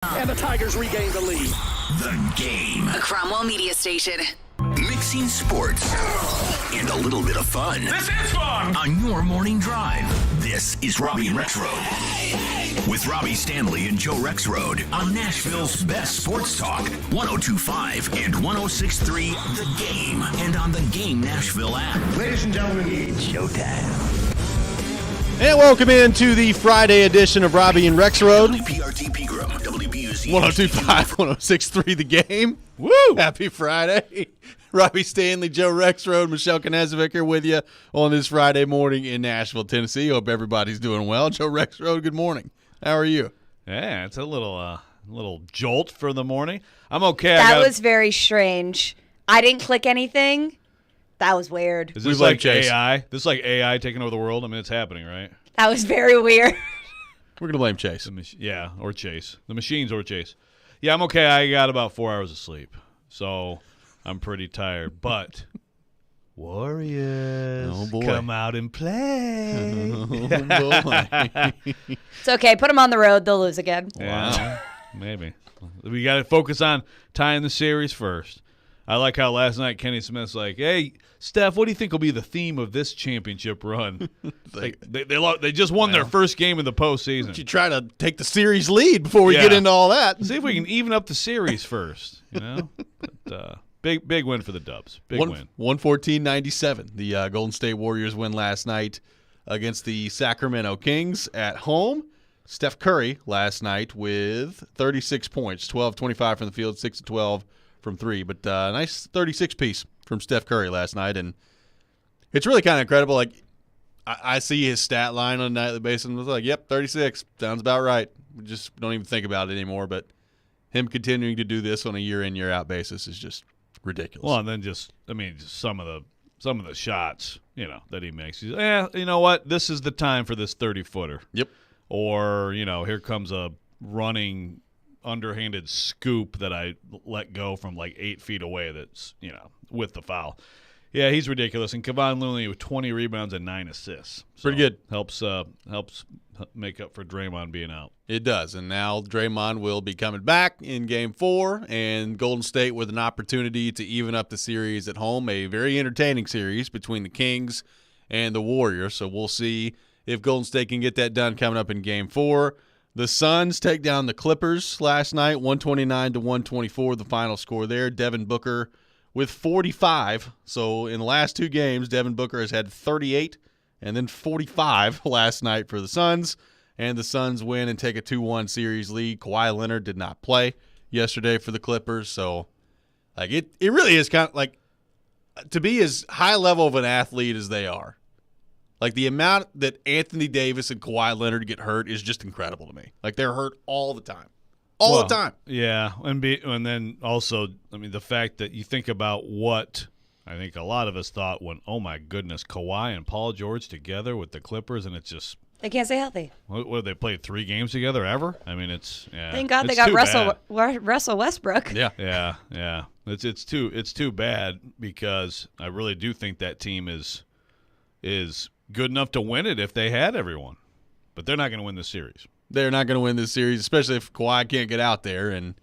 And the Tigers regain the lead. The Game. A Cromwell media station. Mixing sports and a little bit of fun. This is fun! On your morning drive. This is Robby and Rexrode. With Robby, Stanley, and Joe Rexrode on Nashville's best sports talk. 102.5 and 106.3 The Game. And on the Game Nashville app. Ladies and gentlemen, it's showtime. And welcome into the Friday edition of Robby and Rexrode. WPRT Pegram, WBUZ. 102.5, 106.3 The Game. Woo! Happy Friday. Robby, Stanley, Joe Rexrode, Michelle Knezovic here with you on this Friday morning in Nashville, Tennessee. Hope everybody's doing well. Joe Rexrode, good morning. How are you? Yeah, it's a little jolt for the morning. I'm okay. That was very strange. I didn't click anything. That was weird. Is this like AI? This is like AI taking over the world? I mean, it's happening, right? That was very weird. We're going to blame Chase. Yeah, or Chase. The machines or Chase. Yeah, I'm okay. I got about 4 hours of sleep, so I'm pretty tired. But Warriors, come out and play. Oh, boy. It's okay. Put them on the road. They'll lose again. Yeah, maybe. We got to focus on tying the series first. I like how last night Kenny Smith's like, "Hey, Steph, what do you think will be the theme of this championship run?" They just won their first game in the postseason. You try to take the series lead before we get into all that. See if we can even up the series first, you know? But, big win for the Dubs. Big win. 114-97. The Golden State Warriors win last night against the Sacramento Kings at home. Steph Curry last night with 36 points, 12-25 from the field, 6-12 from three. But nice 36-piece from Steph Curry last night. And it's really kind of incredible. Like, I see his stat line on a nightly basis and I was like, yep, 36. Sounds about right. We just don't even think about it anymore. But him continuing to do this on a year-in, year-out basis is just ridiculous. Well, and then just some of the shots, that he makes. He's, you know what? This is the time for this 30-footer. Yep. Or, here comes a running underhanded scoop that I let go from like 8 feet away that's, with the foul. Yeah, he's ridiculous. And Kevon Looney with 20 rebounds and 9 assists. So pretty good. Helps make up for Draymond being out. It does. And now Draymond will be coming back in Game 4, and Golden State with an opportunity to even up the series at home. A very entertaining series between the Kings and the Warriors. So we'll see if Golden State can get that done coming up in Game 4. The Suns take down the Clippers last night, 129-124, the final score there. Devin Booker with 45. So in the last 2 games, Devin Booker has had 38 and then 45 last night for the Suns. And the Suns win and take a 2-1 series lead. Kawhi Leonard did not play yesterday for the Clippers. So like it really is kind of like to be as high level of an athlete as they are. Like, the amount that Anthony Davis and Kawhi Leonard get hurt is just incredible to me. Like, they're hurt all the time. All the time. Yeah, and then also, the fact that you think about what I think a lot of us thought when, oh, my goodness, Kawhi and Paul George together with the Clippers, and it's just – they can't stay healthy. What, they played 3 games together ever? Thank God they got Russell Westbrook. Yeah. It's too bad because I really do think that team is good enough to win it if they had everyone. But they're not going to win this series. They're not going to win this series, especially if Kawhi can't get out there. And,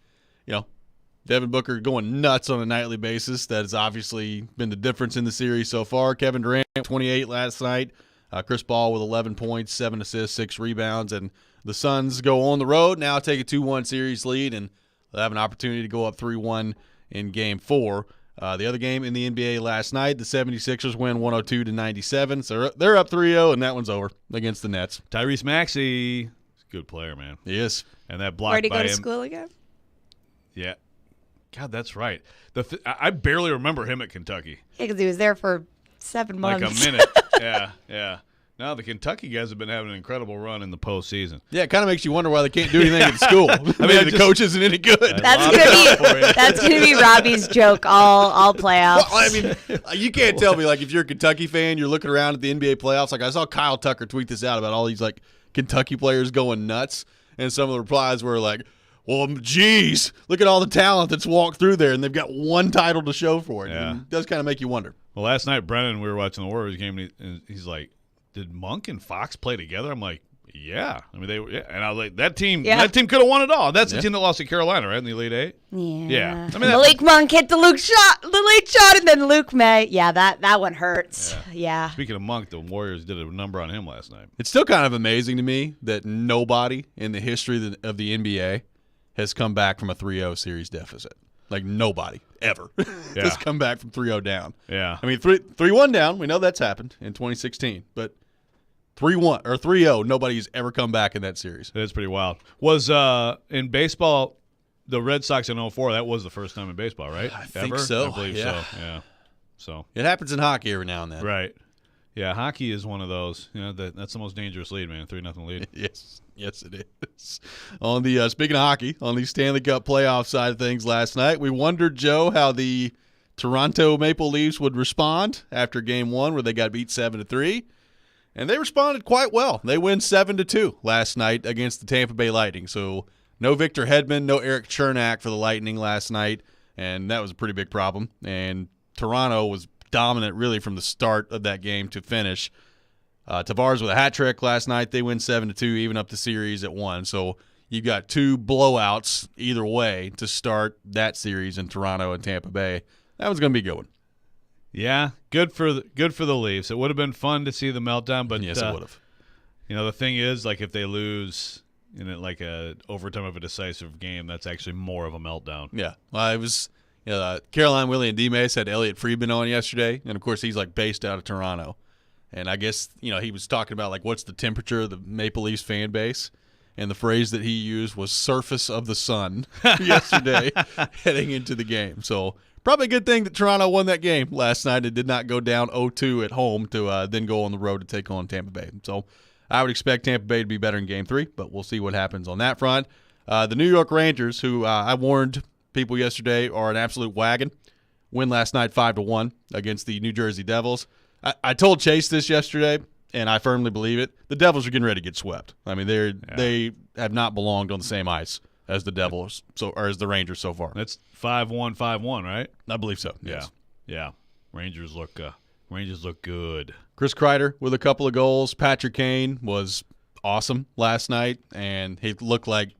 Devin Booker going nuts on a nightly basis. That has obviously been the difference in the series so far. Kevin Durant, 28 last night. Chris Paul with 11 points, 7 assists, 6 rebounds. And the Suns go on the road, now take a 2-1 series lead, and they'll have an opportunity to go up 3-1 in Game 4. The other game in the NBA last night, the 76ers win 102-97. So they're up 3-0, and that one's over against the Nets. Tyrese Maxey, he's a good player, man. He is. And that block by him. Where'd he go to school again? Yeah. God, that's right. I barely remember him at Kentucky. Yeah, because he was there for 7 months. Like a minute. Yeah. No, the Kentucky guys have been having an incredible run in the postseason. Yeah, it kind of makes you wonder why they can't do anything at school. The coach isn't any good. That's gonna be Robby's joke all playoffs. Well, you can't tell me, like, if you're a Kentucky fan, you're looking around at the NBA playoffs. Like, I saw Kyle Tucker tweet this out about all these, like, Kentucky players going nuts, and some of the replies were like, well, geez, look at all the talent that's walked through there, and they've got one title to show for it. Yeah. It does kind of make you wonder. Well, last night, Brennan, we were watching the Warriors game, and he's like, did Monk and Fox play together? I'm like, Yeah, I mean and I was like that team. Yeah. That team could have won it all. That's the team that lost to Carolina, right, in the Elite Eight. Yeah. I mean, Malik Monk hit the late shot, and then Luke May. Yeah, that one hurts. Yeah. Speaking of Monk, the Warriors did a number on him last night. It's still kind of amazing to me that nobody in the history of the NBA has come back from a 3-0 series deficit. Like nobody ever has come back from 3-0 down. Yeah, I mean 3-1 down. We know that's happened in 2016, but 3-1 or 3-0, nobody's ever come back in that series. that's pretty wild. Was in baseball, the Red Sox in 04, that was the first time in baseball, right? I think so. I believe Yeah. so. Yeah. So It happens in hockey every now and then. right. Yeah, hockey is one of those. You know, that's the most dangerous lead, man. 3-0 lead. Yes, it is. On the speaking of hockey, on the Stanley Cup playoff side of things last night, we wondered, Joe, how the Toronto Maple Leafs would respond after Game 1 where they got beat 7-3. And they responded quite well. They win 7-2 last night against the Tampa Bay Lightning. So no Victor Hedman, no Eric Chernak for the Lightning last night, and that was a pretty big problem. And Toronto was dominant really from the start of that game to finish. Tavares with a hat trick last night. They win 7-2, even up the series at 1. So you got 2 blowouts either way to start that series in Toronto and Tampa Bay. That was going to be a good one. Yeah, good for the Leafs. It would have been fun to see the meltdown, but Yes, it would have. You know, the thing is, like, if they lose in like a overtime of a decisive game, that's actually more of a meltdown. Yeah. Well, it was Caroline, Willie, and D-Mace had Elliot Friedman on yesterday, and, of course, he's, like, based out of Toronto. And I guess, he was talking about, like, what's the temperature of the Maple Leafs fan base. And the phrase that he used was surface of the sun yesterday heading into the game. So probably a good thing that Toronto won that game last night and did not go down 0-2 at home to then go on the road to take on Tampa Bay. So I would expect Tampa Bay to be better in Game 3, but we'll see what happens on that front. The New York Rangers, who I warned people yesterday are an absolute wagon, win last night 5-1 against the New Jersey Devils. I told Chase this yesterday, and I firmly believe it. The Devils are getting ready to get swept. I mean, they have not belonged on the same ice as the Devils, or as the Rangers so far. That's 5-1, 5-1, right? I believe so. Yes. Yeah. Rangers look good. Chris Kreider with a couple of goals. Patrick Kane was awesome last night, and he looked like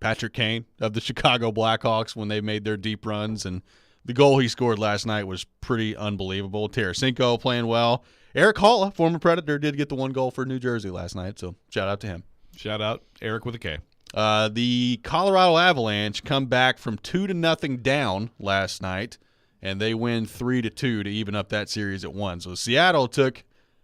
Patrick Kane of the Chicago Blackhawks when they made their deep runs. And the goal he scored last night was pretty unbelievable. Tarasenko playing well. Eric Halla, former Predator, did get the 1 goal for New Jersey last night, so shout out to him. Shout out Eric with a K. The Colorado Avalanche come back from 2-0 down last night, and they win 3-2 to even up that series at 1. So Seattle took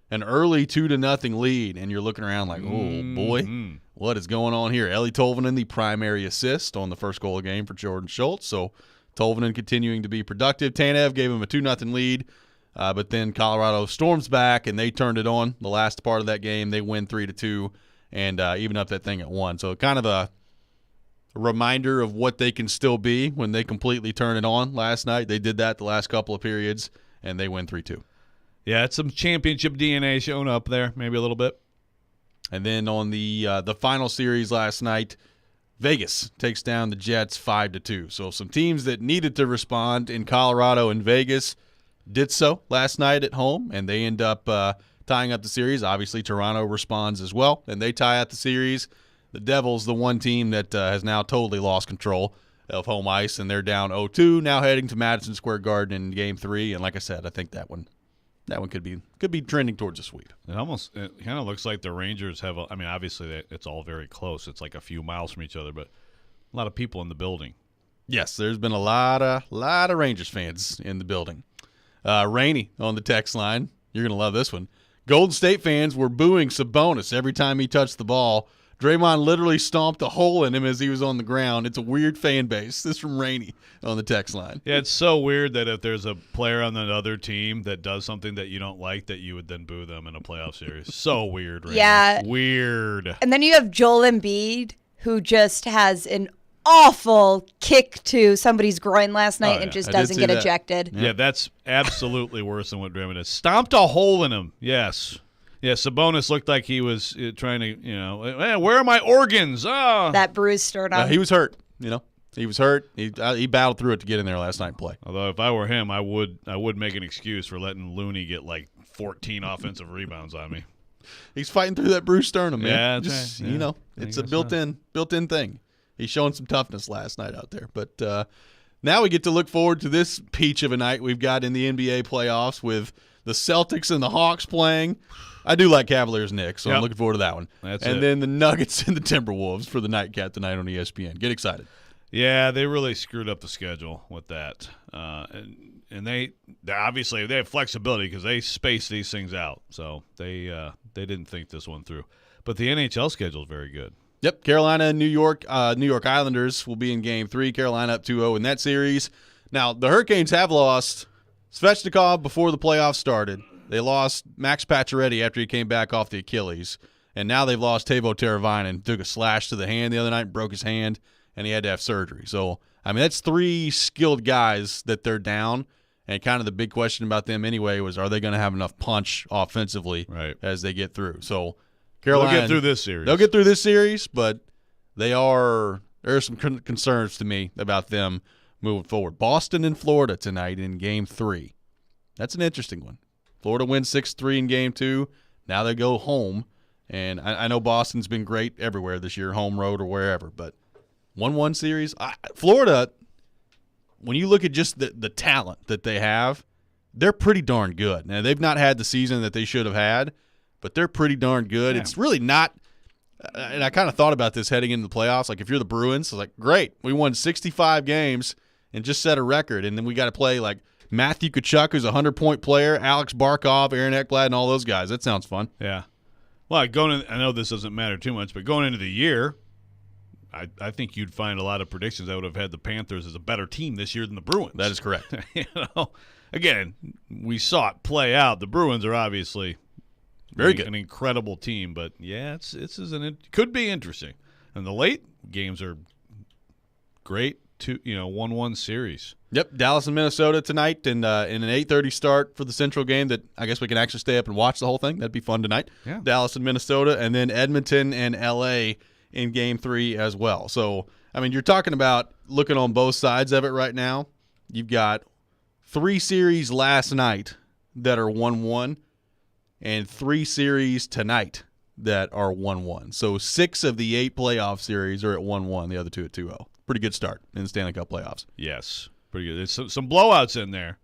an early 2-0 lead, and you're looking around like, oh, boy, what is going on here? Ellie Tolvanen, the primary assist on the first goal of the game for Jordan Schultz. So Tolvanen continuing to be productive. Tanev gave him a 2-0 lead, but then Colorado storms back, and they turned it on the last part of that game. They win 3-2 and even up that thing at 1. So kind of a reminder of what they can still be when they completely turn it on last night. They did that the last couple of periods, and they win 3-2. Yeah, it's some championship DNA showing up there, maybe a little bit. And then on the final series last night, Vegas takes down the Jets 5-2. So some teams that needed to respond in Colorado and Vegas did so last night at home, and they end up tying up the series. Obviously, Toronto responds as well, and they tie out the series. The Devils, the one team that has now totally lost control of home ice, and they're down 0-2, now heading to Madison Square Garden in Game 3. And like I said, I think that one could be trending towards a sweep. It kind of looks like the Rangers have obviously it's all very close. It's like a few miles from each other, but a lot of people in the building. Yes, there's been a lot of Rangers fans in the building. Rainey on the text line. You're going to love this one. Golden State fans were booing Sabonis every time he touched the ball. Draymond literally stomped a hole in him as he was on the ground. It's a weird fan base. This is from Rainey on the text line. Yeah, it's so weird that if there's a player on the other team that does something that you don't like, that you would then boo them in a playoff series. So weird, Rainey. Yeah. Weird. And then you have Joel Embiid, who just has an awful kick to somebody's groin last night and just doesn't get ejected. Yeah, that's absolutely worse than what Draymond did. Stomped a hole in him. Yes. Yeah, Sabonis looked like he was trying to, hey, where are my organs? Oh. That bruised sternum. He was hurt, He was hurt. He battled through it to get in there last night and play. Although if I were him, I would make an excuse for letting Looney get like 14 offensive rebounds on me. He's fighting through that bruised sternum, man. Yeah, that's Just, right. Yeah. You know, it's a built-in thing. He's showing some toughness last night out there. But now we get to look forward to this peach of a night we've got in the NBA playoffs with the Celtics and the Hawks playing. I do like Cavaliers-Knicks, so I'm looking forward to that one. Then the Nuggets and the Timberwolves for the nightcap tonight on ESPN. Get excited. Yeah, they really screwed up the schedule with that. And they obviously they have flexibility because they space these things out. So they didn't think this one through. But the NHL schedule is very good. Yep, Carolina and New York Islanders will be in Game 3. Carolina up 2-0 in that series. Now, the Hurricanes have lost Svechnikov before the playoffs started. They lost Max Pacioretty after he came back off the Achilles. And now they've lost Teuvo Teravainen. Took a slash to the hand the other night, broke his hand, and he had to have surgery. So, I mean, that's 3 skilled guys that they're down. And kind of the big question about them anyway was, are they going to have enough punch offensively as they get through? So, Carolina, they'll get through this series. They'll get through this series, but there are some concerns to me about them moving forward. Boston and Florida tonight in Game 3. That's an interesting one. Florida wins 6-3 in Game 2. Now they go home. And I know Boston's been great everywhere this year, home, road, or wherever. But 1-1 series. Florida, when you look at just the talent that they have, they're pretty darn good. Now, they've not had the season that they should have had, but they're pretty darn good. Yeah. It's really not – and I kind of thought about this heading into the playoffs. Like, if you're the Bruins, it's like, great. We won 65 games and just set a record. And then we got to play, like, Matthew Tkachuk, who's a 100-point player, Alex Barkov, Aaron Ekblad, and all those guys. That sounds fun. Yeah. Well, I know this doesn't matter too much, but going into the year, I think you'd find a lot of predictions that would have had the Panthers as a better team this year than the Bruins. That is correct. Again, we saw it play out. The Bruins are obviously very good, an incredible team, but yeah, it could be interesting. And the late games are great. 1-1 series. Yep, Dallas and Minnesota tonight, and in an 8:30 start for the Central game that I guess we can actually stay up and watch the whole thing. That'd be fun tonight. Yeah. Dallas and Minnesota, and then Edmonton and L.A. in Game 3 as well. So, I mean, you're talking about looking on both sides of it right now. You've got 3 series last night that are 1-1 and 3 series tonight that are 1-1. So 6 of the 8 playoff series are at 1-1, the other 2 at 2-0. Pretty good start in the Stanley Cup playoffs. Yes, pretty good. There's some blowouts in there,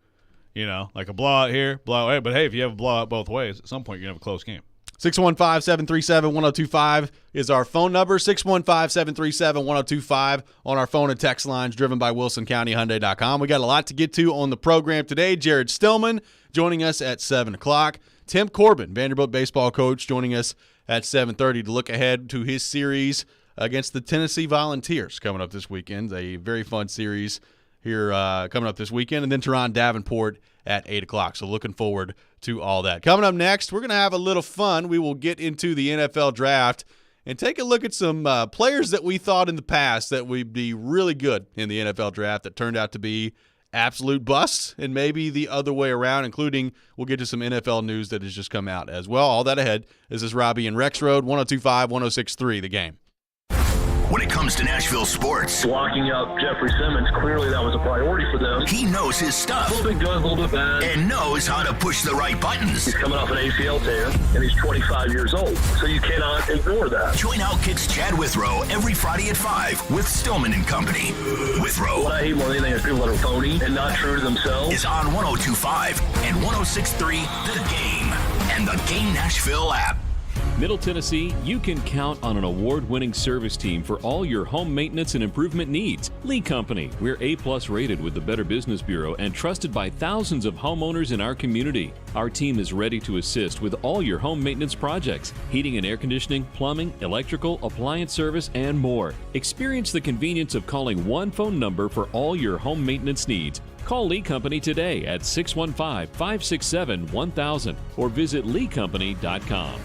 like a blowout here, blowout there. But, hey, if you have a blowout both ways, at some point you're going to have a close game. 615-737-1025 is our phone number, 615-737-1025 on our phone and text lines driven by WilsonCountyHyundai.com. We got a lot to get to on the program today. Jared Stillman joining us at 7 o'clock. Tim Corbin, Vanderbilt baseball coach, joining us at 7:30 to look ahead to his series against the Tennessee Volunteers coming up this weekend. A very fun series here coming up this weekend. And then Teron Davenport at 8 o'clock. So looking forward to all that. Coming up next, we're going to have a little fun. We will get into the NFL draft and take a look at some players that we thought in the past that would be really good in the NFL draft that turned out to be absolute busts, and maybe the other way around, including we'll get to some NFL news that has just come out as well. All that ahead. This is Robby and Rexrode, 102.5, 106.3, The Game. When it comes to Nashville sports, locking up Jeffrey Simmons, clearly that was a priority for them. He knows his stuff. A little bit good, a little bit bad. And knows how to push the right buttons. He's coming off an ACL tear, and he's 25 years old, so you cannot ignore that. Join Outkick's Chad Withrow every Friday at 5 with Stillman and Company. Withrow. What I hate more than anything is people that are phony and not true to themselves. Is on 102.5 and 106.3 The Game and the Game Nashville app. Middle Tennessee, you can count on an award-winning service team for all your home maintenance and improvement needs. Lee Company, we're A+ rated with the Better Business Bureau and trusted by thousands of homeowners in our community. Our team is ready to assist with all your home maintenance projects, heating and air conditioning, plumbing, electrical, appliance service, and more. Experience the convenience of calling one phone number for all your home maintenance needs. Call Lee Company today at 615-567-1000 or visit leecompany.com.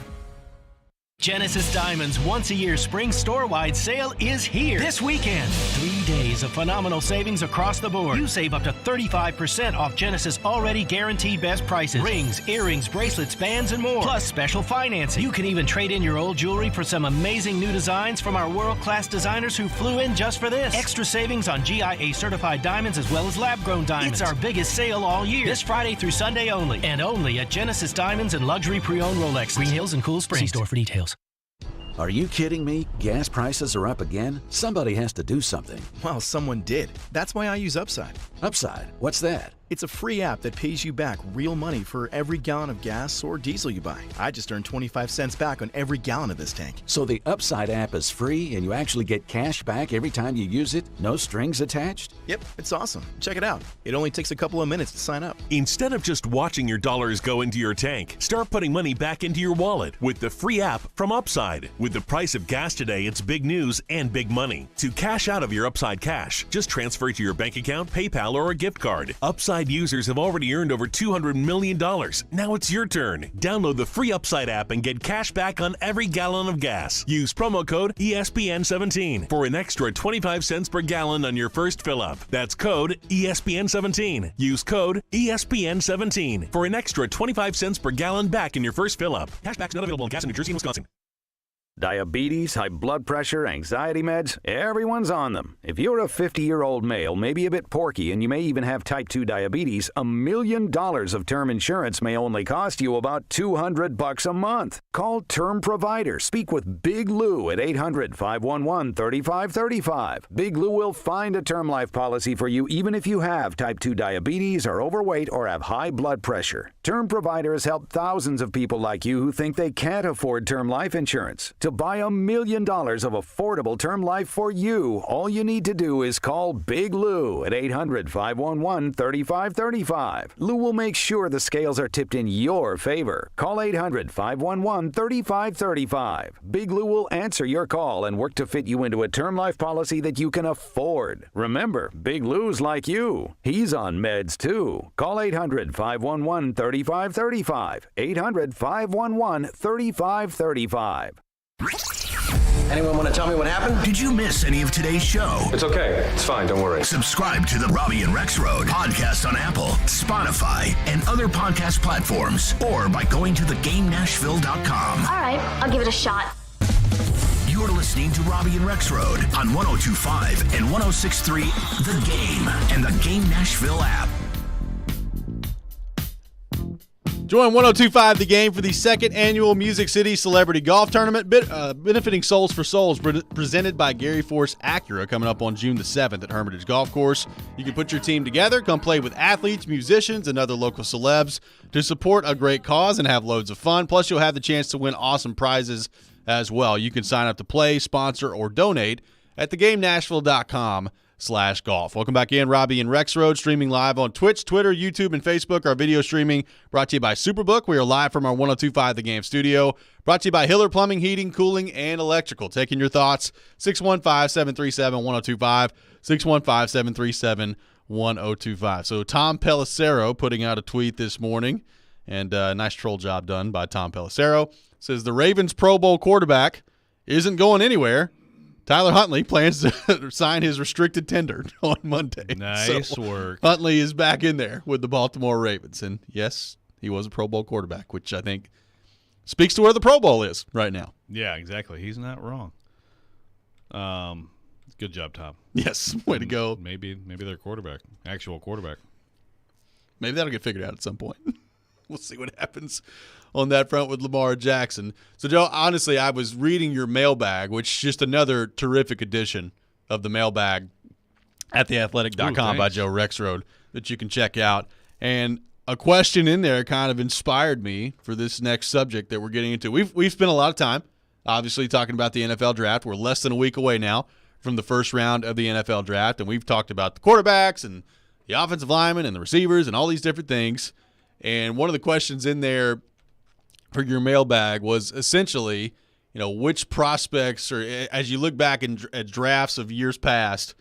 Genesis Diamond's once-a-year spring store-wide sale is here. This weekend, 3 days days of phenomenal savings across the board. You save up to 35% off Genesis already guaranteed best prices. Rings, earrings, bracelets, bands, and more. Plus special financing. You can even trade in your old jewelry for some amazing new designs from our world-class designers who flew in just for this. Extra savings on GIA certified diamonds as well as lab-grown diamonds. It's our biggest sale all year. This Friday through Sunday only. And only at Genesis Diamonds and Luxury Pre-Owned Rolex. Green Hills and Cool Springs. See store for details. Are you kidding me? Gas prices are up again? Somebody has to do something. Well, someone did. That's why I use Upside. Upside? What's that? It's a free app that pays you back real money for every gallon of gas or diesel you buy. I just earned 25 cents back on every gallon of this tank. So the Upside app is free and you actually get cash back every time you use it? No strings attached? Yep, it's awesome. Check it out. It only takes a couple of minutes to sign up. Instead of just watching your dollars go into your tank, start putting money back into your wallet with the free app from Upside. With the price of gas today, it's big news and big money. To cash out of your Upside cash, just transfer it to your bank account, PayPal, or a gift card. Upside users have already earned over $200 million. Now it's your turn. Download the free Upside app and get cash back on every gallon of gas. Use promo code ESPN17 for an extra 25 cents per gallon on your first fill-up. That's code ESPN17. Use code ESPN17 for an extra 25 cents per gallon back in your first fill-up. Cashback's not available in gas in New Jersey and Wisconsin. Diabetes, high blood pressure, anxiety meds, everyone's on them. If you're a 50-year-old male, maybe a bit porky, and you may even have type 2 diabetes, $1 million of term insurance may only cost you about $200 a month. Call Term Provider. Speak with Big Lou at 800-511-3535. Big Lou will find a term life policy for you even if you have type 2 diabetes, are overweight, or have high blood pressure. Term Provider has helped thousands of people like you who think they can't afford term life insurance. To buy $1 million of affordable term life for you, all you need to do is call Big Lou at 800-511-3535. Lou will make sure the scales are tipped in your favor. Call 800-511-3535. Big Lou will answer your call and work to fit you into a term life policy that you can afford. Remember, Big Lou's like you. He's on meds too. Call 800-511-3535. 800-511-3535. Anyone want to tell me what happened? Did you miss any of today's show? It's okay. It's fine. Don't worry. Subscribe to the Robby and Rexrode podcast on Apple, Spotify, and other podcast platforms, or by going to thegamenashville.com. All right, I'll give it a shot. You're listening to Robby and Rexrode on 102.5 and 106.3 The Game and the Game Nashville app. Join 102.5 The Game for the second annual Music City Celebrity Golf Tournament, benefiting Souls for Souls, presented by Gary Force Acura, coming up on June the 7th at Hermitage Golf Course. You can put your team together, come play with athletes, musicians, and other local celebs to support a great cause and have loads of fun. Plus, you'll have the chance to win awesome prizes as well. You can sign up to play, sponsor, or donate at thegamenashville.com/golf. Welcome back in. Robby and Rexrode, streaming live on Twitch, Twitter, YouTube, and Facebook. Our video streaming brought to you by Superbook. We are live from our 102.5 The Game studio. Brought to you by Hiller Plumbing, Heating, Cooling, and Electrical. Taking your thoughts, 615-737-1025, 615-737-1025. So Tom Pelissero putting out a tweet this morning, and nice troll job done by Tom Pelissero. Says the Ravens Pro Bowl quarterback isn't going anywhere. Tyler Huntley plans to sign his restricted tender on Monday. Nice work. Huntley is back in there with the Baltimore Ravens. And, yes, he was a Pro Bowl quarterback, which I think speaks to where the Pro Bowl is right now. Yeah, exactly. He's not wrong. Good job, Tom. Yes, way to go. Maybe their quarterback, actual quarterback. Maybe that'll get figured out at some point. We'll see what happens on that front with Lamar Jackson. So, Joe, honestly, I was reading your mailbag, which is just another terrific edition of the mailbag at theathletic.com by Joe Rexrode that you can check out. And a question in there kind of inspired me for this next subject that we're getting into. We've spent a lot of time, obviously, talking about the NFL draft. We're less than a week away now from the first round of the NFL draft, and we've talked about the quarterbacks and the offensive linemen and the receivers and all these different things. And one of the questions in there for your mailbag was essentially, which prospects, or as you look back at drafts of years past,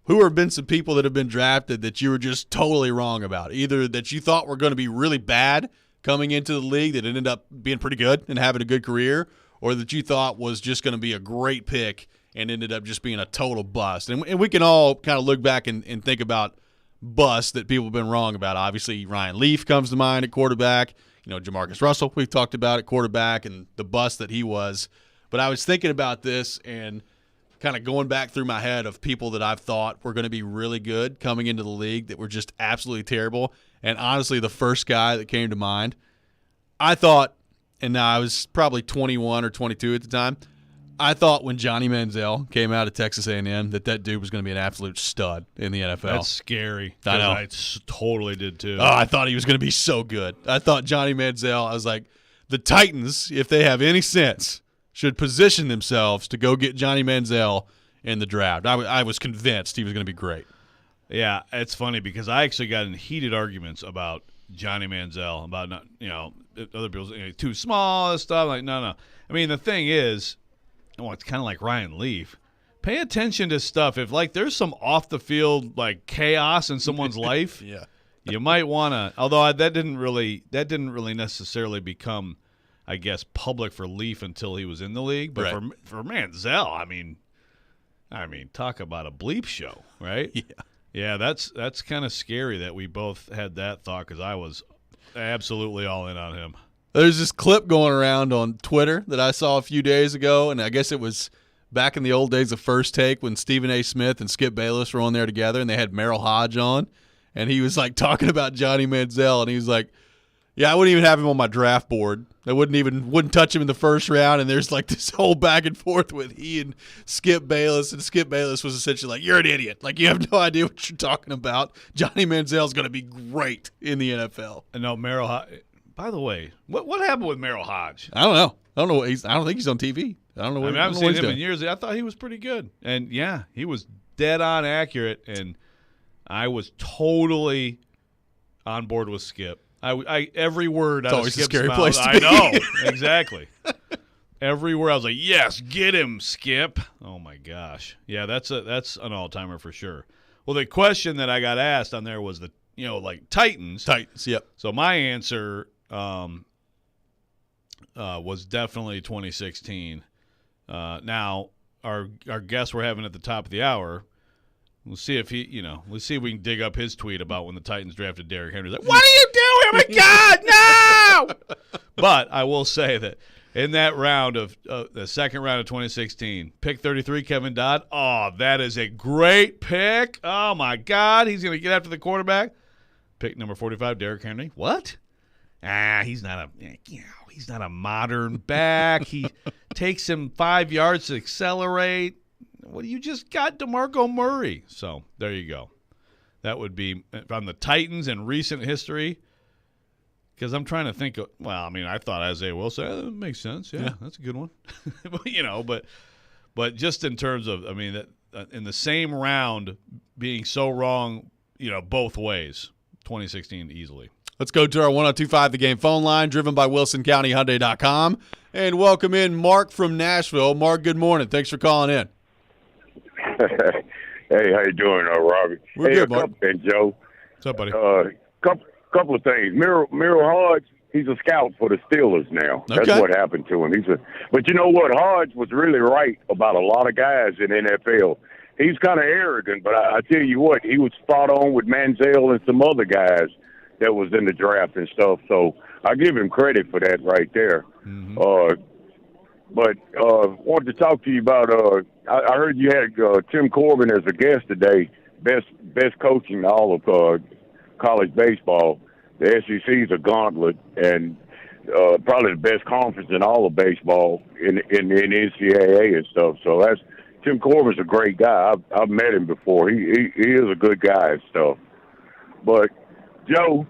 who have been some people that have been drafted that you were just totally wrong about, either that you thought were going to be really bad coming into the league that ended up being pretty good and having a good career, or that you thought was just going to be a great pick and ended up just being a total bust. And we can all kind of look back and think about busts that people have been wrong about. Obviously, Ryan Leaf comes to mind at quarterback. Jamarcus Russell we've talked about at quarterback and the bust that he was. But I was thinking about this and kind of going back through my head of people that I've thought were going to be really good coming into the league that were just absolutely terrible. And honestly, the first guy that came to mind, I thought, and now I was probably 21 or 22 at the time, I thought when Johnny Manziel came out of Texas A&M that dude was going to be an absolute stud in the NFL. That's scary. I know. I totally did too. Oh, I thought he was going to be so good. I thought Johnny Manziel, I was like, the Titans, if they have any sense, should position themselves to go get Johnny Manziel in the draft. I was convinced he was going to be great. Yeah, it's funny because I actually got in heated arguments about Johnny Manziel, about not, other people's too small and stuff. Like, no. I mean, the thing is, it's kind of like Ryan Leaf. Pay attention to stuff. If there's some off the field chaos in someone's life, yeah, you might want to. Although that didn't really necessarily become, I guess, public for Leaf until he was in the league. But right. for Manziel, I mean, talk about a bleep show, right? Yeah. Yeah, that's kind of scary that we both had that thought because I was absolutely all in on him. There's this clip going around on Twitter that I saw a few days ago, and I guess it was back in the old days of First Take when Stephen A. Smith and Skip Bayless were on there together, and they had Merrill Hodge on, and he was talking about Johnny Manziel, and he was like, "Yeah, I wouldn't even have him on my draft board. I wouldn't touch him in the first round." And there's this whole back and forth with he and Skip Bayless, and Skip Bayless was essentially like, "You're an idiot. You have no idea what you're talking about. Johnny Manziel's going to be great in the NFL." And no, Merrill Hodge. By the way, what happened with Merrill Hodge? I don't know. I don't think he's on TV. I don't know. I haven't seen him in years. I thought he was pretty good, and yeah, he was dead on accurate, and I was totally on board with Skip. I every word out of Skip's scary mouth. place to I be. know exactly. Every word I was like, "Yes, get him, Skip." Oh my gosh, yeah, that's an all-timer for sure. Well, the question that I got asked on there was Titans. Titans, yep. So my answer was definitely 2016. Now our guest we're having at the top of the hour. We'll see if let's see if we can dig up his tweet about when the Titans drafted Derrick Henry. He's like, "What are you doing? Oh my God, no!" But I will say that in that round of the second round of 2016, pick 33, Kevin Dodd. Oh, that is a great pick. Oh my God, he's going to get after the quarterback. Pick number 45, Derrick Henry. What? He's not a modern back. He takes him 5 yards to accelerate. Well, you just got DeMarco Murray. So there you go. That would be from the Titans in recent history. Because I'm trying to think of, I thought Isaiah Wilson, that makes sense. Yeah, that's a good one. but just in terms of, that in the same round being so wrong, both ways, 2016 easily. Let's go to our 1025 The Game phone line, driven by WilsonCountyHyundai.com. And welcome in Mark from Nashville. Mark, good morning. Thanks for calling in. Hey, how you doing, Robby? We're good, Mark. And Joe. What's up, buddy? Couple of things. Merrill Hodge, he's a scout for the Steelers now. Okay. That's what happened to him. But you know what? Hodge was really right about a lot of guys in NFL. He's kind of arrogant, but I tell you what, he was spot on with Manziel and some other guys that was in the draft and stuff. So I give him credit for that right there. Mm-hmm. But wanted to talk to you about. I heard you had Tim Corbin as a guest today. Best coaching in all of college baseball. The SEC is a gauntlet, and probably the best conference in all of baseball in NCAA and stuff. So Tim Corbin's a great guy. I've met him before. He is a good guy and stuff. But Joe,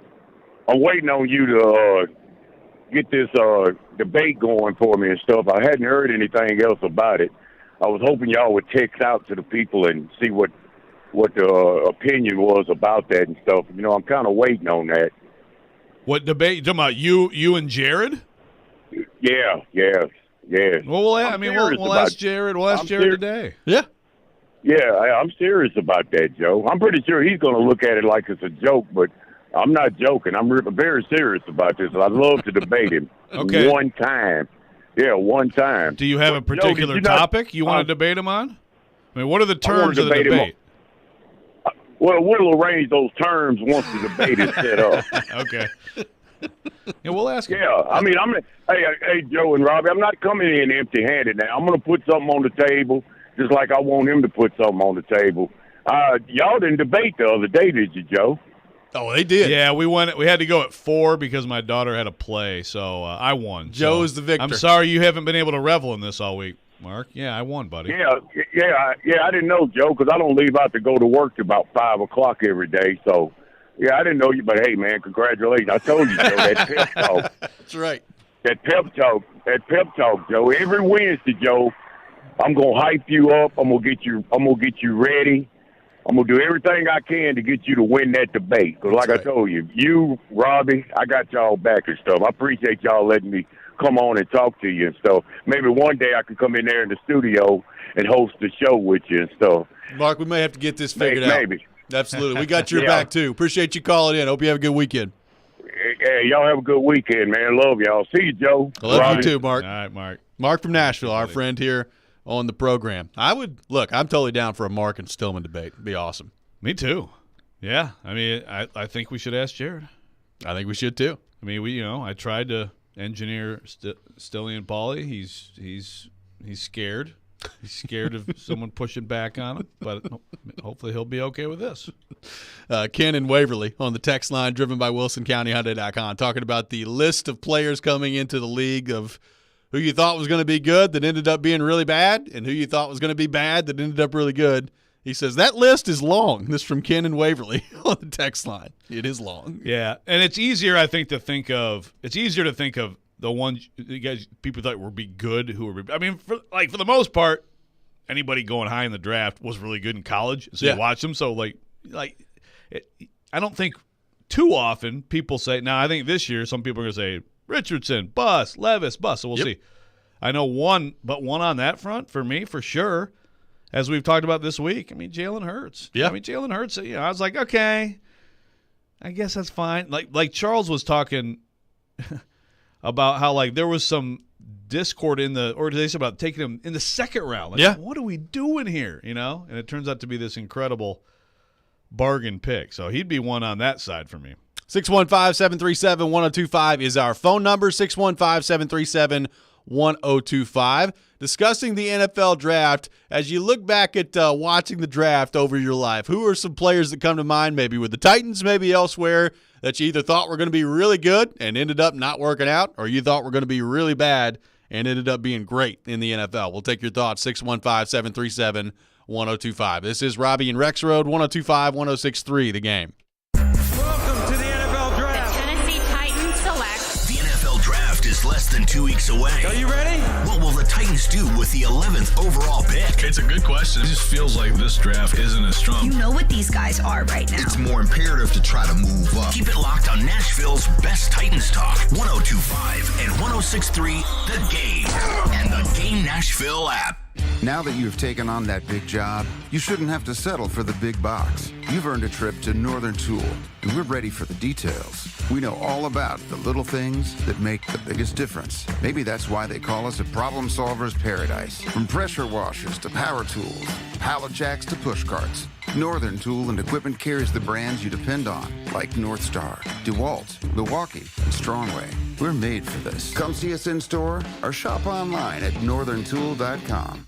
I'm waiting on you to get this debate going for me and stuff. I hadn't heard anything else about it. I was hoping y'all would text out to the people and see what the opinion was about that and stuff. I'm kind of waiting on that. What debate? You talking about you and Jared? Yeah. Well, we'll ask Jared. We'll ask Jared today. Yeah. Yeah, I'm serious about that, Joe. I'm pretty sure he's going to look at it like it's a joke, but I'm not joking. I'm very serious about this. I'd love to debate him Okay. one time. Yeah, one time. Do you have a particular topic you want to debate him on? I mean, what are the terms of the debate? Well, we'll arrange those terms once the debate is set up. Okay. Yeah, we'll ask him. Yeah, I mean, hey, Joe and Robbie, I'm not coming in empty-handed now. I'm going to put something on the table, just like I want him to put something on the table. Y'all didn't debate the other day, did you, Joe? Oh, they did. Yeah, we had to go at 4 because my daughter had a play, so I won. Joe is the victor. I'm sorry you haven't been able to revel in this all week, Mark. Yeah, I won, buddy. Yeah, I didn't know, Joe, because I don't leave out to go to work till about 5 o'clock every day, so... Yeah, I didn't know you, but hey, man, congratulations. I told you, Joe, that pep talk. That's right. That pep talk, Joe. Every Wednesday, Joe, I'm gonna hype you up. I'm gonna get you ready. I'm gonna do everything I can to get you to win that debate. Because, like I told you, Robbie, I got y'all back and stuff. I appreciate y'all letting me come on and talk to you and stuff. Maybe one day I can come in there in the studio and host the show with you and stuff. Mark, we may have to get this figured out. Maybe. Absolutely. We got your back, too. Appreciate you calling in. Hope you have a good weekend. Hey, y'all have a good weekend, man. Love y'all. See you, Joe. I love you, too, Mark. All right, Mark. Mark from Nashville, our friend here on the program. I'm totally down for a Mark and Stillman debate. It'd be awesome. Me, too. Yeah. I mean, I think we should ask Jared. I think we should, too. I mean, I tried to engineer Stilly and Paulie. He's scared. He's scared of someone pushing back on him, but hopefully he'll be okay with this. Ken in Waverly on the text line, driven by WilsonCountyHyundai.com, talking about the list of players coming into the league of who you thought was going to be good that ended up being really bad, and who you thought was going to be bad that ended up really good. He says that list is long. This is from Ken in Waverly on the text line. It is long. Yeah, and it's easier, I think, to think of the ones you guys people thought would be good who were. I mean, for the most part, anybody going high in the draft was really good in college, so you watch them. So I don't think too often people say. Now, I think this year some people are going to say Richardson bust, Levis bust. So we'll see. I know one on that front for me for sure, as we've talked about this week. I mean, Jalen Hurts. Yeah, I mean Jalen Hurts. I was like, okay, I guess that's fine. Like Charles was talking. About how there was some discord in the organization about taking him in the second round. What are we doing here? And it turns out to be this incredible bargain pick. So he'd be one on that side for me. 615-737-1025 is our phone number. 615-737-1025. Discussing the NFL draft. As you look back at watching the draft over your life, who are some players that come to mind? Maybe with the Titans, maybe elsewhere, that you either thought were going to be really good and ended up not working out, or you thought were going to be really bad and ended up being great in the NFL. We'll take your thoughts, 615-737-1025. This is Robby and Rexrode, 102.5-106.3, The Game. Welcome to the NFL Draft. The Tennessee Titans select. The NFL Draft is less than 2 weeks away. Are you ready? What will the Titans do with the 11th overall pick? It's a good question. It just feels like this draft isn't as strong. You know what these guys are right now. It's more imperative to try to move up. Keep it locked on Nashville's best Titans talk. 102.5 and 106.3 The Game and the Game Nashville app. Now that you've taken on that big job, you shouldn't have to settle for the big box. You've earned a trip to Northern Tool, and we're ready for the details. We know all about the little things that make the biggest difference. Maybe that's why they call us a problem solver's paradise. From pressure washers to power tools, pallet jacks to push carts, Northern Tool and Equipment carries the brands you depend on, like North Star, DeWalt, Milwaukee, and Strongway. We're made for this. Come see us in store or shop online at northerntool.com.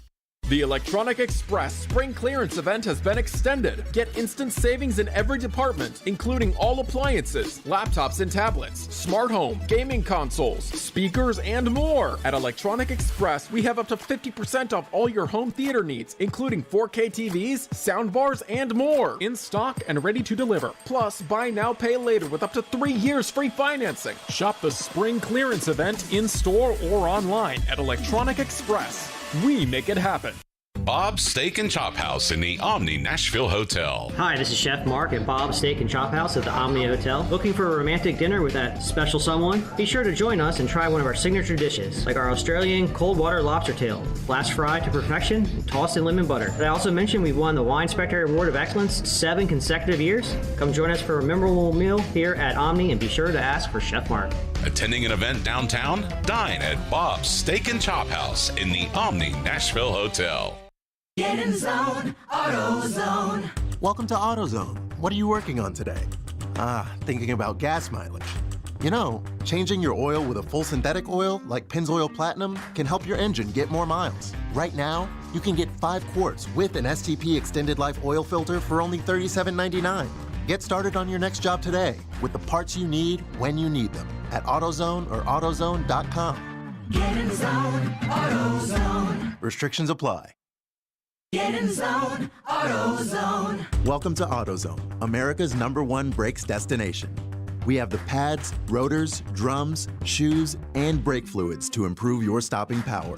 The Electronic Express Spring Clearance event has been extended. Get instant savings in every department, including all appliances, laptops and tablets, smart home, gaming consoles, speakers, and more. At Electronic Express, we have up to 50% off all your home theater needs, including 4K TVs, soundbars, and more. In stock and ready to deliver. Plus, buy now, pay later with up to 3 years free financing. Shop the Spring Clearance event in store or online at Electronic Express. We make it happen. Bob's Steak and Chop House in the Omni Nashville Hotel. Hi, this is Chef Mark at Bob's Steak and Chop House at the Omni Hotel. Looking for a romantic dinner with that special someone? Be sure to join us and try one of our signature dishes, like our Australian cold water lobster tail, flash fried to perfection, and tossed in lemon butter. Did I also mention we've won the Wine Spectator Award of Excellence 7 consecutive years? Come join us for a memorable meal here at Omni and be sure to ask for Chef Mark. Attending an event downtown? Dine at Bob's Steak and Chop House in the Omni Nashville Hotel. Get in zone, AutoZone. Welcome to AutoZone. What are you working on today? Thinking about gas mileage. You know, changing your oil with a full synthetic oil like Pennzoil Platinum can help your engine get more miles. Right now, you can get 5 quarts with an STP Extended Life oil filter for only $37.99. Get started on your next job today with the parts you need when you need them at AutoZone or AutoZone.com. Get in zone, AutoZone. Restrictions apply. Get in zone, AutoZone. Welcome to AutoZone, America's #1 brakes destination. We have the pads, rotors, drums, shoes, and brake fluids to improve your stopping power.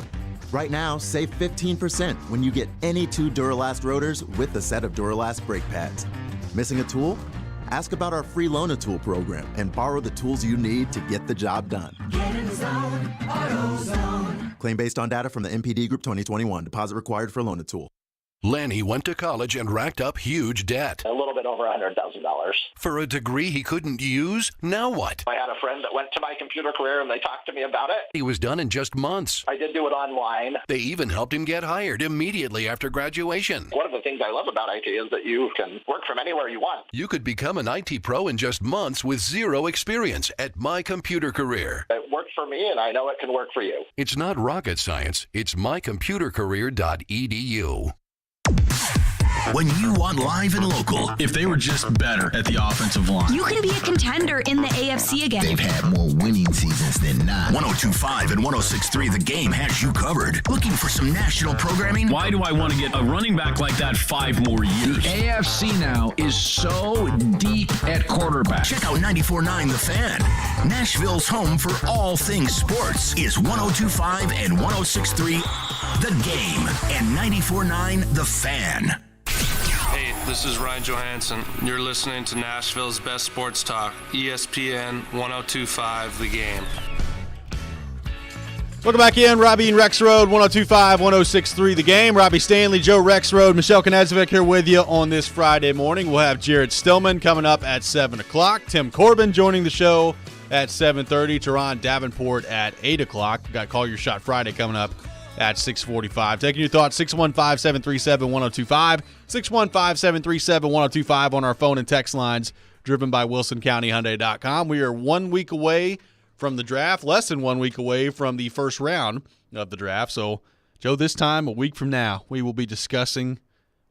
Right now, save 15% when you get any 2 Duralast rotors with a set of Duralast brake pads. Missing a tool? Ask about our free Loan-A-Tool program and borrow the tools you need to get the job done. Get in zone, AutoZone. Claim based on data from the MPD Group 2021. Deposit required for Loan-A-Tool. Lanny went to college and racked up huge debt. A little bit over $100,000. For a degree he couldn't use? Now what? I had a friend that went to my computer career and they talked to me about it. He was done in just months. I did do it online. They even helped him get hired immediately after graduation. One of the things I love about IT is that you can work from anywhere you want. You could become an IT pro in just months with zero experience at My Computer Career. It worked for me and I know it can work for you. It's not rocket science. It's mycomputercareer.edu. When you want live and local. If they were just better at the offensive line. You can be a contender in the AFC again. They've had more winning seasons than not. 102.5 and 106.3 The Game has you covered. Looking for some national programming? Why do I want to get a running back like that 5 more years? The AFC now is so deep at quarterback. Check out 94.9 The Fan. Nashville's home for all things sports is 102.5 and 106.3 The Game and 94.9 The Fan. Hey, this is Ryan Johansson. You're listening to Nashville's best sports talk, ESPN 102.5 The Game. Welcome back in. Robby and Rexrode, 102.5, 106.3 The Game. Robby Stanley, Joe Rexrode, Michelle Knedzevic here with you on this Friday morning. We'll have Jared Stillman coming up at 7 o'clock. Tim Corbin joining the show at 7:30. Teron Davenport at 8 o'clock. We've got Call Your Shot Friday coming up at 6:45. Taking your thoughts, 615-737-1025, 615-737-1025 on our phone and text lines, driven by WilsonCountyHyundai.com. We are 1 week away from the draft, less than 1 week away from the first round of the draft. So, Joe, this time, a week from now, we will be discussing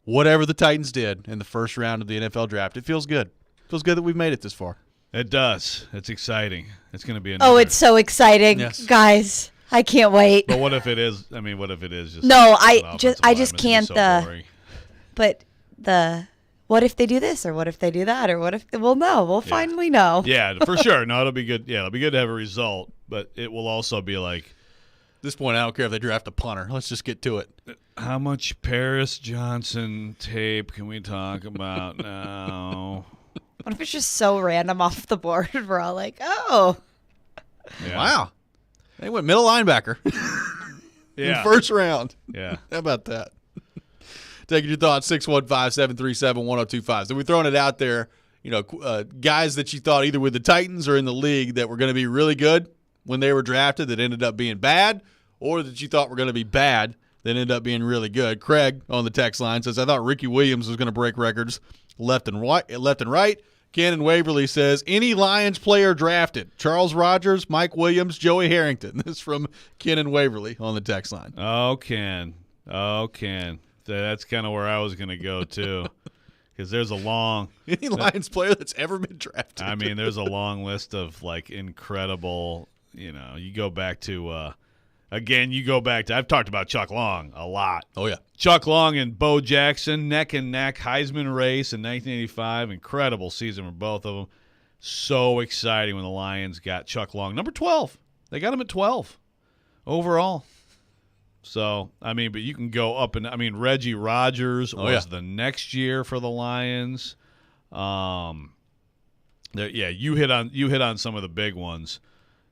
whatever the Titans did in the first round of the NFL draft. It feels good. It feels good that we've made it this far. It does. It's exciting. It's going to be Oh, it's so exciting, guys. I can't wait. But what if it is? I mean, what if it is just? No, I just can't. So What if they do this or what if they do that or what if we'll know? We'll finally know. Yeah, for sure. No, it'll be good. Yeah, it'll be good to have a result, but it will also be like. At this point, I don't care if they draft a punter. Let's just get to it. How much Paris Johnson tape can we talk about now? What if it's just so random off the board? We're all like, oh. Yeah. Wow. They went middle linebacker in first round. Yeah. How about that? Taking your thoughts, 615-737-1025. So we're throwing it out there, guys that you thought either with the Titans or in the league that were going to be really good when they were drafted that ended up being bad, or that you thought were going to be bad that ended up being really good. Craig on the text line says, I thought Ricky Williams was going to break records left and right. Ken in Waverly says, any Lions player drafted, Charles Rogers, Mike Williams, Joey Harrington. This is from Ken in Waverly on the text line. Oh, Ken. That's kind of where I was going to go, too, because there's a long – any Lions player that's ever been drafted. I mean, there's a long list of, incredible – you go back to I've talked about Chuck Long a lot. Oh, yeah. Chuck Long and Bo Jackson, neck and neck, Heisman race in 1985. Incredible season for both of them. So exciting when the Lions got Chuck Long. Number 12. They got him at 12 overall. So, but you can go up and, Reggie Rogers was the next year for the Lions. You hit on some of the big ones.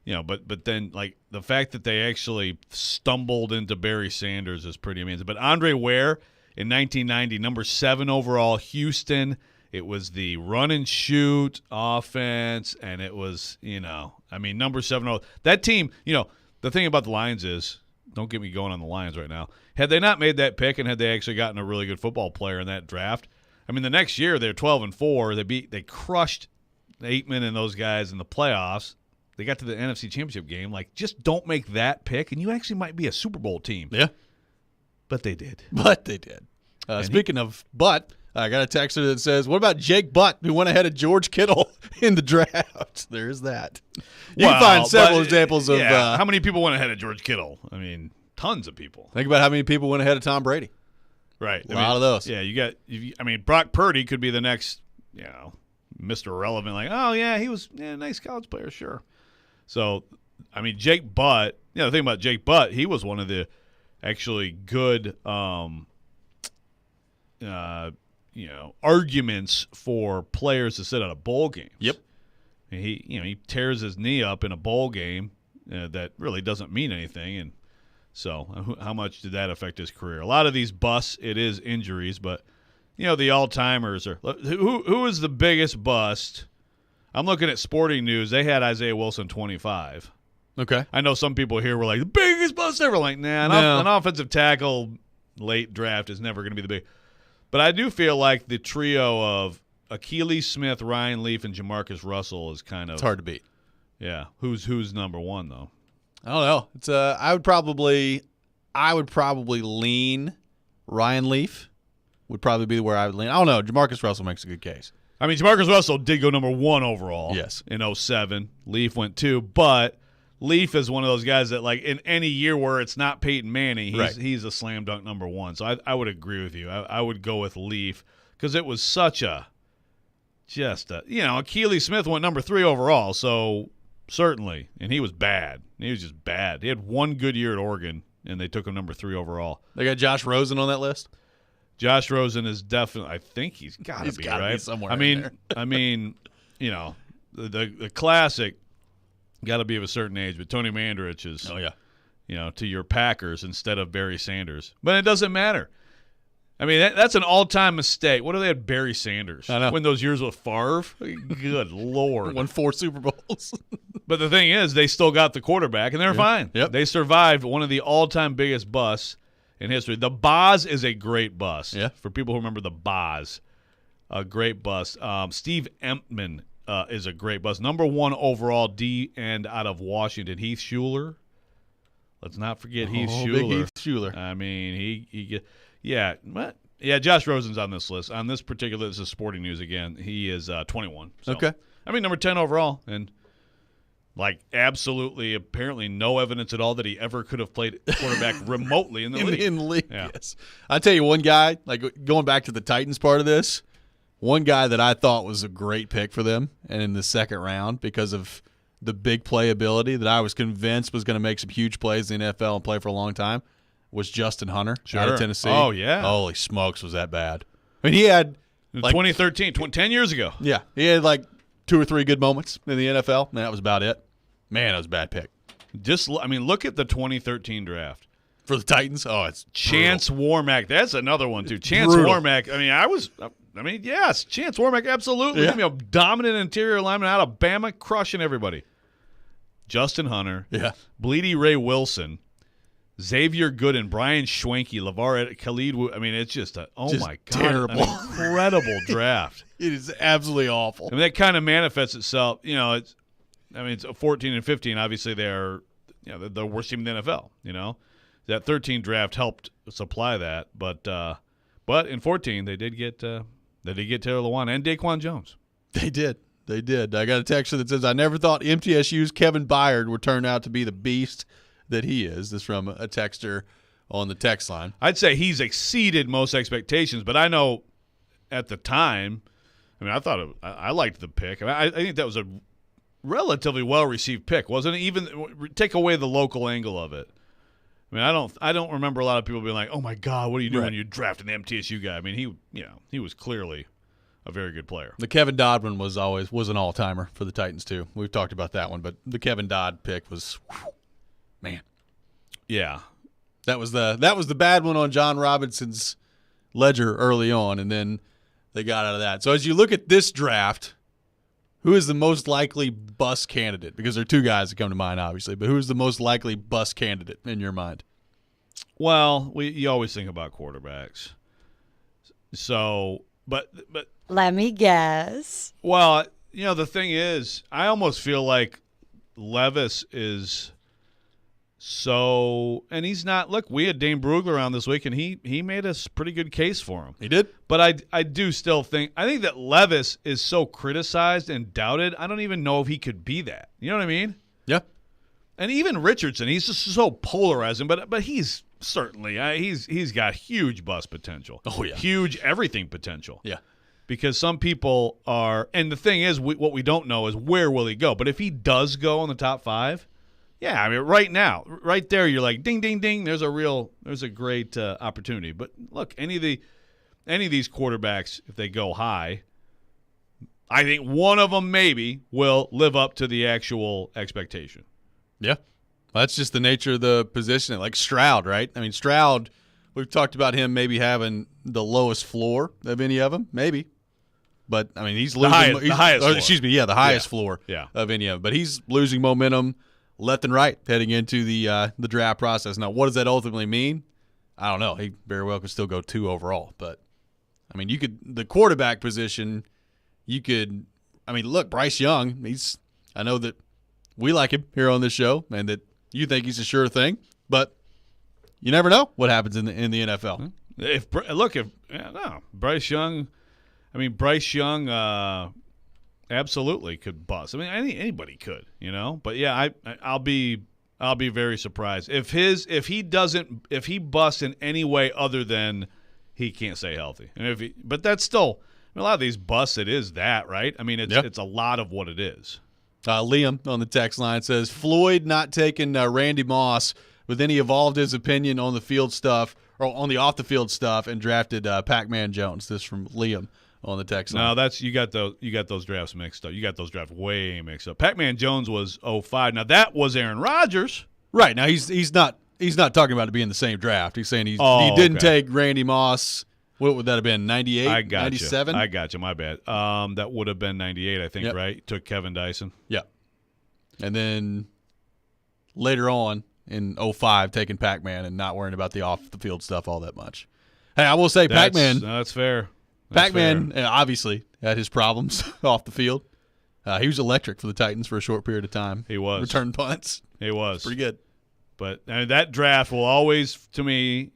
But then, the fact that they actually stumbled into Barry Sanders is pretty amazing. But Andre Ware in 1990, number 7 overall, Houston, It was the run and shoot offense, and it was, number 7. That team, the thing about the Lions is, don't get me going on the Lions right now. Had they not made that pick and had they actually gotten a really good football player in that draft, the next year they're 12-4. They crushed Aitman and those guys in the playoffs. They got to the NFC Championship game. Just don't make that pick, and you actually might be a Super Bowl team. Yeah. But they did. Speaking of butt, I got a texter that says, what about Jake Butt, who went ahead of George Kittle in the draft? There's that. You can find several examples of how many people went ahead of George Kittle? Tons of people. Think about how many people went ahead of Tom Brady. Right. A lot of those. Yeah, you got Brock Purdy could be the next, Mr. Irrelevant, he was a nice college player, sure. So, Jake Butt, the thing about Jake Butt, he was one of the actually good arguments for players to sit out of bowl games. Yep. He tears his knee up in a bowl game that really doesn't mean anything, and so how much did that affect his career? A lot of these busts, it is injuries, but the all-timers are who is the biggest bust? I'm looking at Sporting News. They had Isaiah Wilson 25. Okay. I know some people here were like, the biggest bust ever. An offensive tackle late draft is never going to be the big. But I do feel like the trio of Achilles Smith, Ryan Leaf, and Jamarcus Russell is kind of. It's hard to beat. Yeah. Who's number one though? I don't know. It's I would probably lean Ryan Leaf. Would probably be where I would lean. I don't know. Jamarcus Russell makes a good case. Jamarcus Russell did go number 1 overall. Yes. In 2007. Leaf went 2, but Leaf is one of those guys that, in any year where it's not Peyton Manning, he's a slam dunk number 1. So I would agree with you. I would go with Leaf because it was such Achilles Smith went number 3 overall, so certainly. And he was bad. He was just bad. He had one good year at Oregon, and they took him number 3 overall. They got Josh Rosen on that list? Josh Rosen is definitely. I think he's got to be right. Be somewhere. The classic got to be of a certain age, but Tony Mandarich is. Oh yeah. To your Packers instead of Barry Sanders, but it doesn't matter. That's an all-time mistake. What do they have Barry Sanders? I know. When those years with Favre, good Lord, won 4 Super Bowls. But the thing is, they still got the quarterback, and they're fine. Yep. They survived one of the all-time biggest busts in history. The Boz is a great bust. Yeah. For people who remember the Boz, a great bust. Steve Empman is a great bust. Number 1 overall D end out of Washington. Heath Shuler. Let's not forget Heath Shuler. Big Heath Shuler. Josh Rosen's on this list. On this particular, this is Sporting News again. He is 21. So. Okay. Number 10 overall, and absolutely, apparently no evidence at all that he ever could have played quarterback remotely in the league. In the league, yeah. Yes. I tell you, one guy, going back to the Titans part of this, one guy that I thought was a great pick for them, and in the second round because of the big playability that I was convinced was going to make some huge plays in the NFL and play for a long time, was Justin Hunter out of Tennessee. Oh, yeah. Holy smokes, was that bad. He had in 2013, 10 years ago. Yeah. He had 2 or 3 good moments in the NFL, and that was about it. Man, that was a bad pick. Look at the 2013 draft. For the Titans? Oh, it's Chance brutal. Warmack. That's another one, too. Chance Warmack. Yes, Chance Warmack, absolutely. Yeah. Dominant interior lineman out of Alabama, crushing everybody. Justin Hunter. Yeah. Bleedy Ray Wilson. Xavier Gooden, Brian Schwenke, LeVar Khalid. It's just my God. Terrible. An incredible draft. It is absolutely awful. That kind of manifests itself. It's 14 and 15. Obviously, they're the worst team in the NFL. That 13 draft helped supply that, but in 14 they did get Taylor Lewan and Daquan Jones. They did. I got a text that says, "I never thought MTSU's Kevin Byard would turn out to be the beast that he is." This from a texter on the text line. I'd say he's exceeded most expectations, but I know at the time, I liked the pick. I think that was a relatively well-received pick, wasn't it? Even take away the local angle of it. I don't remember a lot of people being like, "Oh my God, what are you doing when you drafting the MTSU guy?" He was clearly a very good player. The Kevin Dodd one was an all-timer for the Titans too. We've talked about that one, but the Kevin Dodd pick was, man. Yeah, that was the bad one on John Robinson's ledger early on, and then they got out of that. So as you look at this draft, who is the most likely bust candidate? Because there are two guys that come to mind, obviously, but who is the most likely bust candidate in your mind? Well, you always think about quarterbacks. So, but let me guess. Well, the thing is, I almost feel like Levis is so, and he's not. Look, we had Dane Brugler on this week, and he made a pretty good case for him. He did, but I do still think that Levis is so criticized and doubted. I don't even know if he could be that. You know what I mean? Yeah. And even Richardson, he's just so polarizing, but he's certainly he's got huge bust potential. Oh yeah, huge everything potential. Yeah. Because some people are, and the thing is, what we don't know is where will he go. But if he does go in the top 5. Yeah, I mean, right now, right there, you're like, ding, ding, ding. There's a great opportunity. But look, any of these quarterbacks, if they go high, I think one of them maybe will live up to the actual expectation. Yeah, that's just the nature of the position. Like Stroud, right? I mean, Stroud, we've talked about him maybe having the lowest floor of any of them, maybe. But I mean, he's losing the highest. The highest floor of any of them. But he's losing momentum left and right heading into the draft process. Now, what does that ultimately mean? I don't know. He very well could still go 2 overall. But, I mean, the quarterback position, look, Bryce Young, I know that we like him here on this show and that you think he's a sure thing, but you never know what happens in the NFL. Bryce Young, absolutely could bust. I mean, anybody could, But yeah, I'll be very surprised if he busts in any way other than he can't stay healthy. And but that's still a lot of these busts. It is that, right? I mean, it's a lot of what it is. Liam on the text line says Floyd not taking Randy Moss, but then he evolved his opinion on the field stuff or on the off the field stuff and drafted Pac-Man Jones. This from Liam on the text line. No, that's you got those drafts mixed up. You got those drafts way mixed up. Pac-Man Jones was 05. Now that was Aaron Rodgers. Right. Now he's not talking about it being the same draft. He's saying he didn't take Randy Moss. What would that have been? 98? 97? I got you. My bad. That would have been 98, I think, right? Took Kevin Dyson. Yeah. And then later on in 05, taking Pac-Man and not worrying about the off-the-field stuff all that much. Hey, I will say Pac-Man. That's fair. Pac-Man obviously had his problems off the field. He was electric for the Titans for a short period of time. He was. Return punts. He was. Pretty good. But that draft will always, to me,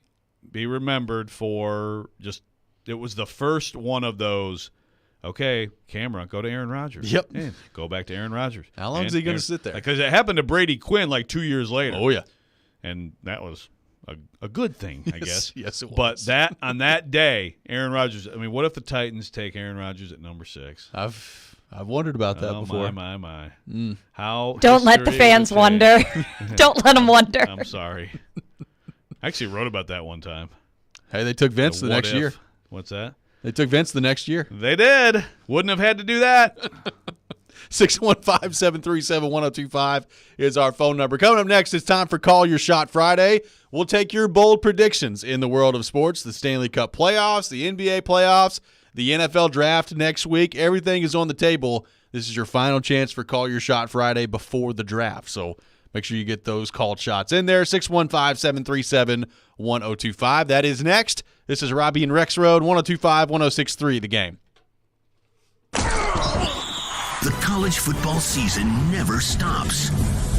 be remembered for just – it was the first one of those, okay, camera, go to Aaron Rodgers. Yep. Hey, go back to Aaron Rodgers. How long is he going to sit there? Because it happened to Brady Quinn like 2 years later. Oh, yeah. And that was a good thing, I guess. Yes, it was. But on that day, Aaron Rodgers – I mean, what if the Titans take Aaron Rodgers at number 6? I've wondered about that before. My. How Don't let the fans wonder. Don't let them wonder. I'm sorry. I actually wrote about that one time. Hey, they took Vince the next year. What's that? They took Vince the next year. They did. Wouldn't have had to do that. 615-737-1025 is our phone number. Coming up next, it's time for Call Your Shot Friday. We'll take your bold predictions in the world of sports, the Stanley Cup playoffs, the NBA playoffs, the NFL draft next week. Everything is on the table. This is your final chance for Call Your Shot Friday before the draft. So make sure you get those called shots in there. 615-737-1025. That is next. This is Robby and Rexrode, 102.5, 106.3, The Game. The college football season never stops.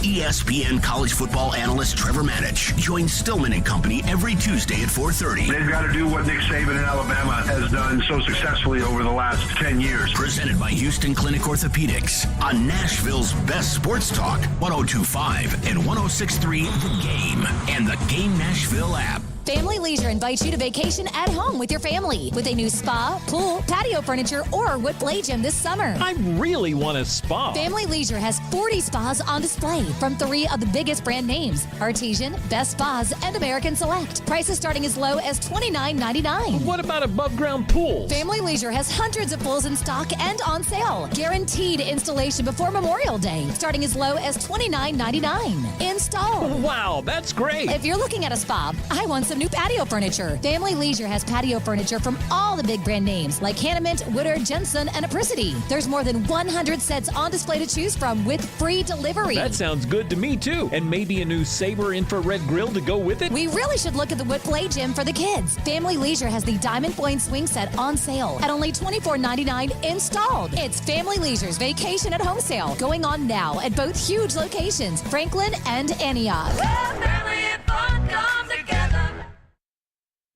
ESPN college football analyst Trevor Manich joins Stillman and Company every Tuesday at 4:30. They've got to do what Nick Saban in Alabama has done so successfully over the last 10 years. Presented by Houston Clinic Orthopedics on Nashville's best sports talk, 102.5 and 106.3 The Game and the Game Nashville app. Family Leisure invites you to vacation at home with your family with a new spa, pool, patio furniture, or wood play gym this summer. I really want a spa. Family Leisure has 40 spas on display from 3 of the biggest brand names: Artesian, Best Spas, and American Select. Prices starting as low as $29.99. What about above ground pools? Family Leisure has hundreds of pools in stock and on sale. Guaranteed installation before Memorial Day, starting as low as $29.99. Installed. Wow, that's great. If you're looking at a spa, I want some some new patio furniture. Family Leisure has patio furniture from all the big brand names like Hanneman, Woodard, Jensen, and Apricity. There's more than 100 sets on display to choose from with free delivery. That sounds good to me, too. And maybe a new Sabre infrared grill to go with it? We really should look at the wood play gym for the kids. Family Leisure has the Diamond Point swing set on sale at only $24.99 installed. It's Family Leisure's Vacation at Home sale going on now at both huge locations, Franklin and Antioch.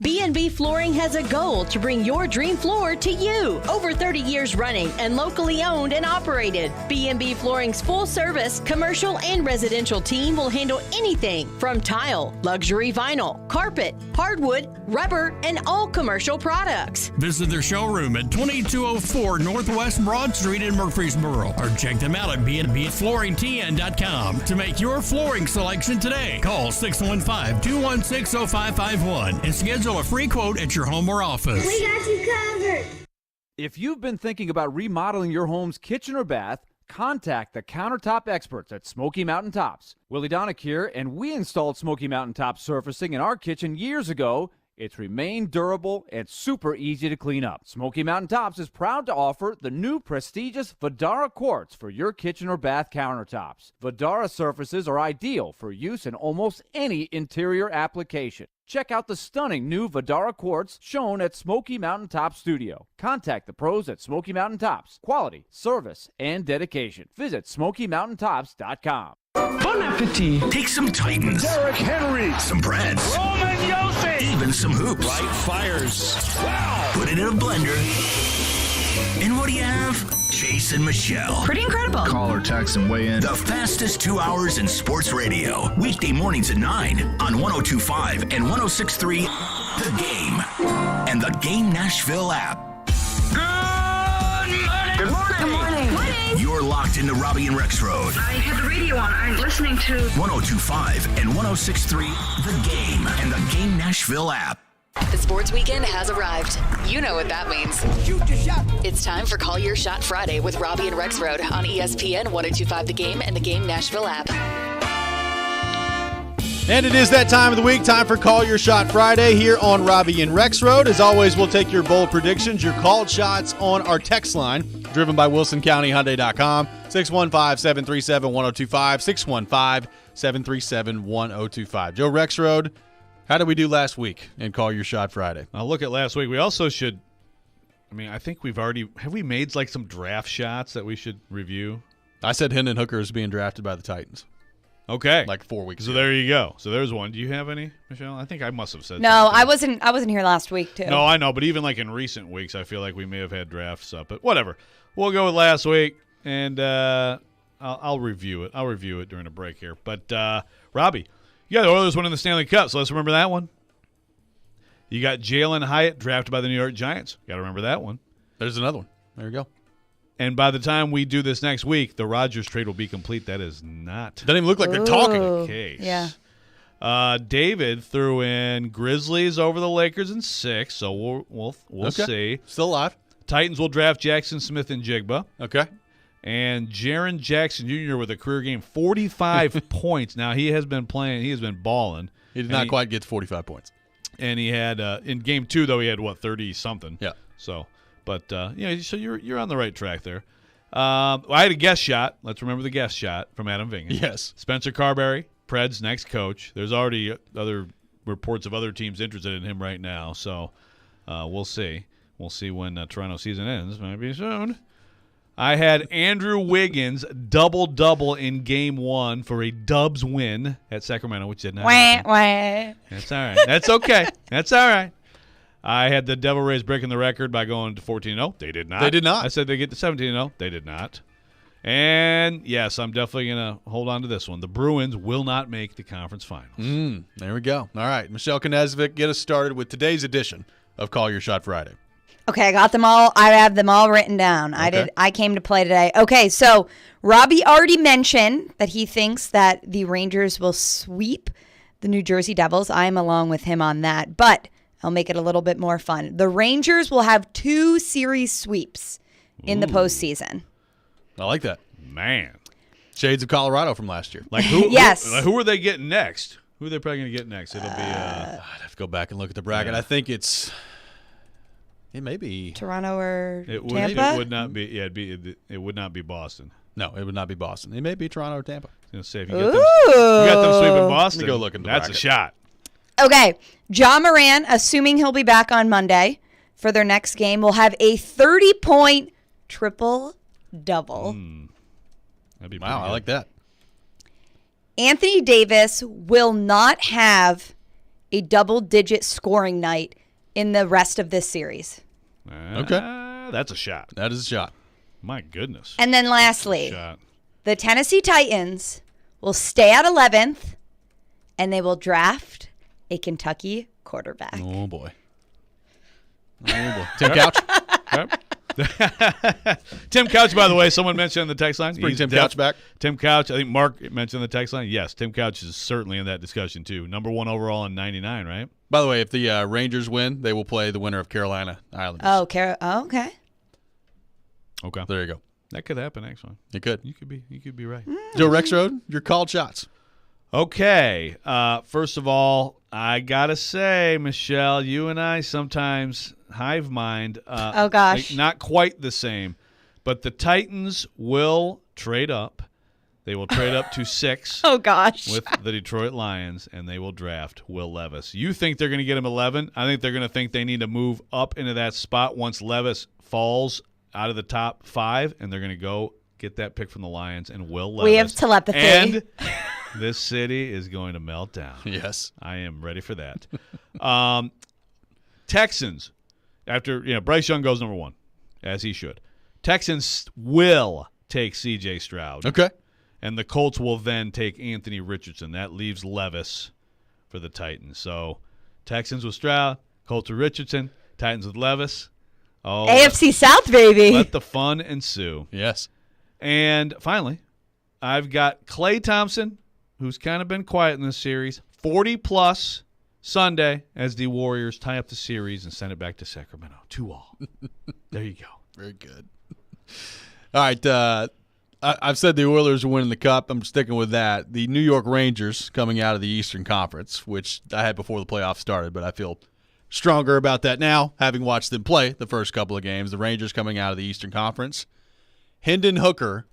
B&B Flooring has a goal to bring your dream floor to you. Over 30 years running and locally owned and operated, B&B Flooring's full-service, commercial, and residential team will handle anything from tile, luxury vinyl, carpet, hardwood, rubber, and all commercial products. Visit their showroom at 2204 Northwest Broad Street in Murfreesboro or check them out at bnbflooringtn.com to make your flooring selection today. Call 615-216-0551 and schedule a free quote at your home or office. We got you covered. If you've been thinking about remodeling your home's kitchen or bath, contact the countertop experts at Smoky Mountain Tops. Willie Donick here, and we installed Smoky Mountain Top surfacing in our kitchen years ago. It's remained durable and super easy to clean up. Smoky Mountain Tops is proud to offer the new prestigious Vidara quartz for your kitchen or bath countertops. Vidara surfaces are ideal for use in almost any interior application. Check out the stunning new Vidara quartz shown at Smoky Mountain Top Studio. Contact the pros at Smoky Mountain Tops. Quality, service, and dedication. Visit SmokyMountainTops.com. Bon appetit. Take some Titans. Derrick Henry. Some Preds. Roman Yossi. Even some hoops. Light fires. Wow. Put it in a blender. And what do you have? Chase and Michelle. Pretty incredible. Call or text and weigh in. The fastest 2 hours in sports radio. Weekday mornings at 9 on 102.5 and 106.3 The Game. And the Game Nashville app. Good morning. Good morning. You're locked into Robby and Rexrode. I have the radio on. I'm listening to 102.5 and 106.3 The Game and the Game Nashville app. The sports weekend has arrived. You know what that means. Shoot your shot. It's time for Call Your Shot Friday with Robby and Rexrode on ESPN 102.5 The Game and the Game Nashville app. And it is that time of the week, time for Call Your Shot Friday here on Robby and Rexrode. As always, we'll take your bold predictions, your called shots on our text line, driven by WilsonCountyHyundai.com, 615-737-1025, 615-737-1025. Joe Rexrode, how did we do last week in Call Your Shot Friday? I'll look at last week. We also should, I think have we made like some draft shots that we should review? I said Hendon Hooker is being drafted by the Titans. Okay. Like 4 weeks ago. So there you go. So there's one. Do you have any, Michelle? I think I must have said No, something. I wasn't here last week, too. No, I know, but even like in recent weeks, I feel like we may have had drafts up. But whatever. We'll go with last week, and I'll review it. I'll review it during a break here. But, Robby, you got the Oilers winning the Stanley Cup, so let's remember that one. You got Jalen Hyatt drafted by the New York Giants. Got to remember that one. There's another one. There you go. And by the time we do this next week, the Rodgers trade will be complete. That is not. Doesn't even look like they're talking. The case. Yeah. David threw in Grizzlies over the Lakers in 6, so we'll okay. see. Still alive. Titans will draft Jackson Smith and Jigba. Okay. And Jaren Jackson Jr. with a career game, 45 points. Now he has been playing. He has been balling. He did not quite get to 45 points. And he had in game 2 though he had 30 something. Yeah. So. But, so you're on the right track there. I had a guest shot. Let's remember the guest shot from Adam Vingan. Yes. Spencer Carberry, Preds' next coach. There's already other reports of other teams interested in him right now. So we'll see. We'll see when Toronto season ends. Maybe soon. I had Andrew Wiggins double-double in game 1 for a Dubs win at Sacramento, which did not happen. That's all right. That's okay. That's all right. I had the Devil Rays breaking the record by going to 14-0. They did not. They did not. I said they get to 17-0. They did not. And, yes, I'm definitely going to hold on to this one. The Bruins will not make the conference finals. There we go. All right. Michelle Knezvik, get us started with today's edition of Call Your Shot Friday. Okay, I got them all. I have them all written down. Okay. I came to play today. Okay, so Robby already mentioned that he thinks that the Rangers will sweep the New Jersey Devils. I'm along with him on that, but I'll make it a little bit more fun. The Rangers will have 2 series sweeps in the postseason. I like that. Man. Shades of Colorado from last year. Like who? Yes. Who are they getting next? Who are they probably going to get next? It'll be. I'd have to go back and look at the bracket. I think it may be Toronto or Tampa. Tampa. It would not be. Yeah, it would not be Boston. No, it would not be Boston. It may be Toronto or Tampa. I was gonna say if you got them sweeping Boston, go look in the that's bracket. a shot. Okay, John Moran, assuming he'll be back on Monday for their next game, will have a 30-point triple-double. That'd be Wow, I like that. Anthony Davis will not have a double-digit scoring night in the rest of this series. Okay. That's a shot. That is a shot. My goodness. And then lastly, Shot. the Tennessee Titans will stay at 11th, and they will draft a Kentucky quarterback. Oh, boy. Tim Couch? Tim Couch, by the way, someone mentioned in the text line. Bring Tim Couch back. Tim Couch, I think Mark mentioned in the text line. Yes, Tim Couch is certainly in that discussion, too. Number 1 overall in 99, right? By the way, if the Rangers win, they will play the winner of Carolina Islanders. Oh, okay. Okay. There you go. That could happen, actually. It could. You could be right. Joe Rexrode, your called shots. Okay. First of all, I gotta say, Michelle, you and I sometimes hive mind. Oh gosh. Not quite the same, but the Titans will trade up. They will trade up to 6. Oh gosh. With the Detroit Lions, and they will draft Will Levis. You think they're going to get him 11? I think they're going to think they need to move up into that spot once Levis falls out of the top 5, and they're going to go get that pick from the Lions and Will Levis. We have telepathy. And this city is going to melt down. Yes. I am ready for that. Texans, after Bryce Young goes number 1, as he should. Texans will take C.J. Stroud. Okay. And the Colts will then take Anthony Richardson. That leaves Levis for the Titans. So Texans with Stroud, Colts with Richardson, Titans with Levis. Oh, AFC South, baby. Let the fun ensue. Yes. And finally, I've got Klay Thompson, who's kind of been quiet in this series. 40-plus Sunday as the Warriors tie up the series and send it back to Sacramento. 2-2. There you go. Very good. All right. I've said the Oilers are winning the Cup. I'm sticking with that. The New York Rangers coming out of the Eastern Conference, which I had before the playoffs started, but I feel stronger about that now, having watched them play the first couple of games. The Rangers coming out of the Eastern Conference. Hendon Hooker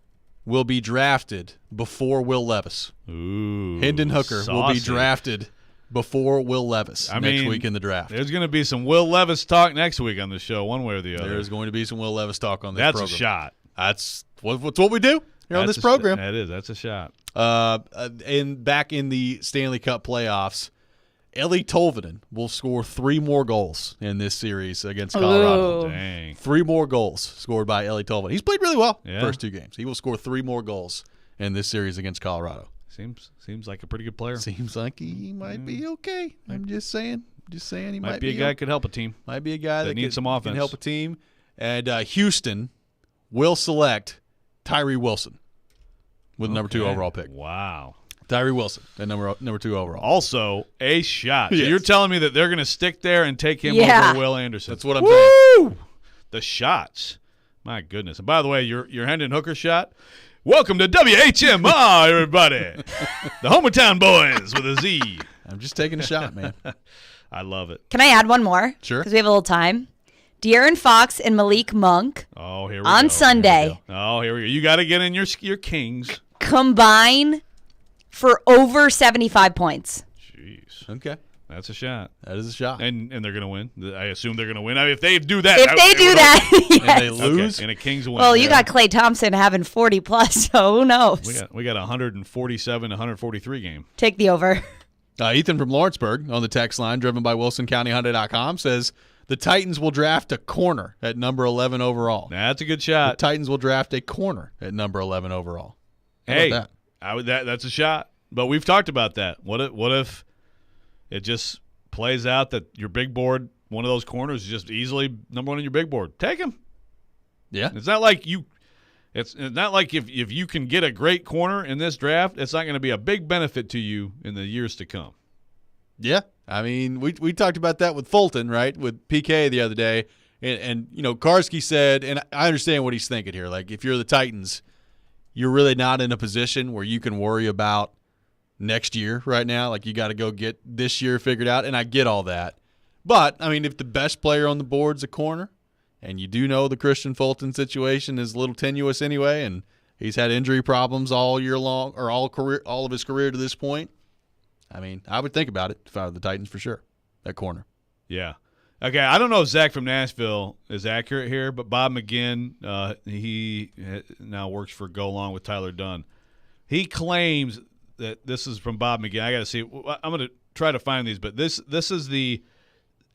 will be drafted before Will Levis. Ooh, Hendon Hooker will be saucy. drafted before Will Levis next week in the draft. There's going to be some Will Levis talk next week on the show, one way or the other. There's going to be some Will Levis talk on this That's program. a shot. That's what we do here on this program. That is. That's a shot. And back in the Stanley Cup playoffs, Ellie Tolvanen will score 3 more goals in this series against Colorado. Ooh. Dang. 3 more goals scored by Ellie Tolvanen. He's played really well Yeah. first 2 games. He will score 3 more goals in this series against Colorado. Seems like a pretty good player. Seems like he might be okay. I'm just saying. He Might be a guy that could help a team. Might be a guy that needs some offense. can help a team. And Houston will select Tyree Wilson with number 2 overall pick. Wow. Tyree Wilson, at number 2 overall. Also, a shot. So Yes. you're telling me that they're going to stick there and take him Yeah. over Will Anderson. That's what I'm saying. The shots. My goodness. And by the way, your Hendon Hooker shot. Welcome to WHMR, everybody. The Hometown Boys with a Z. I'm just taking a shot, man. I love it. Can I add one more? Sure. Because we have a little time. De'Aaron Fox and Malik Monk Oh, here we on go. Sunday Oh, here we go. You got to get in your Kings. combine for over 75 points. Jeez. Okay. That's a shot. That is a shot. And they're going to win. I assume they're going to win. I mean, if they do that. If they do that, And yes. they lose. Okay. And a Kings win. Well, you got Klay Thompson having 40 plus, so who knows? We got a 147 143 game. Take the over. Ethan from Lawrenceburg on the text line, driven by WilsonCountyHyundai.com, says the Titans will draft a corner at number 11 overall. That's a good The shot. Titans will draft a corner at number 11 overall. How Hey, about that? that's a shot. But we've talked about that. What if it just plays out that your big board, one of those corners, is just easily number 1 on your big board? Take him. Yeah. It's not like you. It's not like if you can get a great corner in this draft, it's not going to be a big benefit to you in the years to come. Yeah. I mean, we talked about that with Fulton, right, with PK the other day. And Karski said, and I understand what he's thinking here, like if you're the Titans, you're really not in a position where you can worry about next year right now. Like, you got to go get this year figured out, and I get all that. But, I mean, if the best player on the board's a corner, and you do know the Christian Fulton situation is a little tenuous anyway, and he's had injury problems all year long, or all of his career to this point, I mean, I would think about it if I were the Titans for sure, that corner. Yeah. Okay, I don't know if Zach from Nashville is accurate here, but Bob McGinn, he now works for Go Along with Tyler Dunn. He claims that this is from Bob McGinn. I got to see. I'm going to try to find these, but this is the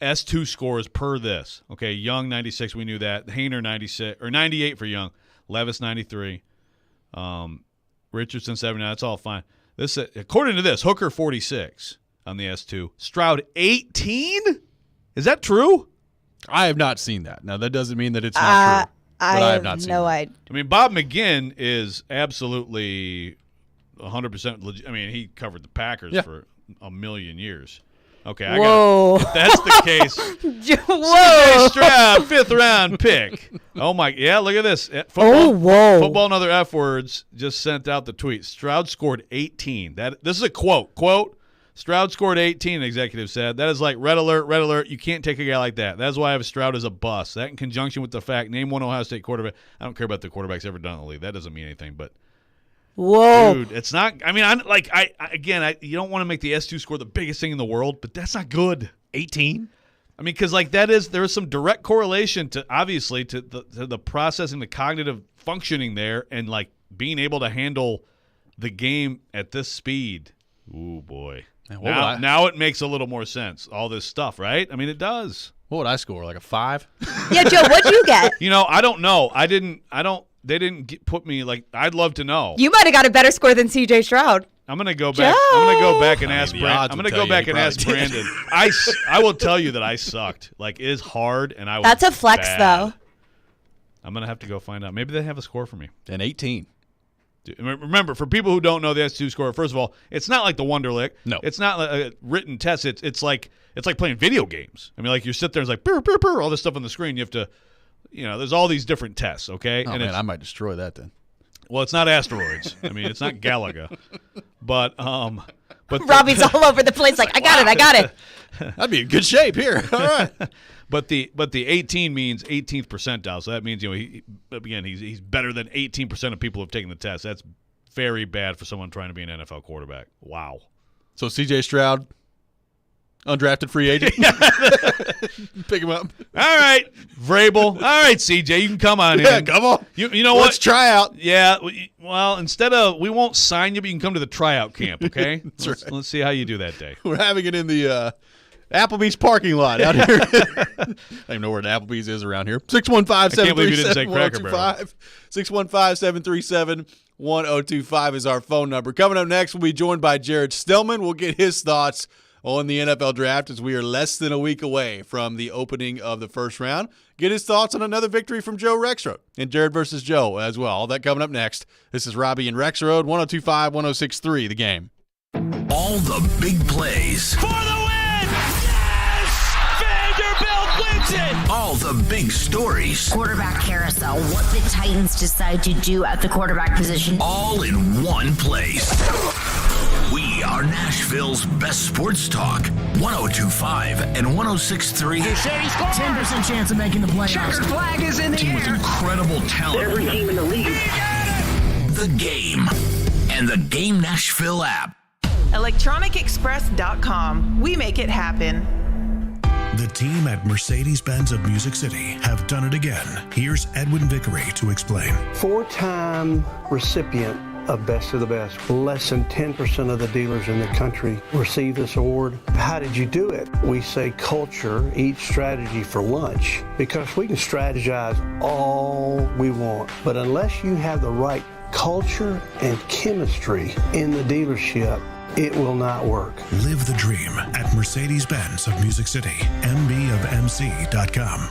S2 scores per this. Okay, Young 96, we knew that. Hayner 96 or 98 for Young. Levis 93. Richardson 79. That's all fine. This according to this, Hooker 46 on the S2. Stroud 18. Is that true? I have not seen that. Now, that doesn't mean that it's not true. But I have not seen it. I mean, Bob McGinn is absolutely 100% legit. I mean, he covered the Packers for a million years. Okay, if that's the case, C.J. Stroud, 5th round pick. Oh, my. Yeah, look at this. Football and Other F Words just sent out the tweet. Stroud scored 18. This is a quote. Quote, Stroud scored 18, the executive said. That is like red alert. You can't take a guy like that. That's why I have Stroud as a bust. That in conjunction with the fact, name one Ohio State quarterback. I don't care about the quarterbacks ever done in the league. That doesn't mean anything, but dude, it's not. I mean, you don't want to make the S2 score the biggest thing in the world, but that's not good. 18. I mean, because there is some direct correlation to obviously to the processing, the cognitive functioning there, and like being able to handle the game at this speed. Ooh boy. Now it makes a little more sense. All this stuff, right? I mean, it does. What would I score? Like a 5? Yeah, Joe. What'd you get? I don't know. They didn't put me like. I'd love to know. You might have got a better score than C.J. Stroud. I'm gonna go back. Joe! I'm gonna go back and ask Brandon. I'm gonna go back and ask Brandon. I will tell you that I sucked. Like, it is hard, and I was. That's a flex, though. I'm gonna have to go find out. Maybe they have a score for me. An 18. Remember, for people who don't know the S2 score, first of all, it's not like the Wonderlic. No, it's not like a written test. It's like playing video games. I mean, like you sit there and it's like burr, all this stuff on the screen. You have to, there's all these different tests. Okay, and I might destroy that then. Well, it's not asteroids. I mean, it's not Galaga, but Robbie's all over the place. Like, I got it. I'd be in good shape here. All right. But the 18 means 18th percentile, so that means he's better than 18% of people who have taken the test. That's very bad for someone trying to be an NFL quarterback. Wow. So C.J. Stroud, undrafted free agent. Pick him up. All right, Vrabel. All right, C.J., you can come on in. Yeah, come on. You know what? Let's try out. Yeah. Well, we won't sign you, but you can come to the tryout camp. Okay. Let's see how you do that day. We're having it in the Applebee's parking lot out here. I don't even know where the Applebee's is around here. 615-737-1025. 615-737-1025 is our phone number. Coming up next, we'll be joined by Jared Stillman. We'll get his thoughts on the NFL draft as we are less than a week away from the opening of the first round. Get his thoughts on another victory from Joe Rexrode and Jared versus Joe as well. All that coming up next. This is Robby and Rexrode, 102.5, 106.3, The Game. All the big plays. For the win! Vanderbilt wins it! All the big stories. Quarterback carousel, what the Titans decide to do at the quarterback position. All in one place. We are Nashville's best sports talk. 102.5 and 106.3. 10% chance of making the playoffs. Checker flag is in the team with incredible talent. Every team in the league. The Game and the Game Nashville app. ElectronicExpress.com. We make it happen. The team at Mercedes-Benz of Music City have done it again. Here's Edwin Vickery to explain. 4-time recipient of Best of the Best. Less than 10% of the dealers in the country receive this award. How did you do it? We say culture eats strategy for lunch, because we can strategize all we want, but unless you have the right culture and chemistry in the dealership, it will not work. Live the dream at Mercedes-Benz of Music City, mbofmc.com.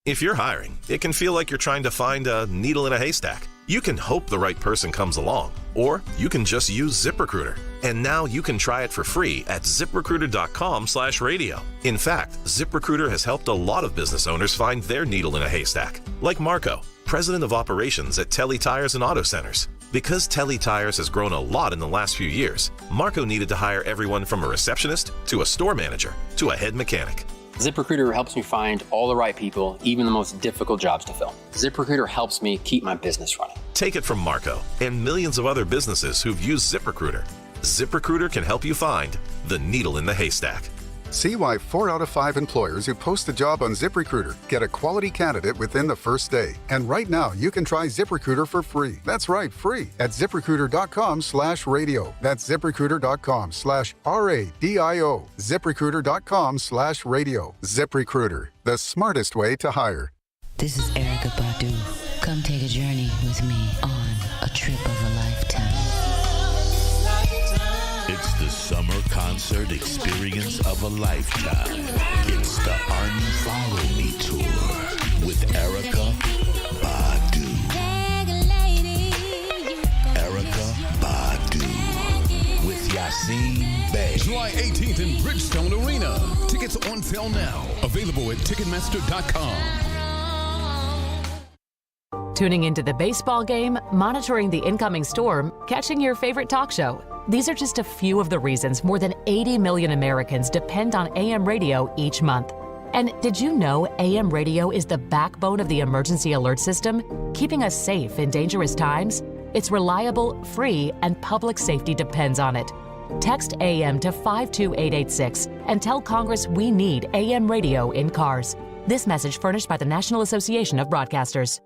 If you're hiring, it can feel like you're trying to find a needle in a haystack. You can hope the right person comes along, or you can just use ZipRecruiter. And now you can try it for free at ZipRecruiter.com/radio. In fact, ZipRecruiter has helped a lot of business owners find their needle in a haystack, like Marco, president of operations at Telly Tires and Auto Centers. Because Telly Tires has grown a lot in the last few years, Marco needed to hire everyone from a receptionist to a store manager to a head mechanic. ZipRecruiter helps me find all the right people, even the most difficult jobs to fill. ZipRecruiter helps me keep my business running. Take it from Marco and millions of other businesses who've used ZipRecruiter. ZipRecruiter can help you find the needle in the haystack. See why 4 out of 5 employers who post a job on ZipRecruiter get a quality candidate within the first day. And right now, you can try ZipRecruiter for free. That's right, free at ZipRecruiter.com/radio. That's ZipRecruiter.com/RADIO. ZipRecruiter.com/radio. ZipRecruiter, the smartest way to hire. This is Erykah Badu. Come take a journey with me on a trip of a lifetime. It's the summer concert experience of a lifetime. It's the Unfollow Me Tour with Erykah Badu. Erykah Badu with Yasin Bey. July 18th in Bridgestone Arena. Tickets on sale now. Available at Ticketmaster.com. Tuning into the baseball game, monitoring the incoming storm, catching your favorite talk show. These are just a few of the reasons more than 80 million Americans depend on AM radio each month. And did you know AM radio is the backbone of the emergency alert system, keeping us safe in dangerous times? It's reliable, free, and public safety depends on it. Text AM to 52886 and tell Congress we need AM radio in cars. This message furnished by the National Association of Broadcasters.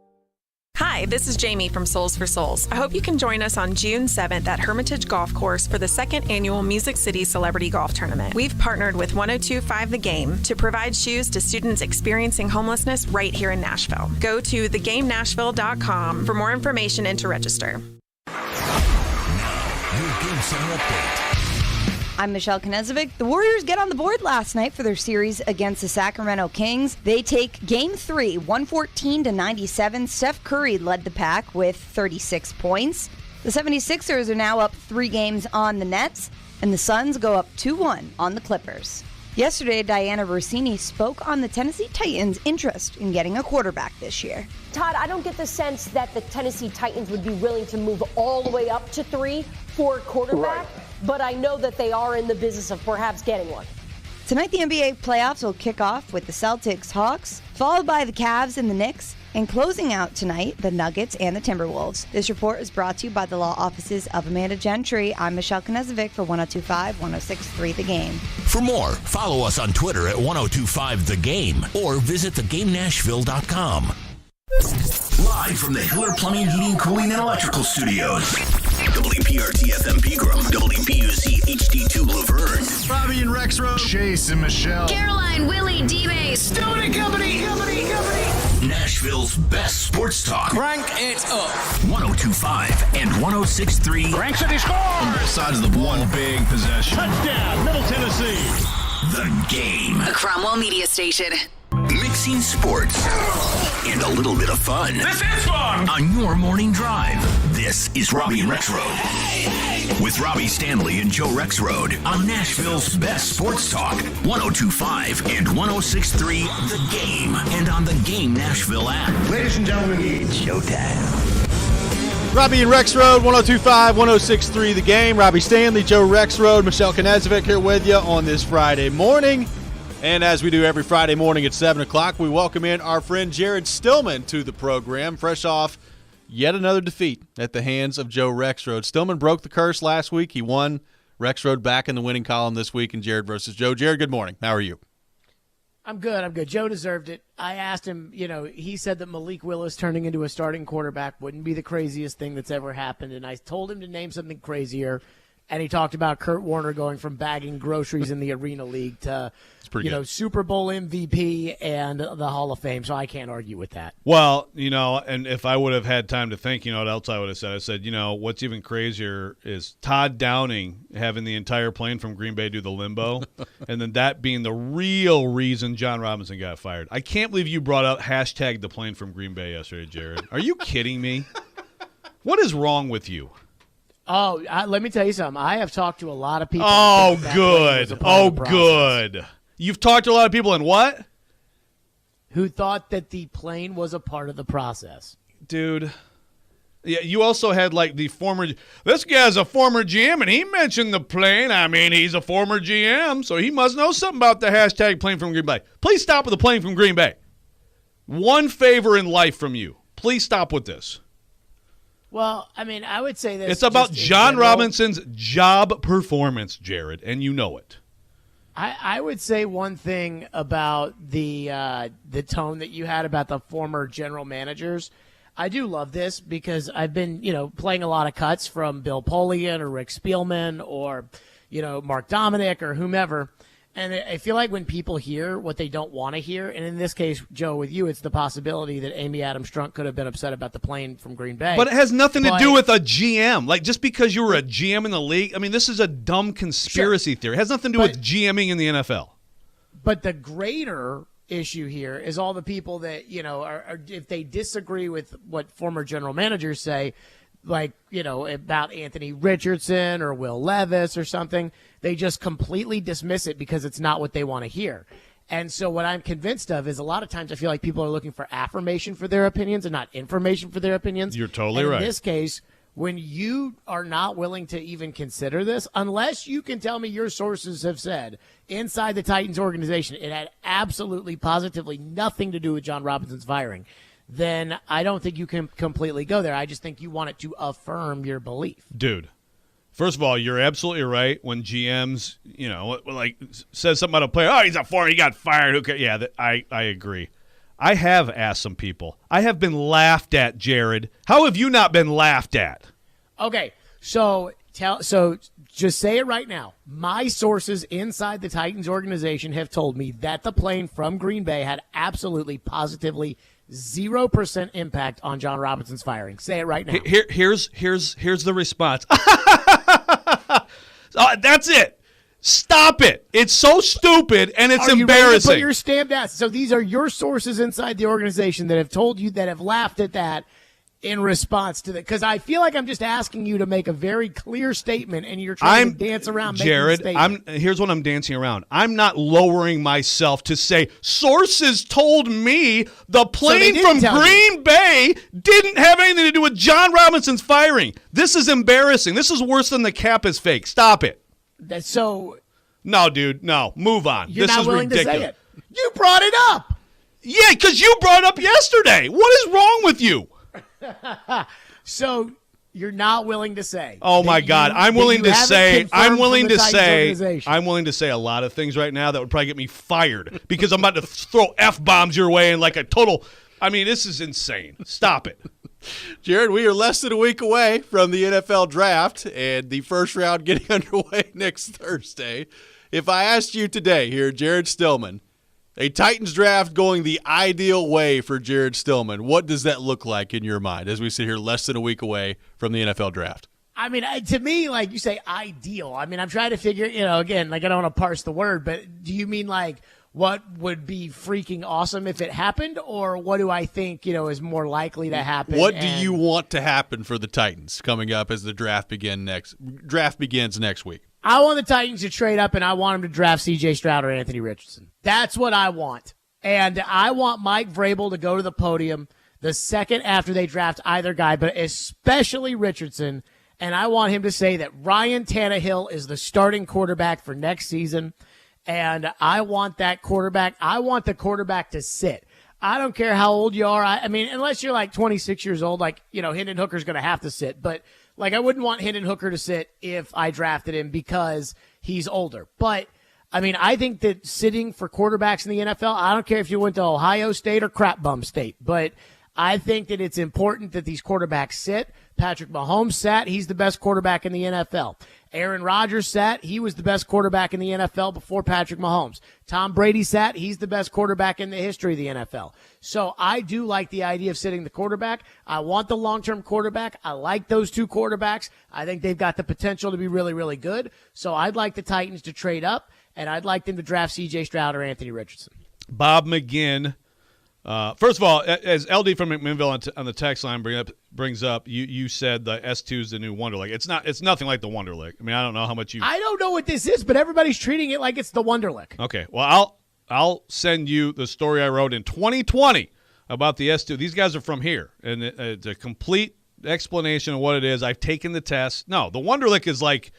Hi, this is Jamie from Souls for Souls. I hope you can join us on June 7th at Hermitage Golf Course for the 2nd annual Music City Celebrity Golf Tournament. We've partnered with 102.5 The Game to provide shoes to students experiencing homelessness right here in Nashville. Go to thegamenashville.com for more information and to register. Now, your Game Center update. I'm Michelle Knezovic. The Warriors get on the board last night for their series against the Sacramento Kings. They take Game 3, 114-97. Steph Curry led the pack with 36 points. The 76ers are now up 3 games on the Nets, and the Suns go up 2-1 on the Clippers. Yesterday, Diana Rossini spoke on the Tennessee Titans' interest in getting a quarterback this year. Todd, I don't get the sense that the Tennessee Titans would be willing to move all the way up to 3 for a quarterback. Right. But I know that they are in the business of perhaps getting one. Tonight, the NBA playoffs will kick off with the Celtics Hawks, followed by the Cavs and the Knicks, and closing out tonight, the Nuggets and the Timberwolves. This report is brought to you by the law offices of Amanda Gentry. I'm Michelle Knezovic for 102.5, 106.3 The Game. For more, follow us on Twitter at 1025 The Game or visit thegamenashville.com. Live from the Hiller Plumbing, Heating, Cooling, and Electrical Studios. WPRT-FM Pegram, WPUC HD2 Laverne. Robby and Rexrode. Chase and Michelle. Caroline, Willie, D-Bay. Stone and Company. Nashville's best sports talk. Crank it up. 102.5 and 106.3. Crank City score. On both sides of the one big possession. Touchdown, Middle Tennessee. The Game. A Cromwell Media Station. Mixing sports and a little bit of fun. This is fun! On your morning drive. This is Robby and Rexrode. With Robby Stanley and Joe Rexrode on Nashville's best sports talk. 102.5 and 106.3 The Game. And on the Game Nashville app. Ladies and gentlemen, it's showtime. Robby and Rexrode, 102.5, 106.3 The Game. Robby Stanley, Joe Rexrode, Michelle Knezovic here with you on this Friday morning. And as we do every Friday morning at 7 o'clock, we welcome in our friend Jared Stillman to the program, fresh off yet another defeat at the hands of Joe Rexrode. Stillman broke the curse last week. He won. Rexrode back in the winning column this week in Jared versus Joe. Jared, good morning. How are you? I'm good. Joe deserved it. I asked him, he said that Malik Willis turning into a starting quarterback wouldn't be the craziest thing that's ever happened, and I told him to name something crazier. And he talked about Kurt Warner going from bagging groceries in the Arena League to, Super Bowl MVP and the Hall of Fame. So I can't argue with that. Well, and if I would have had time to think, what else I would have said? I said, what's even crazier is Todd Downing having the entire plane from Green Bay do the limbo, and then that being the real reason John Robinson got fired. I can't believe you brought up hashtag the plane from Green Bay yesterday, Jared. Are you kidding me? What is wrong with you? Oh, let me tell you something. I have talked to a lot of people. Oh, good. Oh, good. You've talked to a lot of people and what? Who thought that the plane was a part of the process. Dude. Yeah, you also had like the former – this guy's a former GM, and he mentioned the plane. I mean, he's a former GM, so he must know something about the hashtag plane from Green Bay. Please stop with the plane from Green Bay. One favor in life from you. Please stop with this. Well, I mean, I would say this. It's about John Robinson's job performance, Jared, and you know it. I would say one thing about the tone that you had about the former general managers. I do love this because I've been, playing a lot of cuts from Bill Polian or Rick Spielman or, Mark Dominic or whomever. And I feel like when people hear what they don't want to hear, and in this case, Joe, with you, it's the possibility that Amy Adams Strunk could have been upset about the plane from Green Bay. But it has nothing to do with a GM. Like, just because you were a GM in the league, I mean, this is a dumb conspiracy theory. It has nothing to do with GMing in the NFL. But the greater issue here is all the people that, are if they disagree with what former general managers say, like, about Anthony Richardson or Will Levis or something, they just completely dismiss it because it's not what they want to hear. And so what I'm convinced of is a lot of times I feel like people are looking for affirmation for their opinions and not information for their opinions. You're totally right. In this case, when you are not willing to even consider this, unless you can tell me your sources have said inside the Titans organization it had absolutely, positively nothing to do with John Robinson's firing, then I don't think you can completely go there. I just think you want it to affirm your belief. Dude, first of all, you're absolutely right. When GMs, says something about a player, oh, he's a foreigner, he got fired. Okay, yeah, I agree. I have asked some people. I have been laughed at, Jared. How have you not been laughed at? Okay, so just say it right now. My sources inside the Titans organization have told me that the plane from Green Bay had absolutely, positively 0% impact on John Robinson's firing. Say it right now. Here's the response. That's it. Stop it. It's so stupid, and it's embarrassing. Ready to put your stamp down? So these are your sources inside the organization that have told you, that have laughed at that in response to that. Because I feel like I'm just asking you to make a very clear statement, and you're trying to dance around Jared, making a statement. Here's what I'm dancing around. I'm not lowering myself to say, sources told me the plane from Green Bay didn't have anything to do with John Robinson's firing. This is embarrassing. This is worse than the cap is fake. Stop it. No, dude, no. Move on. You're this not is willing ridiculous. to say it. You brought it up. Yeah, because you brought it up yesterday. What is wrong with you? So you're not willing to say. Oh my God, I'm willing to say a lot of things right now that would probably get me fired because I'm about to throw F-bombs your way and like a total. I mean, this is insane. Stop it. Jared, we are less than a week away from the NFL draft and the first round getting underway next Thursday. If I asked you today here, Jared Stillman, a Titans draft going the ideal way for Jared Stillman, what does that look like in your mind as we sit here less than a week away from the NFL draft? I mean, to me, like you say, ideal. I mean, I'm trying to figure, again, like I don't want to parse the word, but do you mean like what would be freaking awesome if it happened, or what do I think, is more likely to happen? What do you want to happen for the Titans coming up as the draft begins next week? I want the Titans to trade up, and I want them to draft C.J. Stroud or Anthony Richardson. That's what I want. And I want Mike Vrabel to go to the podium the second after they draft either guy, but especially Richardson. And I want him to say that Ryan Tannehill is the starting quarterback for next season. And I want that quarterback. I want the quarterback to sit. I don't care how old you are. I mean, unless you're like 26 years old, like, Hendon Hooker's going to have to sit. But, like, I wouldn't want Hendon Hooker to sit if I drafted him because he's older. But, I mean, I think that sitting for quarterbacks in the NFL, I don't care if you went to Ohio State or crap bum state, but I think that it's important that these quarterbacks sit. Patrick Mahomes sat. He's the best quarterback in the NFL. Aaron Rodgers sat. He was the best quarterback in the NFL before Patrick Mahomes. Tom Brady sat. He's the best quarterback in the history of the NFL. So I do like the idea of sitting the quarterback. I want the long-term quarterback. I like those two quarterbacks. I think they've got the potential to be really, really good. So I'd like the Titans to trade up, and I'd like them to draft C.J. Stroud or Anthony Richardson. Bob McGinn First of all, as LD from McMinnville on the text line brings up, you said the S2 is the new Wonderlic. It's nothing like the Wonderlic. I mean, I don't know how much I don't know what this is, but everybody's treating it like it's the Wonderlic. Okay, well, I'll send you the story I wrote in 2020 about the S2. These guys are from here, and it's a complete explanation of what it is. I've taken the test. No, the Wonderlic is like,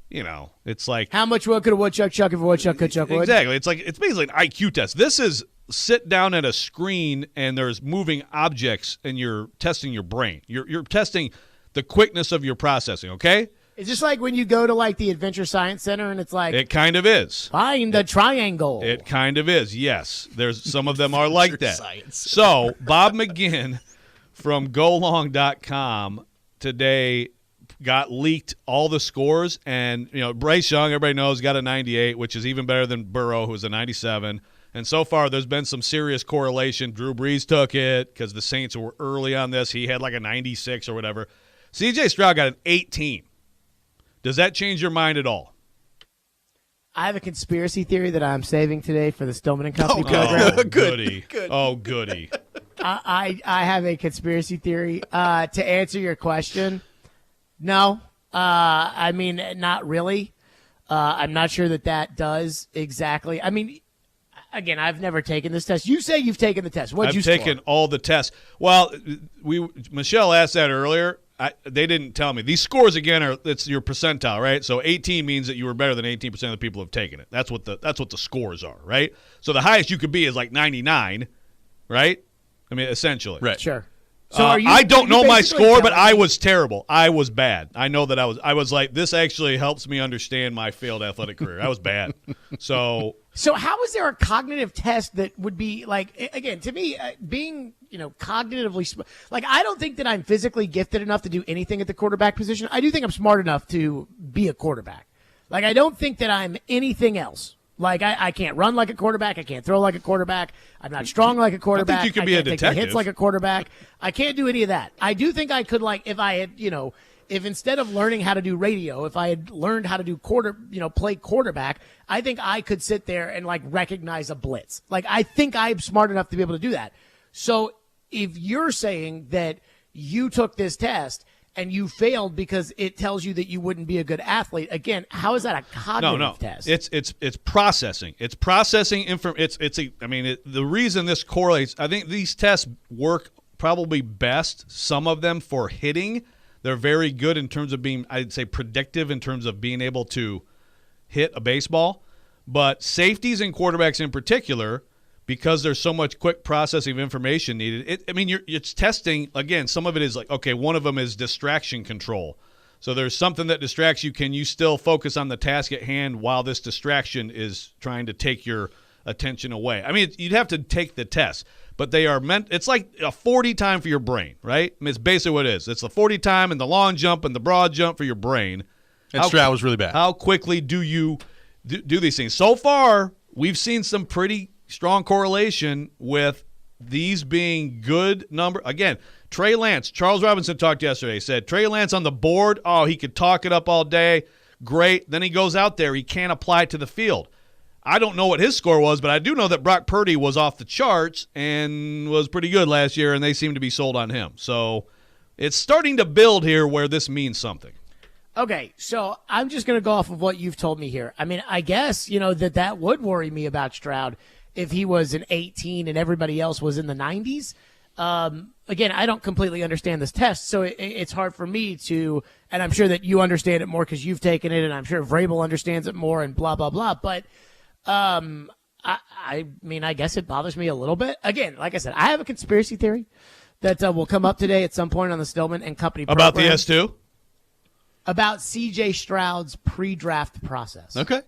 it's like how much wood could a woodchuck chuck if a woodchuck could chuck wood? Exactly. It's basically an IQ test. This is sit down at a screen and there's moving objects and you're testing your brain. You're testing the quickness of your processing, okay? It's just like when you go to like the Adventure Science Center and it's like it kind of is. Find the triangle. It kind of is, yes. There's some of them are like that. Science. So Bob McGinn from GoLong.com today got leaked all the scores, and Bryce Young, everybody knows, got a 98, which is even better than Burrow, who's a 97. And so far, there's been some serious correlation. Drew Brees took it because the Saints were early on this. He had like a 96 or whatever. C.J. Stroud got an 18. Does that change your mind at all? I have a conspiracy theory that I'm saving today for the Stillman and Company program. Oh, goody. Good. Oh, goody. I have a conspiracy theory. To answer your question, no. I mean, not really. I'm not sure that does exactly. I mean, again, I've never taken this test. You say you've taken the test. What'd you score? I've taken all the tests. Well, Michelle asked that earlier. They didn't tell me. These scores, again, it's your percentile, right? So 18 means that you were better than 18% of the people who have taken it. That's what the scores are, right? So the highest you could be is like 99, right? I mean, essentially. Right. Sure. So I don't know my score, but I was terrible. I was bad. I know that I was like, this actually helps me understand my failed athletic career. I was bad. So how is there a cognitive test that would be like, again, to me, being, cognitively, like, I don't think that I'm physically gifted enough to do anything at the quarterback position. I do think I'm smart enough to be a quarterback. Like, I don't think that I'm anything else. Like, I can't run like a quarterback. I can't throw like a quarterback. I'm not strong like a quarterback. I think you could be a can't detective. take the hits like a quarterback. I can't do any of that. I do think I could, like, if I had, if instead of learning how to do radio, if I had learned how to do play quarterback, I think I could sit there and, like, recognize a blitz. Like, I think I'm smart enough to be able to do that. So if you're saying that you took this test and you failed because it tells you that you wouldn't be a good athlete, again, how is that a cognitive test? It's processing. It's processing the reason this correlates, I think these tests work probably best, some of them, for hitting. They're very good in terms of being, I'd say, predictive in terms of being able to hit a baseball. But safeties and quarterbacks in particular, because there's so much quick processing of information needed, it's testing, again, some of it is like, okay, one of them is distraction control. So there's something that distracts you. Can you still focus on the task at hand while this distraction is trying to take your attention away? I mean, you'd have to take the test, but they are meant, it's like a 40 time for your brain, right? I mean, it's basically what it is. It's the 40 time and the long jump and the broad jump for your brain. And Stroud was really bad. How quickly do you do these things? So far, we've seen some pretty strong correlation with these being good number. Again, Trey Lance, Charles Robinson talked yesterday, said Trey Lance on the board, he could talk it up all day. Great. Then he goes out there. He can't apply it to the field. I don't know what his score was, but I do know that Brock Purdy was off the charts and was pretty good last year, and they seem to be sold on him. So it's starting to build here where this means something. Okay, so I'm just going to go off of what you've told me here. I mean, I guess, that would worry me about Stroud if he was an 18 and everybody else was in the 90s. Again, I don't completely understand this test, so it's hard for me to, and I'm sure that you understand it more because you've taken it, and I'm sure Vrabel understands it more and blah, blah, blah. But I mean, I guess it bothers me a little bit. Again, like I said, I have a conspiracy theory that will come up today at some point on the Stillman and Company program. About the S2? About C.J. Stroud's pre-draft process. Okay.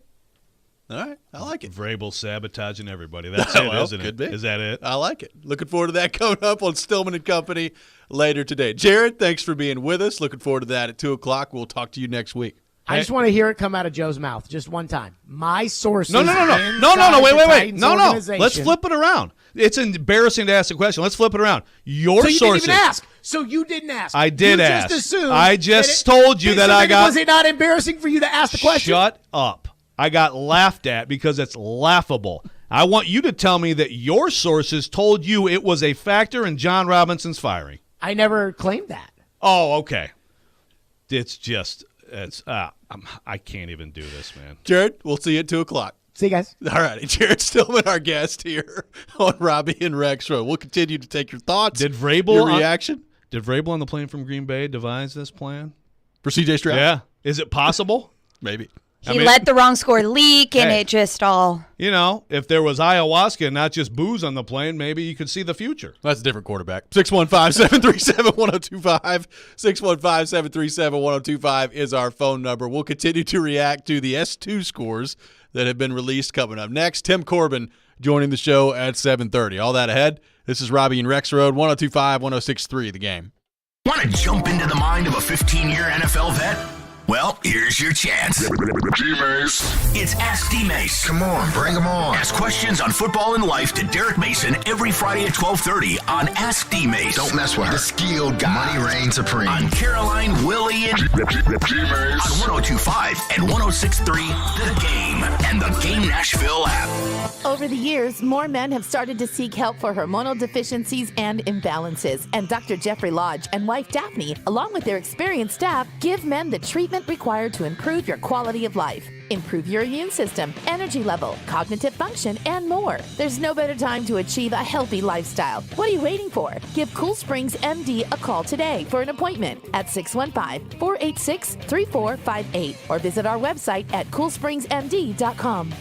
All right. I like it. Vrabel sabotaging everybody. That's it, isn't it? Be. Is that it? I like it. Looking forward to that coming up on Stillman and Company later today. Jared, thanks for being with us. Looking forward to that at 2 o'clock. We'll talk to you next week. I just want to hear it come out of Joe's mouth just one time. My sources. No. Wait. No. Let's flip it around. It's embarrassing to ask the question. Let's flip it around. Your sources. So you didn't even ask. So you didn't ask. I did ask. Just assumed. I just told you that I got. Was it not embarrassing for you to ask the question? Shut up. I got laughed at because it's laughable. I want you to tell me that your sources told you it was a factor in John Robinson's firing. I never claimed that. Oh, okay. I can't even do this, man. Jared, we'll see you at 2 o'clock. See you guys. All right. Jared Stillman, our guest here on Robby and Rexrode. We'll continue to take your thoughts. Did Vrabel your reaction? Did Vrabel on the plane from Green Bay devise this plan? For C.J. Stroud? Yeah. Is it possible? Maybe. He let the wrong score leak, and it just all... If there was ayahuasca and not just booze on the plane, maybe you could see the future. That's a different quarterback. 615-737-1025. 615-737-1025 is our phone number. We'll continue to react to the S2 scores that have been released coming up next. Tim Corbin joining the show at 7:30. All that ahead. This is Robby and Rexrode, 102.5, 106.3, The Game. Want to jump into the mind of a 15-year NFL vet? Well, here's your chance. It's Ask D-Mace. Come on, bring them on. Ask questions on football and life to Derek Mason every Friday at 12:30 on Ask D-Mace. Don't mess with her. The skilled guy. Money reigns supreme. On Caroline, Willie, and on 102.5 and 106.3, The Game and the Game Nashville app. Over the years, more men have started to seek help for hormonal deficiencies and imbalances. And Dr. Jeffrey Lodge and wife Daphne, along with their experienced staff, give men the treatment required to improve your quality of life, improve your immune system, energy level, cognitive function, and more. There's no better time to achieve a healthy lifestyle. What are you waiting for? Give Cool Springs MD a call today for an appointment at 615-486-3458 or visit our website at coolspringsmd.com.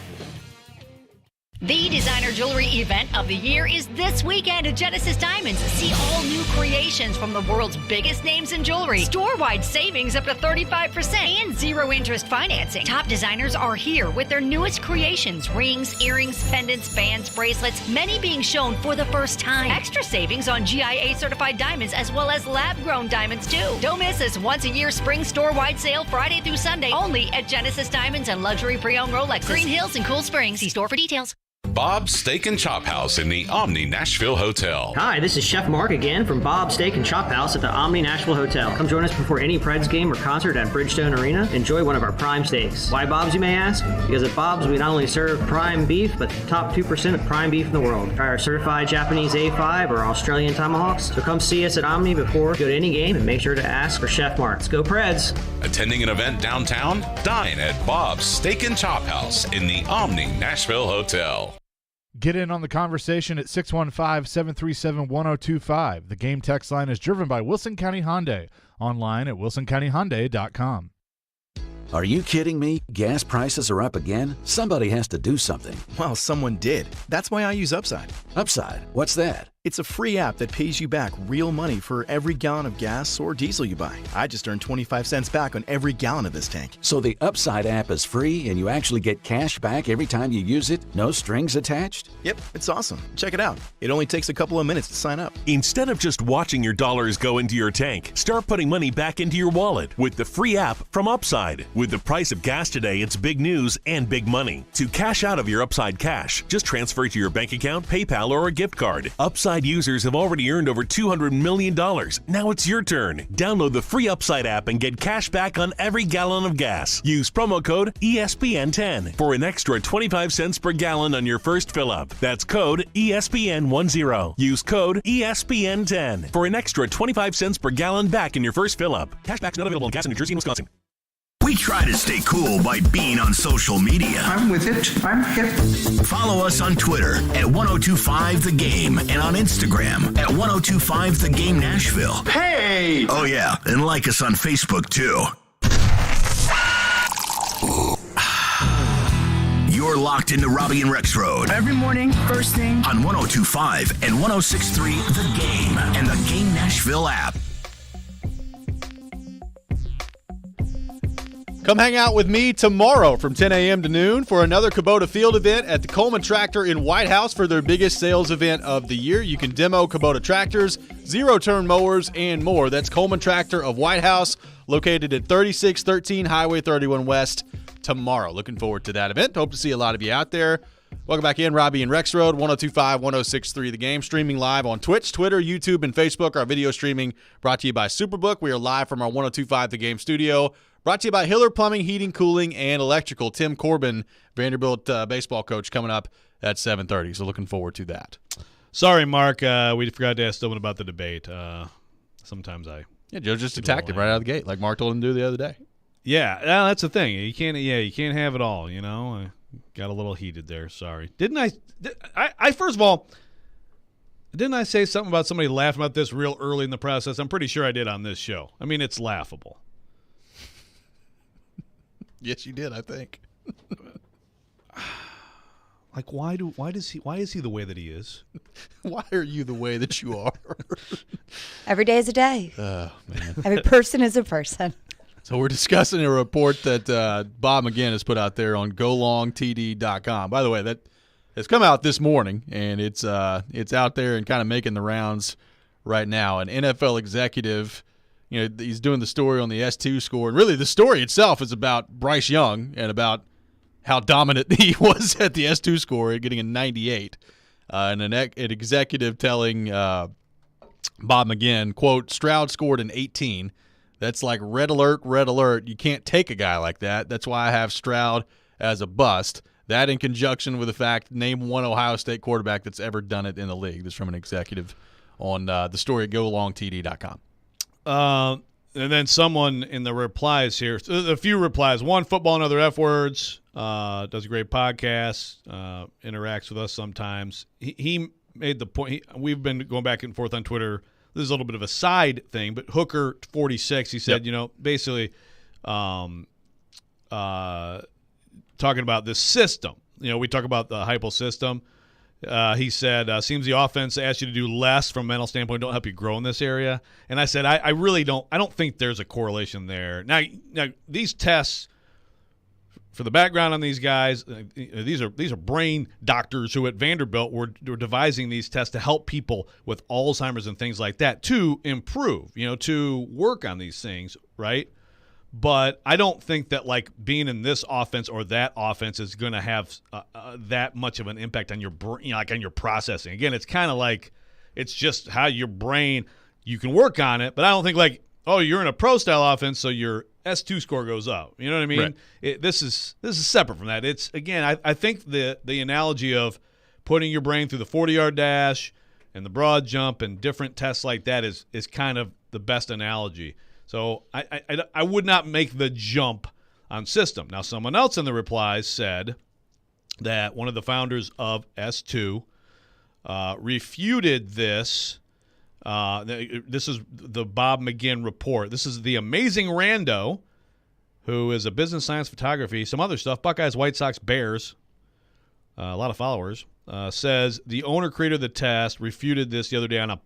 The designer jewelry event of the year is this weekend at Genesis Diamonds. See all new creations from the world's biggest names in jewelry. Store-wide savings up to 35% and zero-interest financing. Top designers are here with their newest creations: rings, earrings, pendants, bands, bracelets, many being shown for the first time. Extra savings on GIA-certified diamonds as well as lab-grown diamonds, too. Don't miss this once-a-year spring store-wide sale Friday through Sunday only at Genesis Diamonds and luxury pre-owned Rolexes, Green Hills, and Cool Springs. See store for details. Bob's Steak and Chop House in the Omni Nashville Hotel. Hi, this is Chef Mark again from Bob's Steak and Chop House at the Omni Nashville Hotel. Come join us before any Preds game or concert at Bridgestone Arena. Enjoy one of our prime steaks. Why Bob's, you may ask? Because at Bob's, we not only serve prime beef, but the top 2% of prime beef in the world. Try our certified Japanese A5 or Australian tomahawks. So come see us at Omni before you go to any game and make sure to ask for Chef Mark. Let's go Preds. Attending an event downtown? Dine at Bob's Steak and Chop House in the Omni Nashville Hotel. Get in on the conversation at 615-737-1025. The Game text line is driven by Wilson County Hyundai. Online at wilsoncountyhyundai.com. Are you kidding me? Gas prices are up again? Somebody has to do something. Well, someone did. That's why I use Upside. Upside? What's that? It's a free app that pays you back real money for every gallon of gas or diesel you buy. I just earned 25 cents back on every gallon of this tank. So the Upside app is free and you actually get cash back every time you use it? No strings attached? Yep, it's awesome. Check it out. It only takes a couple of minutes to sign up. Instead of just watching your dollars go into your tank, start putting money back into your wallet with the free app from Upside. With the price of gas today, it's big news and big money. To cash out of your Upside cash, just transfer it to your bank account, PayPal, or a gift card. Upside users have already earned over $200 million. Now it's your turn. Download the free Upside app and get cash back on every gallon of gas. Use promo code ESPN10 for an extra 25 cents per gallon on your first fill up. That's code ESPN10. Use code ESPN10 for an extra 25 cents per gallon back in your first fill up. Cashback's not available in gas in New Jersey and Wisconsin. We try to stay cool by being on social media. I'm with it. I'm hip. Follow us on Twitter at 1025 The Game and on Instagram at 1025 The Game Nashville. Hey! Oh, yeah. And like us on Facebook, too. You're locked into Robby and Rexrode. Every morning, first thing. On 1025 and 106.3 The Game and the Game Nashville app. Come hang out with me tomorrow from 10 a.m. to noon for another Kubota Field event at the Coleman Tractor in White House for their biggest sales event of the year. You can demo Kubota tractors, zero-turn mowers, and more. That's Coleman Tractor of White House, located at 3613 Highway 31 West tomorrow. Looking forward to that event. Hope to see a lot of you out there. Welcome back in, Robby and Rexrode, 1025, 106.3 The Game, streaming live on Twitch, Twitter, YouTube, and Facebook. Our video streaming brought to you by Superbook. We are live from our 1025 The Game studio, Brought to you by Hiller Plumbing, Heating, Cooling, and Electrical. Tim Corbin, Vanderbilt baseball coach, coming up at 7:30. So looking forward to that. Sorry, Mark. We forgot to ask Stillman about the debate. Sometimes Joe just attacked him right out of the gate, like Mark told him to do the other day. Yeah, that's the thing. You can't have it all. I got a little heated there. Sorry. I first of all, didn't I say something about somebody laughing about this real early in the process? I'm pretty sure I did on this show. I mean, it's laughable. Yes, you did, I think. Like, why is he the way that he is? Why are you the way that you are? Every day is a day. Oh, man. Every person is a person. So we're discussing a report that Bob McGinn has put out there on golongtd.com. By the way, that has come out this morning, and it's out there and kind of making the rounds right now. An NFL executive, he's doing the story on the S2 score. And really the story itself is about Bryce Young and about how dominant he was at the S2 score, getting a 98. And an executive telling Bob McGinn, quote, Stroud scored an 18. That's like red alert, red alert. You can't take a guy like that. That's why I have Stroud as a bust. That in conjunction with the fact, name one Ohio State quarterback that's ever done it in the league. This is from an executive on the story at golongtd.com. And then someone in the replies here, a few replies. One, football and other F words. Does a great podcast. Interacts with us sometimes. He made the point. We've been going back and forth on Twitter. This is a little bit of a side thing, but Hooker 46. He said, basically, talking about this system. We talk about the Heupel system. He said, seems the offense asks you to do less from a mental standpoint, don't help you grow in this area. And I said, I really don't. I don't think there's a correlation there. Now these tests, for the background on these guys, these are brain doctors who at Vanderbilt were devising these tests to help people with Alzheimer's and things like that to improve, to work on these things, right? But I don't think that like being in this offense or that offense is going to have that much of an impact on your brain, like on your processing. Again, it's kind of like it's just how your brain, you can work on it, but I don't think like, oh, you're in a pro style offense, so your S2 score goes up. You know what I mean? Right. This is separate from that. It's again, I think the analogy of putting your brain through the 40-yard dash and the broad jump and different tests like that is kind of the best analogy. So I would not make the jump on system. Now, someone else in the replies said that one of the founders of S2 refuted this. This is the Bob McGinn report. This is the amazing rando, who is a business science photography, some other stuff, Buckeyes, White Sox, Bears, a lot of followers, says the owner creator of the test refuted this the other day on a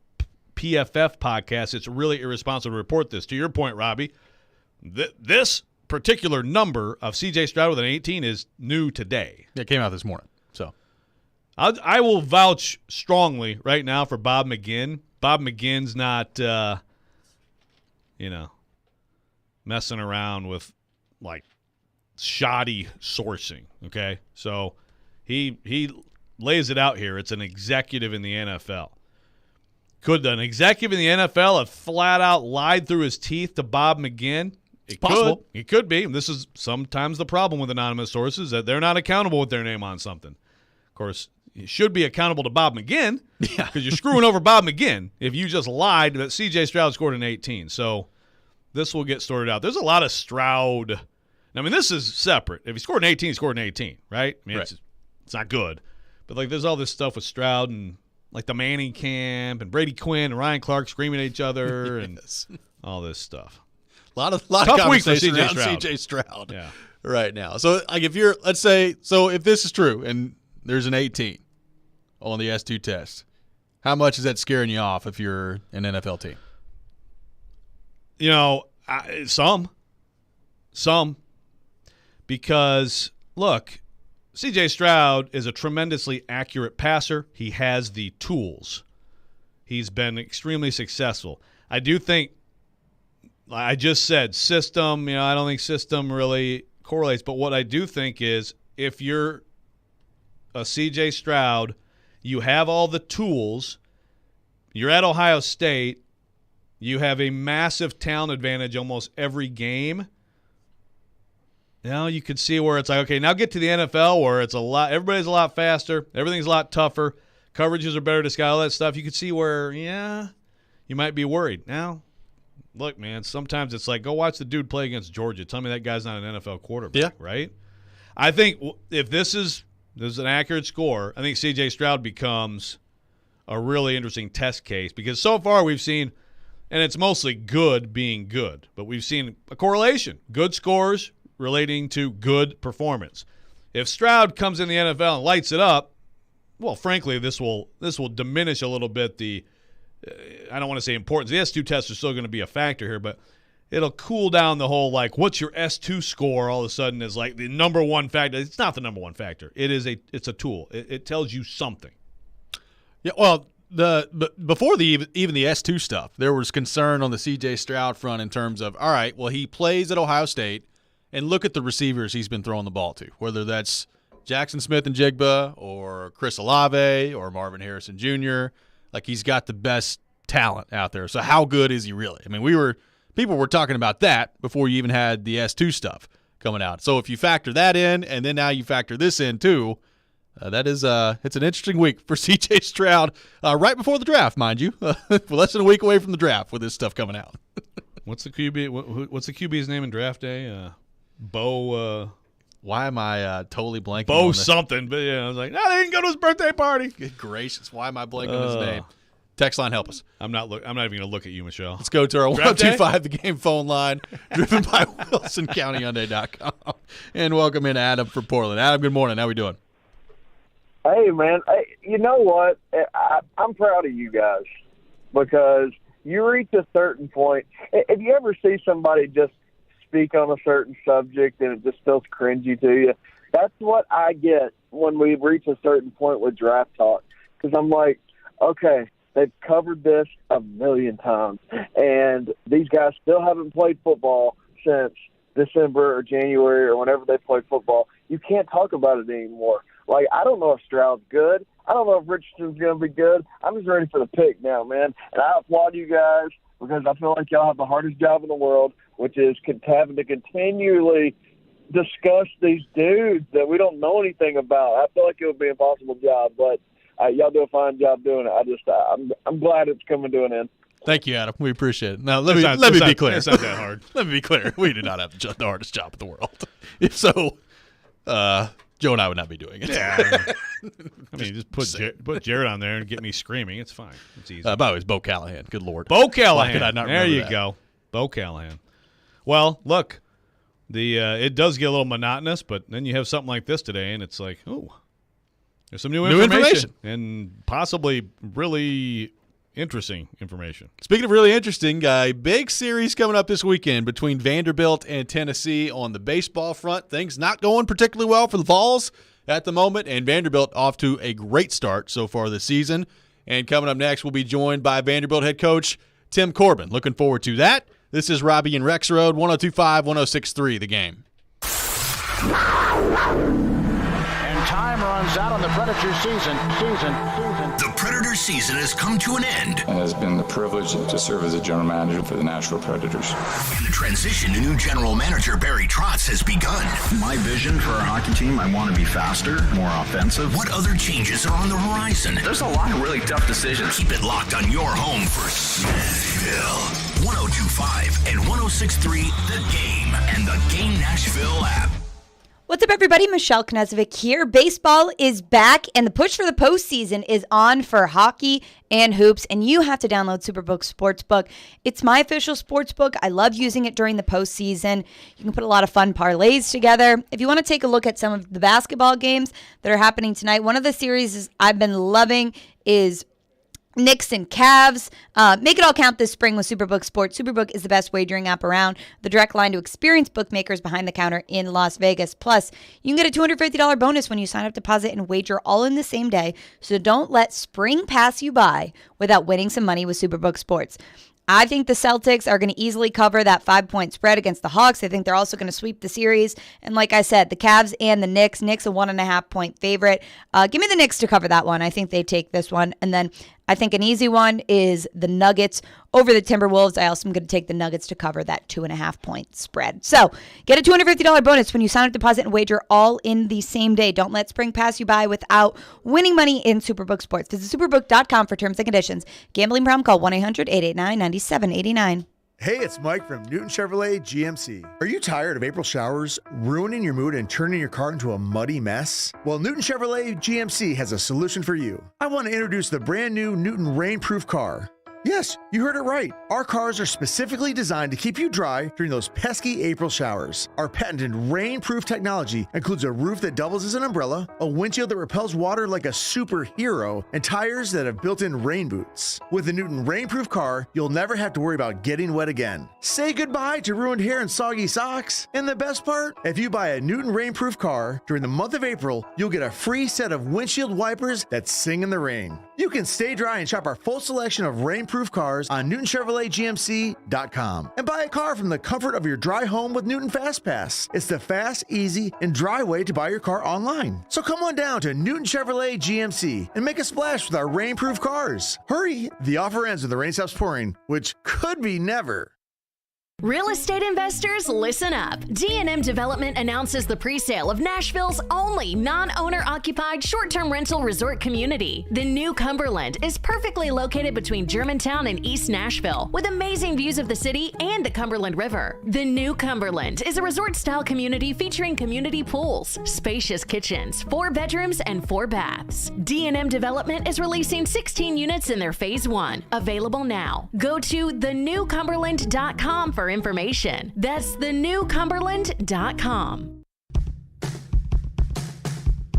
PFF podcast. It's really irresponsible to report this. To your point, Robbie, this particular number of C.J. Stroud with an 18 is new today. It came out this morning. So I will vouch strongly right now for Bob McGinn. Bob McGinn's not, messing around with, like, shoddy sourcing, okay? So he lays it out here. It's an executive in the NFL. Could an executive in the NFL have flat out lied through his teeth to Bob McGinn? It possible. It could be. This is sometimes the problem with anonymous sources, that they're not accountable with their name on something. Of course, you should be accountable to Bob McGinn because you're screwing over Bob McGinn if you just lied that C.J. Stroud scored an 18. So this will get sorted out. There's a lot of Stroud. I mean, this is separate. If he scored an 18, he scored an 18, right? I mean, right. It's not good. But, like, there's all this stuff with Stroud and, like, the Manning camp and Brady Quinn and Ryan Clark screaming at each other and all this stuff. A lot of tough week for conversation around C.J. Stroud right now. So, like, if this is true and there's an 18 on the S2 test, how much is that scaring you off if you're an NFL team? Some. Because, look, C.J. Stroud is a tremendously accurate passer. He has the tools. He's been extremely successful. I do think, I just said system, I don't think system really correlates. But what I do think is if you're a C.J. Stroud, you have all the tools. You're at Ohio State. You have a massive talent advantage almost every game. Now you could see where it's like, okay, now get to the NFL where it's everybody's a lot faster, everything's a lot tougher, coverages are better to sky, all that stuff. You could see where, you might be worried. Now, look, man, sometimes it's like, go watch the dude play against Georgia. Tell me that guy's not an NFL quarterback, right? I think if this is an accurate score, I think C.J. Stroud becomes a really interesting test case because so far we've seen, and it's mostly good being good, but we've seen a correlation. Good scores relating to good performance. If Stroud comes in the NFL and lights it up, well, frankly, this will diminish a little bit the I don't want to say importance. The S2 tests are still going to be a factor here, but it'll cool down the whole, like, what's your S2 score all of a sudden is like the number one factor. It's not the number one factor. It's a tool. It tells you something. Yeah, well, before even the S2 stuff, there was concern on the C.J. Stroud front in terms of, all right, well, he plays at Ohio State, and look at the receivers he's been throwing the ball to, whether that's Jackson Smith and Jigba or Chris Olave or Marvin Harrison Jr. Like, he's got the best talent out there. So how good is he really? I mean, people were talking about that before you even had the S2 stuff coming out. So if you factor that in, and then now you factor this in too, it's an interesting week for C.J. Stroud right before the draft, mind you. Less than a week away from the draft with this stuff coming out. What's the QB? What's the QB's name in draft day? Bo. Why am I totally blanking? Bo on something, but I was like, no, they didn't go to his birthday party. Good gracious, why am I blanking on his name? Text line, help us. I'm not even going to look at you, Michelle. Let's go to our 1025 The Game phone line, driven by WilsonCountyHyundai.com. And welcome in Adam from Portland. Adam, good morning. How we doing? Hey, man. You know what? I'm proud of you guys because you reach a certain point. If you ever see somebody just speak on a certain subject and it just feels cringy to you, that's what I get when we reach a certain point with draft talk. Because I'm like, okay, they've covered this a million times, and these guys still haven't played football since December or January or whenever they played football. You can't talk about it anymore. Like, I don't know if Stroud's good. I don't know if Richardson's going to be good. I'm just ready for the pick now, man. And I applaud you guys because I feel like y'all have the hardest job in the world, which is having to continually discuss these dudes that we don't know anything about. I feel like it would be an impossible job, but y'all do a fine job doing it. I'm glad it's coming to an end. Thank you, Adam. We appreciate it. Now, let me be clear. It's not that hard. Let me be clear. We do not have the hardest job in the world. If so, Joe and I would not be doing it. Yeah. I mean, just put Jared on there and get me screaming. It's fine. It's easy. By the way, it's Bo Callahan. Good Lord. Bo Callahan. Why could I not there remember you that? go. Bo Callahan. Well, look, it does get a little monotonous, but then you have something like this today, and it's like, oh, there's some new information. And possibly really interesting information. Speaking of really interesting, a big series coming up this weekend between Vanderbilt and Tennessee on the baseball front. Things not going particularly well for the Vols at the moment, and Vanderbilt off to a great start so far this season. And coming up next, we'll be joined by Vanderbilt head coach Tim Corbin. Looking forward to that. This is Robby and Rexrode, 102.5, 106.3, The Game. And time runs out on the Predator season. The Predator season has come to an end. It has been the privilege to serve as a general manager for the Nashville Predators. And the transition to new general manager Barry Trotz has begun. My vision for our hockey team, I want to be faster, more offensive. What other changes are on the horizon? There's a lot of really tough decisions. Keep it locked on your home for Nashville. 102.5 and 106.3 The Game and the Game Nashville app. What's up, everybody? Michelle Knezovic here. Baseball is back, and the push for the postseason is on for hockey and hoops, and you have to download Superbook Sportsbook. It's my official sportsbook. I love using it during the postseason. You can put a lot of fun parlays together. If you want to take a look at some of the basketball games that are happening tonight, one of the series I've been loving is Knicks and Cavs. Make it all count this spring with Superbook Sports. Superbook is the best wagering app around. The direct line to experienced bookmakers behind the counter in Las Vegas. Plus, you can get a $250 bonus when you sign up, deposit, and wager all in the same day. So don't let spring pass you by without winning some money with Superbook Sports. I think the Celtics are going to easily cover that 5-point spread against the Hawks. I think they're also going to sweep the series. And like I said, the Cavs and the Knicks. Knicks a 1.5-point favorite. Give me the Knicks to cover that one. I think they take this one. And then I think an easy one is the Nuggets over the Timberwolves. I also am going to take the Nuggets to cover that 2.5-point spread. So get a $250 bonus when you sign up, deposit, and wager all in the same day. Don't let spring pass you by without winning money in Superbook Sports. Visit superbook.com for terms and conditions. Gambling problem? Call 1-800-889-9789. Hey, it's Mike from Newton Chevrolet GMC. Are you tired of April showers ruining your mood and turning your car into a muddy mess? Well, Newton Chevrolet GMC has a solution for you. I want to introduce the brand new Newton Rainproof car. Yes, you heard it right. Our cars are specifically designed to keep you dry during those pesky April showers. Our patented rainproof technology includes a roof that doubles as an umbrella, a windshield that repels water like a superhero, and tires that have built-in rain boots. With the Newton Rainproof car, you'll never have to worry about getting wet again. Say goodbye to ruined hair and soggy socks. And the best part? If you buy a Newton Rainproof car during the month of April, you'll get a free set of windshield wipers that sing in the rain. You can stay dry and shop our full selection of rainproof cars on NewtonChevroletGMC.com and buy a car from the comfort of your dry home with Newton Fast Pass. It's the fast, easy, and dry way to buy your car online. So come on down to Newton Chevrolet GMC and make a splash with our rainproof cars. Hurry! The offer ends when the rain stops pouring, which could be never. Real estate investors, listen up. D&M Development announces the pre-sale of Nashville's only non-owner occupied short-term rental resort community. The New Cumberland is perfectly located between Germantown and East Nashville with amazing views of the city and the Cumberland River. The New Cumberland is a resort-style community featuring community pools, spacious kitchens, 4 bedrooms, and 4 baths. D&M Development is releasing 16 units in their Phase 1. Available now. Go to thenewcumberland.com for information. That's thenewcumberland.com.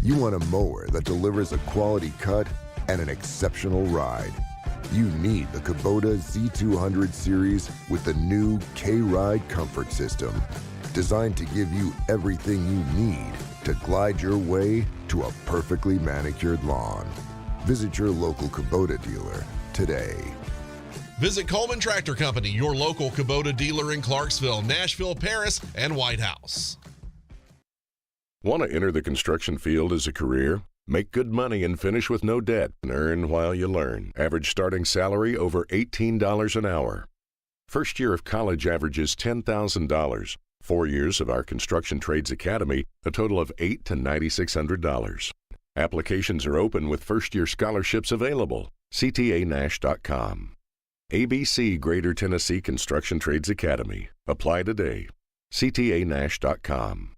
You want a mower that delivers a quality cut and an exceptional ride. You need the Kubota Z200 series with the new K-Ride comfort system, designed to give you everything you need to glide your way to a perfectly manicured lawn. Visit your local Kubota dealer today. Visit Coleman Tractor Company, your local Kubota dealer in Clarksville, Nashville, Paris, and White House. Want to enter the construction field as a career? Make good money and finish with no debt and earn while you learn. Average starting salary over $18 an hour. First year of college averages $10,000. 4 years of our Construction Trades Academy, a total of $800 to $9,600. Applications are open with first-year scholarships available. CTANash.com. ABC Greater Tennessee Construction Trades Academy. Apply today. CTANash.com.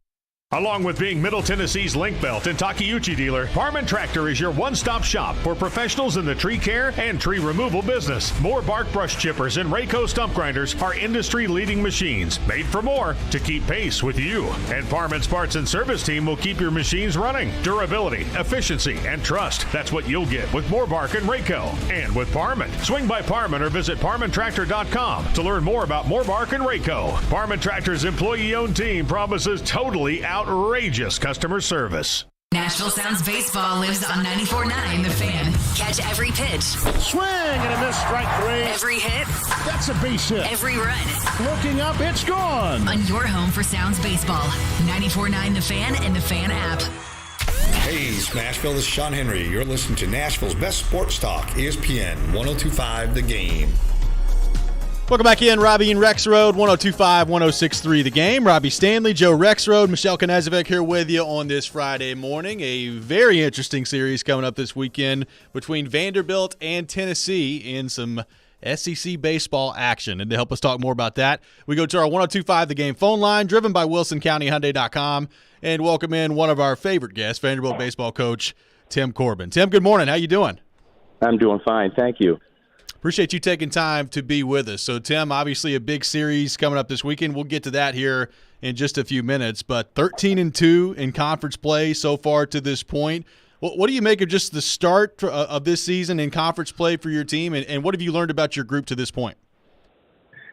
Along with being Middle Tennessee's Link Belt and Takeuchi dealer, Parman Tractor is your one-stop shop for professionals in the tree care and tree removal business. More bark brush chippers and Rayco stump grinders are industry-leading machines made for more to keep pace with you. And Parman's parts and service team will keep your machines running. Durability, efficiency, and trust. That's what you'll get with Moorbark and Rayco. And with Parman. Swing by Parman or visit ParmanTractor.com to learn more about Moorbark and Rayco. Parman Tractor's employee-owned team promises totally outrageous customer service. Nashville Sounds Baseball lives on 94.9 The Fan. Catch every pitch. Swing and a miss, strike 3. Every hit. That's a base hit. Every run. Looking up, it's gone. On your home for Sounds Baseball. 94.9 The Fan and The Fan app. Hey, it's Nashville. This is Sean Henry. You're listening to Nashville's best sports talk, ESPN 102.5 The Game. Welcome back in, Robby and Rexrode, 102.5, 106.3 The Game. Robby Stanley, Joe Rexrode, Michelle Knezovic here with you on this Friday morning. A very interesting series coming up this weekend between Vanderbilt and Tennessee in some SEC baseball action. And to help us talk more about that, we go to our 102.5 The Game phone line, driven by WilsonCountyHyundai.com, and welcome in one of our favorite guests, Vanderbilt baseball coach Tim Corbin. Tim, good morning. How you doing? I'm doing fine. Thank you. Appreciate you taking time to be with us. So, Tim, obviously a big series coming up this weekend. We'll get to that here in just a few minutes. But 13-2 in conference play so far to this point. What do you make of just the start of this season in conference play for your team, and what have you learned about your group to this point?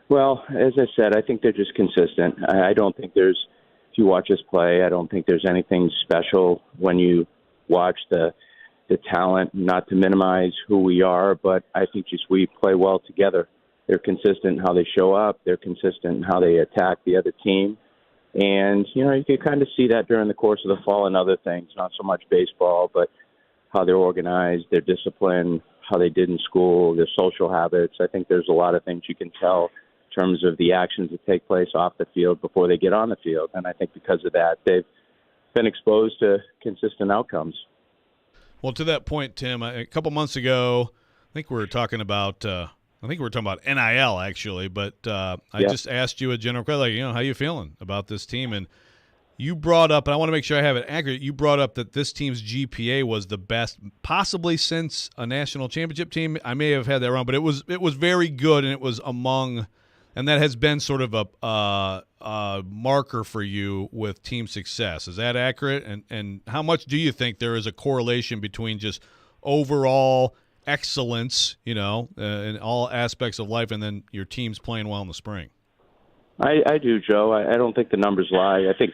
Well, as I said, I think they're just consistent. I don't think if you watch us play, I don't think there's anything special when you watch the talent, not to minimize who we are, but I think just we play well together. They're consistent in how they show up. They're consistent in how they attack the other team. And, you can kind of see that during the course of the fall and other things, not so much baseball, but how they're organized, their discipline, how they did in school, their social habits. I think there's a lot of things you can tell in terms of the actions that take place off the field before they get on the field. And I think because of that, they've been exposed to consistent outcomes. Well, to that point, Tim, a couple months ago, I think we were talking about NIL actually, but I just asked you a general question, like, how you feeling about this team? And you brought up, and I want to make sure I have it accurate, you brought up that this team's GPA was the best possibly since a national championship team. I may have had that wrong, but it was very good, and it was among, and that has been sort of a marker for you with team success. Is that accurate? And how much do you think there is a correlation between just overall excellence, in all aspects of life, and then your team's playing well in the spring? I do, Joe. I don't think the numbers lie. I think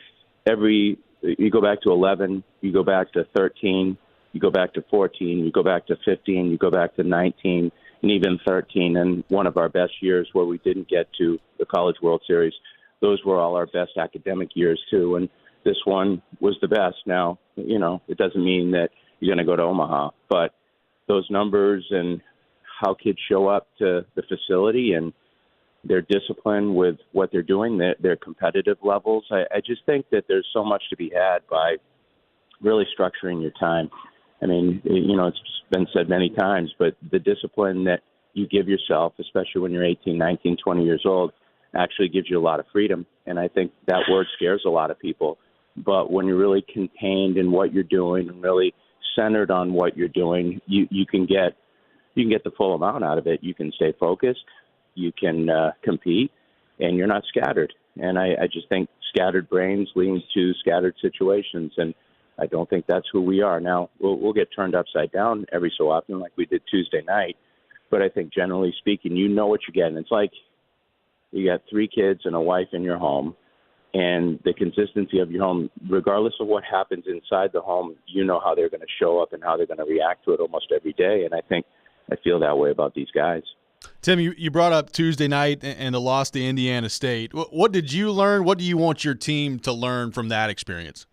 you go back to 11, you go back to 13, you go back to 14, you go back to 15, you go back to 19, and even 13. And one of our best years where we didn't get to the College World Series, those were all our best academic years too. And this one was the best. Now, it doesn't mean that you're going to go to Omaha, but those numbers and how kids show up to the facility and their discipline with what they're doing, their competitive levels. I just think that there's so much to be had by really structuring your time. I mean, it's been said many times, but the discipline that you give yourself, especially when you're 18, 19, 20 years old, actually gives you a lot of freedom. And I think that word scares a lot of people. But when you're really contained in what you're doing and really centered on what you're doing, you can get the full amount out of it. You can stay focused. You can compete, and you're not scattered. And I just think scattered brains lead to scattered situations, and I don't think that's who we are. Now, we'll get turned upside down every so often like we did Tuesday night, but I think generally speaking, you know what you're getting. It's like you got 3 kids and a wife in your home, and the consistency of your home, regardless of what happens inside the home, you know how they're going to show up and how they're going to react to it almost every day, and I feel that way about these guys. Tim, you brought up Tuesday night and the loss to Indiana State. What did you learn? What do you want your team to learn from that experience?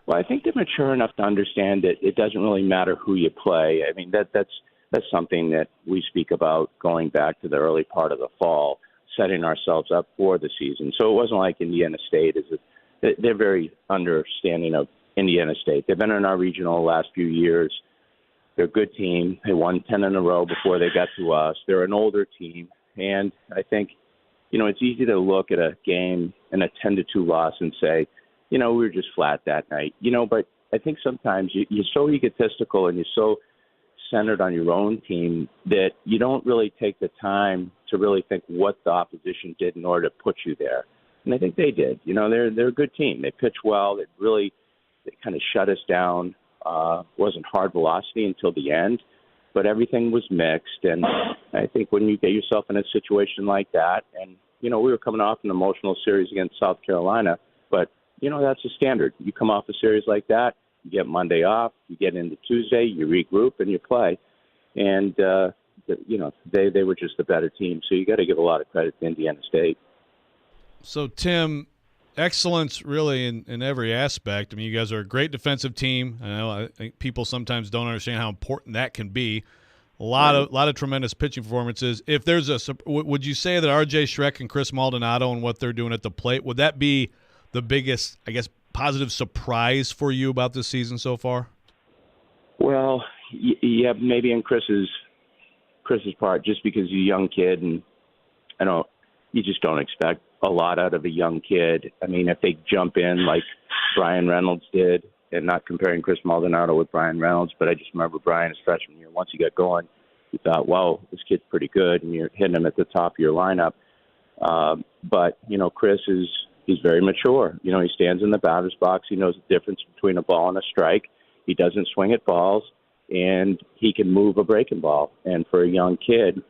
Well, I think they're mature enough to understand that it doesn't really matter who you play. I mean, that's something that we speak about going back to the early part of the fall, setting ourselves up for the season. So it wasn't like Indiana State. They're very understanding of Indiana State. They've been in our regional the last few years. They're a good team. They won 10 in a row before they got to us. They're an older team. And I think, it's easy to look at a game and a 10-2 loss and say, we were just flat that night. But I think sometimes you're so egotistical and you're so centered on your own team that you don't really take the time to really think what the opposition did in order to put you there. And I think they did. They're a good team. They pitch well. They kind of shut us down. Wasn't hard velocity until the end, but everything was mixed. And I think when you get yourself in a situation like that, and, we were coming off an emotional series against South Carolina, but, that's a standard. You come off a series like that, you get Monday off, you get into Tuesday, you regroup, and you play. And, they were just a better team. So you got to give a lot of credit to Indiana State. So, Tim, excellence really in every aspect. I mean, you guys are a great defensive team. I think people sometimes don't understand how important that can be. A lot of tremendous pitching performances. If there's would you say that R.J. Schreck and Chris Maldonado and what they're doing at the plate, would that be the biggest, I guess, positive surprise for you about this season so far? Well, yeah, maybe in Chris's part, just because he's a young kid, and you just don't expect a lot out of a young kid. I mean, if they jump in like Brian Reynolds did, and not comparing Chris Maldonado with Brian Reynolds, but I just remember Brian his freshman year, once he got going, you thought, wow, this kid's pretty good, and you're hitting him at the top of your lineup. But, Chris he's very mature. He stands in the batter's box. He knows the difference between a ball and a strike. He doesn't swing at balls, and he can move a breaking ball. And for a young kid,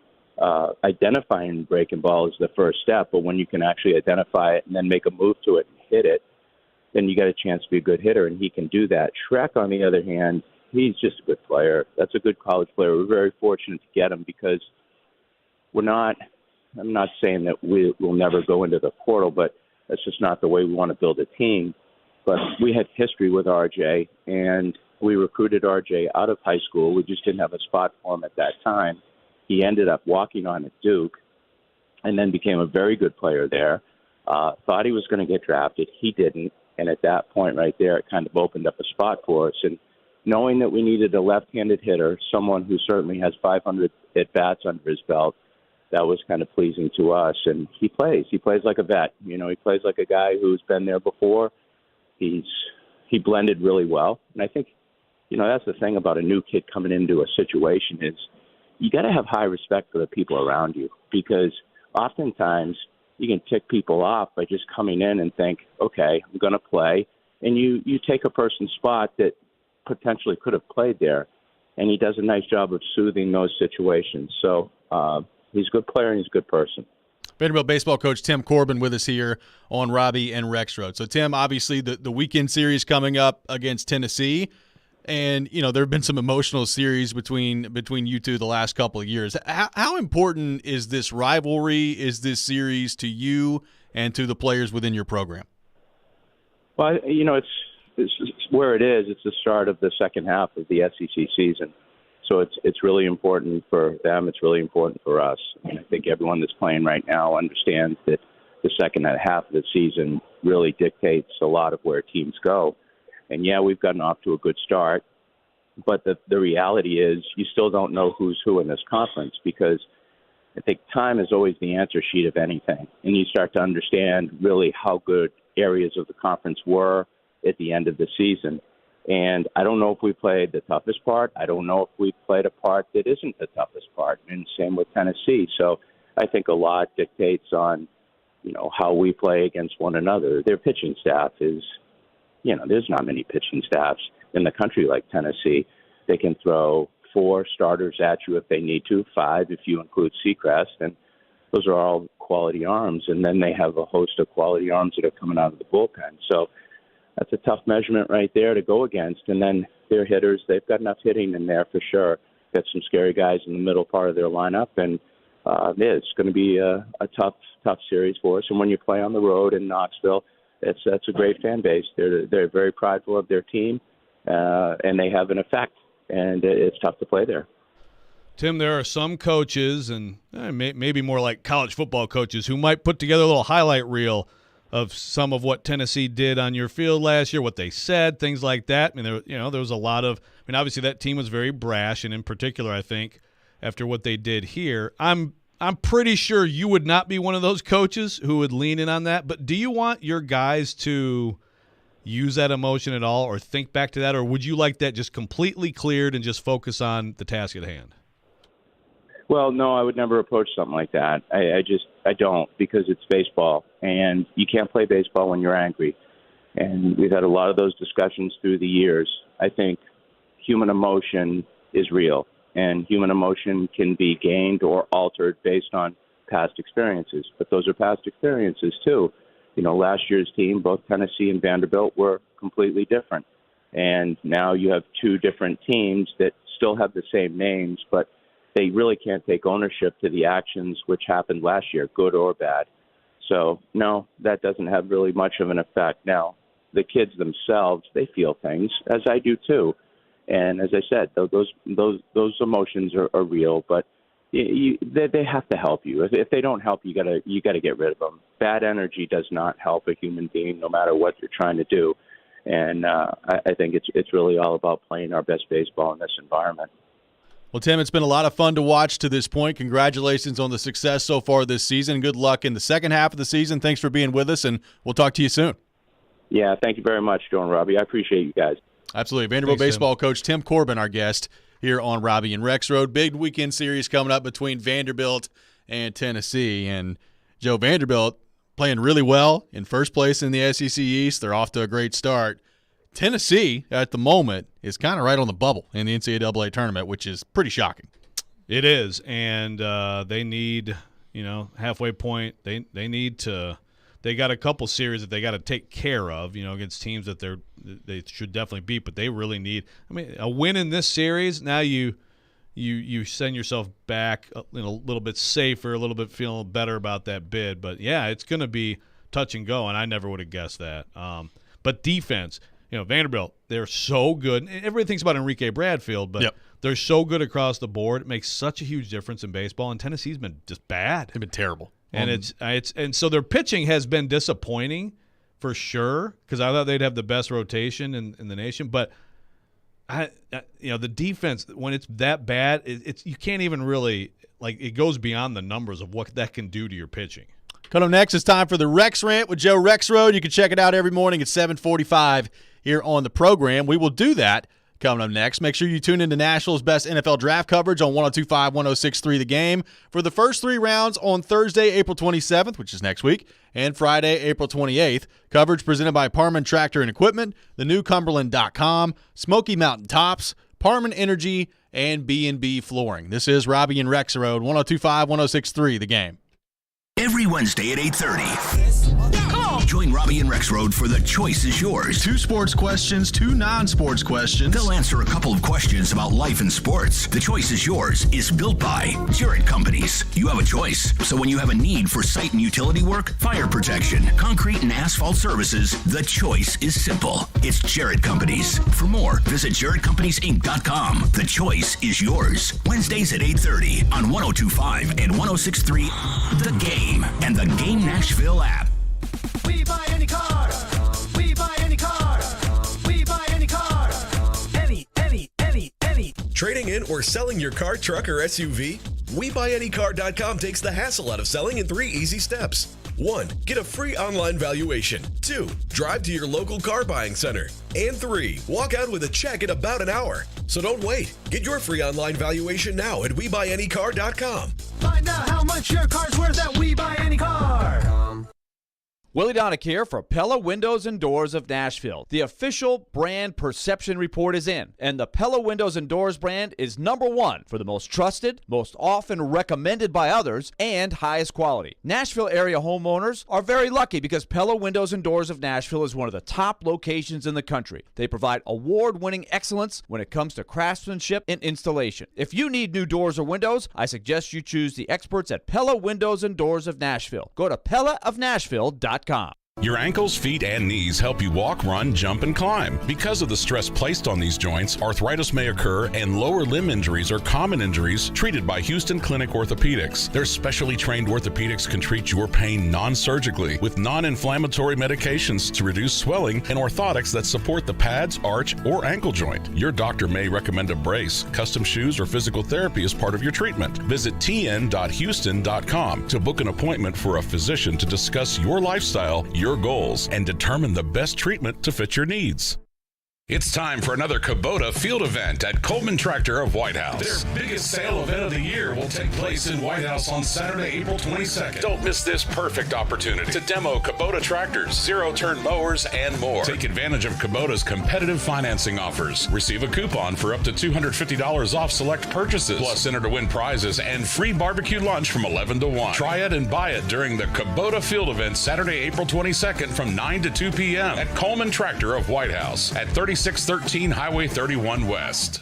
identifying breaking ball is the first step, but when you can actually identify it and then make a move to it and hit it, then you got a chance to be a good hitter, and he can do that. Schreck, on the other hand, he's just a good player. That's a good college player. We're very fortunate to get him because I'm not saying that we'll never go into the portal, but that's just not the way we want to build a team. But we had history with RJ, and We recruited RJ out of high school. We just didn't have a spot for him at that time. He ended up walking on at Duke and then became a very good player there. Thought he was going to get drafted. He didn't. And at that point right there, it kind of opened up a spot for us. And knowing that we needed a left-handed hitter, someone who certainly has 500 at-bats under his belt, that was kind of pleasing to us. And he plays like a vet. You know, he plays like a guy who's been there before. He blended really well. And I think, you know, that's the thing about a new kid coming into a situation is you got to have high respect for the people around you, because oftentimes you can tick people off by just coming in and think, okay, I'm going to play. And you take a person's spot that potentially could have played there. And he does a nice job of soothing those situations. So he's a good player and he's a good person. Vanderbilt baseball coach Tim Corbin with us here on Robby and Rexrode. So, Tim, obviously the weekend series coming up against Tennessee, and, you know, there have been some emotional series between you two the last couple of years. How important is this rivalry, is this series to you and to the players within your program? Well, you know, it's where it is. It's the start of the second half of the SEC season. So it's really important for them. It's really important for us. And I think everyone that's playing right now understands that the second half of the season really dictates a lot of where teams go. And, yeah, we've gotten off to a good start. But the reality is you still don't know who's who in this conference, because I think time is always the answer sheet of anything. And you start to understand really how good areas of the conference were at the end of the season. And I don't know if we played the toughest part. I don't know if we played a part that isn't the toughest part. And same with Tennessee. So I think a lot dictates on, you know, how we play against one another. Their pitching staff is, you know, there's not many pitching staffs in the country like Tennessee. They can throw 4 starters at you if they need to, 5 if you include Seacrest. And those are all quality arms. And then they have a host of quality arms that are coming out of the bullpen. So that's a tough measurement right there to go against. And then their hitters, they've got enough hitting in there for sure. Got some scary guys in the middle part of their lineup. And it's going to be a tough series for us. And when you play on the road in Knoxville, that's a great fan base. They're very prideful of their team, and they have an effect. And it's tough to play there. Tim, there are some coaches, and maybe more like college football coaches, who might put together a little highlight reel of some of what Tennessee did on your field last year, what they said, things like that. I mean, there was a lot of – I mean, obviously that team was very brash, and in particular, I think, after what they did here. I'm pretty sure you would not be one of those coaches who would lean in on that, but do you want your guys to use that emotion at all or think back to that, or would you like that just completely cleared and just focus on the task at hand? Well, no, I would never approach something like that. I don't, because it's baseball, and you can't play baseball when you're angry. And we've had a lot of those discussions through the years. I think human emotion is real, and human emotion can be gained or altered based on past experiences. But those are past experiences, too. You know, last year's team, both Tennessee and Vanderbilt, were completely different. And now you have 2 different teams that still have the same names, but they really can't take ownership to the actions which happened last year, good or bad. So, no, that doesn't have really much of an effect. Now, the kids themselves, they feel things, as I do too. And as I said, those emotions are real, but they have to help you. If they don't help, you gotta get rid of them. Bad energy does not help a human being, no matter what you're trying to do. And I think it's really all about playing our best baseball in this environment. Well, Tim, it's been a lot of fun to watch to this point. Congratulations on the success so far this season. Good luck in the second half of the season. Thanks for being with us, and we'll talk to you soon. Yeah, thank you very much, Joe and Robby. I appreciate you guys. Absolutely. Vanderbilt baseball coach Tim Corbin, our guest here on Robby and Rexrode. Big weekend series coming up between Vanderbilt and Tennessee. And Joe, Vanderbilt playing really well in first place in the SEC East. They're off to a great start. Tennessee, at the moment, is kind of right on the bubble in the NCAA tournament, which is pretty shocking. It is, and they need, halfway point. They need to. They got a couple series that they got to take care of, against teams that they should definitely beat. But they really need. I mean, a win in this series. Now you send yourself back a little bit safer, a little bit feeling better about that bid. But yeah, it's going to be touch and go, and I never would have guessed that. But defense. Vanderbilt, they're so good. And everybody thinks about Enrique Bradfield, but they're so good across the board. It makes such a huge difference in baseball, and Tennessee's been just bad. They've been terrible. And and so their pitching has been disappointing for sure, because I thought they'd have the best rotation in the nation. But the defense, when it's that bad, you can't even really it goes beyond the numbers of what that can do to your pitching. Coming up next, it's time for the Rex Rant with Joe Rexrode. You can check it out every morning at 7:45 here on the program. We will do that coming up next. Make sure you tune into Nashville's best NFL draft coverage on 102.5, 106.3 The Game for the first 3 rounds on Thursday, April 27th, which is next week, and Friday, April 28th. Coverage presented by Parman Tractor and Equipment, thenewcumberland.com, Smoky Mountain Tops, Parman Energy, and B&B Flooring. This is Robby and Rexrode, 102.5, 106.3 The Game. Every Wednesday at 8:30. Join Robby and Rexrode for The Choice is Yours. 2 sports questions, 2 non-sports questions. They'll answer a couple of questions about life and sports. The Choice is Yours is built by Jarrett Companies. You have a choice. So when you have a need for site and utility work, fire protection, concrete and asphalt services, the choice is simple. It's Jarrett Companies. For more, visit JarrettCompaniesInc.com. The Choice is Yours. Wednesdays at 8:30 on 102.5 and 106.3 The Game and the Game Nashville app. We buy any car. We buy any car. We buy any car. Any. Trading in or selling your car, truck, or SUV? WeBuyAnyCar.com takes the hassle out of selling in 3 easy steps. 1. Get a free online valuation. 2. Drive to your local car buying center. And 3. Walk out with a check in about an hour. So don't wait. Get your free online valuation now at WeBuyAnyCar.com. Find out how much your car's worth at WeBuyAnyCar. Willie Donick here for Pella Windows and Doors of Nashville. The official brand perception report is in, and the Pella Windows and Doors brand is #1 for the most trusted, most often recommended by others, and highest quality. Nashville area homeowners are very lucky because Pella Windows and Doors of Nashville is one of the top locations in the country. They provide award-winning excellence when it comes to craftsmanship and installation. If you need new doors or windows, I suggest you choose the experts at Pella Windows and Doors of Nashville. Go to PellaofNashville.com. Your ankles, feet, and knees help you walk, run, jump, and climb. Because of the stress placed on these joints, arthritis may occur, and lower limb injuries are common injuries treated by Houston Clinic Orthopedics. Their specially trained orthopedics can treat your pain non-surgically with non-inflammatory medications to reduce swelling and orthotics that support the pads, arch, or ankle joint. Your doctor may recommend a brace, custom shoes, or physical therapy as part of your treatment. Visit tn.houston.com to book an appointment for a physician to discuss your lifestyle, your goals, and determine the best treatment to fit your needs. It's time for another Kubota field event at Coleman Tractor of White House. Their biggest sale event of the year will take place in White House on Saturday, April 22nd. Don't miss this perfect opportunity to demo Kubota tractors, zero-turn mowers, and more. Take advantage of Kubota's competitive financing offers. Receive a coupon for up to $250 off select purchases. Plus, enter to win prizes and free barbecue lunch from 11 to 1. Try it and buy it during the Kubota field event Saturday, April 22nd from 9 to 2 p.m. at Coleman Tractor of White House at 3613 Highway 31 West.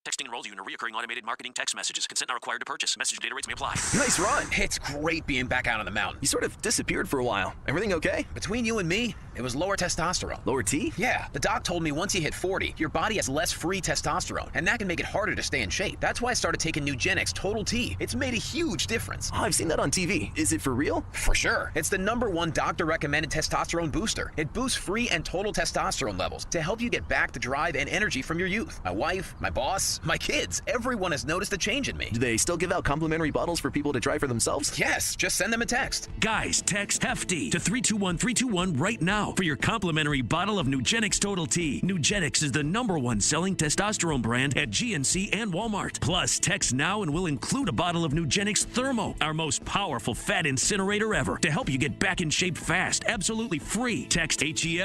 Texting enrolls you in a recurring automated marketing text messages. Consent not required to purchase. Message data rates may apply. Nice run. It's great being back out on the mountain. You sort of disappeared for a while. Everything okay? Between you and me, it was lower testosterone. Lower T? Yeah. The doc told me once you hit 40, your body has less free testosterone, and that can make it harder to stay in shape. That's why I started taking Nugenix Total T. It's made a huge difference. Oh, I've seen that on TV. Is it for real? For sure. It's the #1 doctor-recommended testosterone booster. It boosts free and total testosterone levels to help you get back the drive and energy from your youth. My wife, my boss, my kids, everyone has noticed a change in me. Do they still give out complimentary bottles for people to try for themselves? Yes, just send them a text. Guys, text HEFTY to 321-321 right now for your complimentary bottle of Nugenix Total T. Nugenix is the #1 selling testosterone brand at GNC and Walmart. Plus, text now and we'll include a bottle of Nugenix Thermo, our most powerful fat incinerator ever, to help you get back in shape fast, absolutely free. Text HEFTY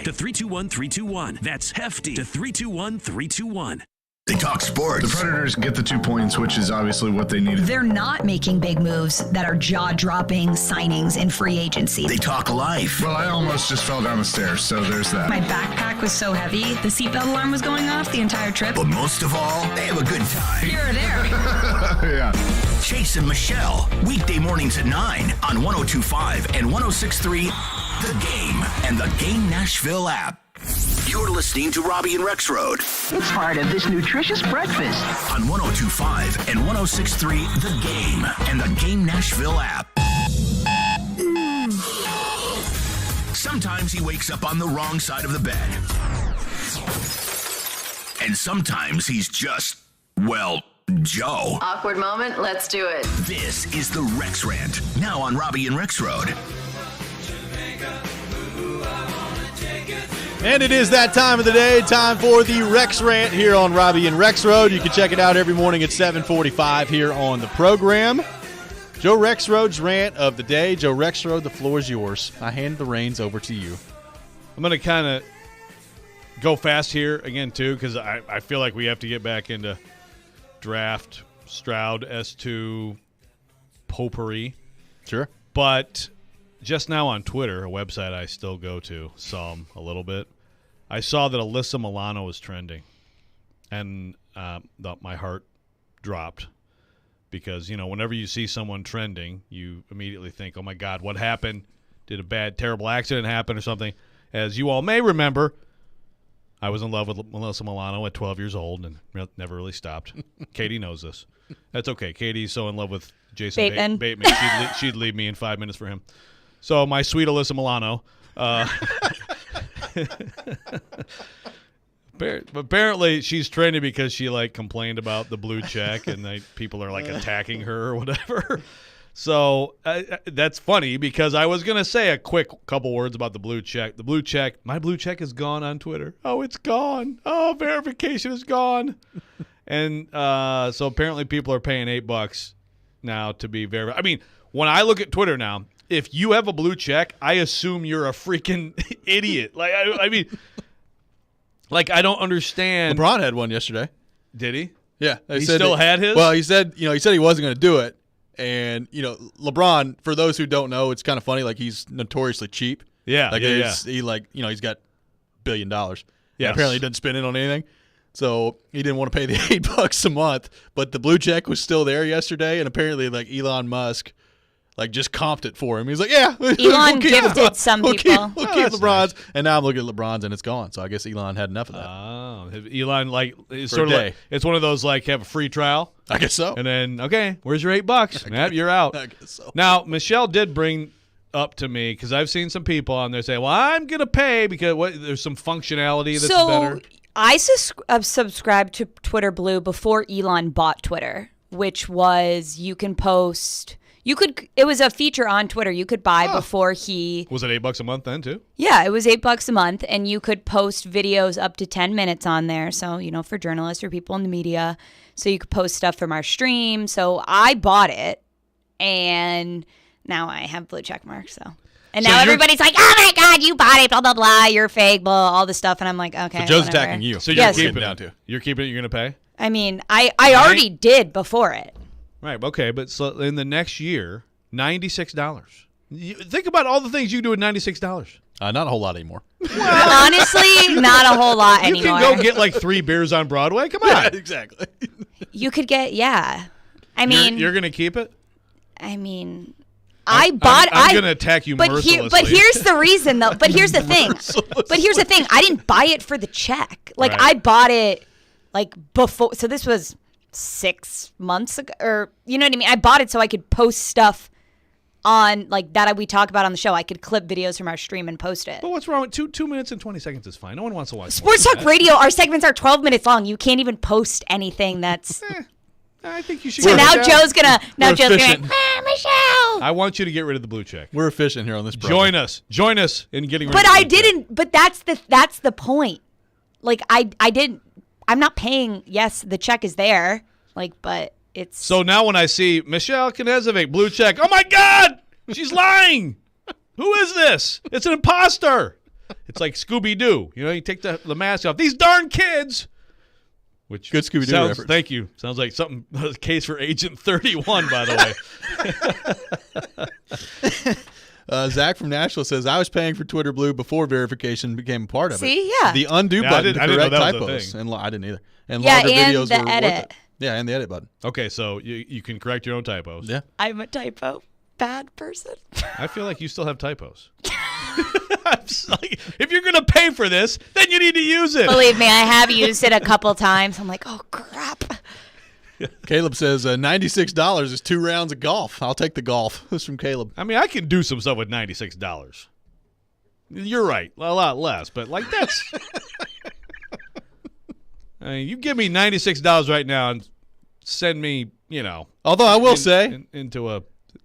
to 321-321. That's HEFTY to 321-321. They talk sports. The Predators get the 2 points, which is obviously what they needed. They're not making big moves that are jaw-dropping signings in free agency. They talk life. Well, I almost just fell down the stairs, so there's that. My backpack was so heavy, the seatbelt alarm was going off the entire trip. But most of all, they have a good time. Here or there. Yeah. Chase and Michelle, weekday mornings at 9 on 102.5 and 106.3 The Game and the Game Nashville app. You're listening to Robby and Rexrode It's part of this nutritious breakfast. on 102.5 and 106.3 The Game and the Game Nashville app. Sometimes he wakes up on the wrong side of the bed. And sometimes he's just, well, Joe. Awkward moment. Let's do it. This is the Rex Rant, now on Robby and Rexrode. And it is that time of the day, time for the Rex Rant here on Robby and Rexrode. You can check it out every morning at 7:45 here on the program. Joe Rexrode's rant of the day. Joe Rexrode, the floor is yours. I hand the reins over to you. I'm going to kind of go fast here again, too, because I feel like we have to get back into draft, Stroud, S2, potpourri. Sure. But just now on Twitter, a website I still go to a little bit, I saw that Alyssa Milano was trending, and my heart dropped because, whenever you see someone trending, you immediately think, oh, my God, what happened? Did a bad, terrible accident happen or something? As you all may remember, I was in love with Alyssa Milano at 12 years old and never really stopped. Katie knows this. That's okay. Katie's so in love with Jason Bateman. She'd leave me in 5 minutes for him. So my sweet Alyssa Milano. Apparently she's trending because she complained about the blue check and people are attacking her or whatever. So that's funny because I was going to say a quick couple words about the blue check. The blue check, my blue check is gone on Twitter. Oh, it's gone. Oh, verification is gone. And so apparently people are paying $8 now to be verified. I mean, when I look at Twitter now, if you have a blue check, I assume you're a freaking idiot. I don't understand. LeBron had one yesterday. Did he? Yeah. He still had his? Well, he said he wasn't going to do it. And, LeBron, for those who don't know, it's kind of funny. He's notoriously cheap. Yeah. He's got $1 billion. Yeah. Apparently he doesn't spend it on anything. So he didn't want to pay the $8 a month. But the blue check was still there yesterday. And apparently, Elon Musk, just comped it for him. He's like, yeah. Elon gifted some people. We'll keep LeBron's. Nice. And now I'm looking at LeBron's and it's gone. So I guess Elon had enough of that. Oh. Elon, it's sort of it's one of those, have a free trial. I guess so. And then, okay, where's your $8? Matt, you're out. I guess so. Now, Michelle did bring up to me, because I've seen some people on there say, well, I'm going to pay because there's some functionality that's better. I subscribed to Twitter Blue before Elon bought Twitter, which was you can post... it was a feature on Twitter you could buy before he... Was it $8 a month then, too? Yeah, it was $8 a month, and you could post videos up to 10 minutes on there. So, for journalists or people in the media. So you could post stuff from our stream. So I bought it, and now I have blue check marks, so... And now everybody's like, oh, my God, you bought it, blah, blah, blah, you're fake, blah, all this stuff. And I'm like, okay, so Joe's whatever. attacking you. So you're keeping it down to. You're keeping it, you're going to pay? I mean, I already did before it. Right, okay, but so in the next year... $96. Think about all the things you do with $96. Not a whole lot anymore. Well, honestly, not a whole lot anymore. You can go get 3 beers on Broadway. Come on. Yeah, exactly. You could get, I mean. You're going to keep it? I mean, I'm going to attack you mercilessly. But here's the reason, though. But here's the thing. I didn't buy it for the check. Right. I bought it, before. So this was 6 months ago. Or, you know what I mean? I bought it so I could post stuff on that we talk about on the show. I could clip videos from our stream and post it. But what's wrong with 2 minutes and 20 seconds is fine. No one wants to watch Sports Talk Radio. Our segments are 12 minutes long. You can't even post anything that's. I think you should. So now Joe's gonna. Michelle. I want you to get rid of the blue check. We're efficient here on this program. Join us in getting rid. But of the I didn't. Check. But that's the point. I didn't. I'm not paying. Yes, the check is there. But. It's so now when I see Michelle Knezovic, blue check, oh my God, she's lying. Who is this? It's an imposter. It's like Scooby-Doo. You take the mask off. These darn kids. Which good Scooby-Doo reference. Thank you. Sounds like a case for Agent 31, by the way. Zach from Nashville says, I was paying for Twitter Blue before verification became a part of it. See, yeah. The undo button to correct typos. And I didn't either. And longer videos the were edit. worth it. Yeah, and the edit button. Okay, so you can correct your own typos. Yeah. I'm a typo bad person. I feel like you still have typos. If you're going to pay for this, then you need to use it. Believe me, I have used it a couple times. I'm like, oh, crap. Caleb says $96 is 2 rounds of golf. I'll take the golf. This is from Caleb. I mean, I can do some stuff with $96. You're right. A lot less, but like that's I mean, you give me $96 right now and send me, Although I will say into a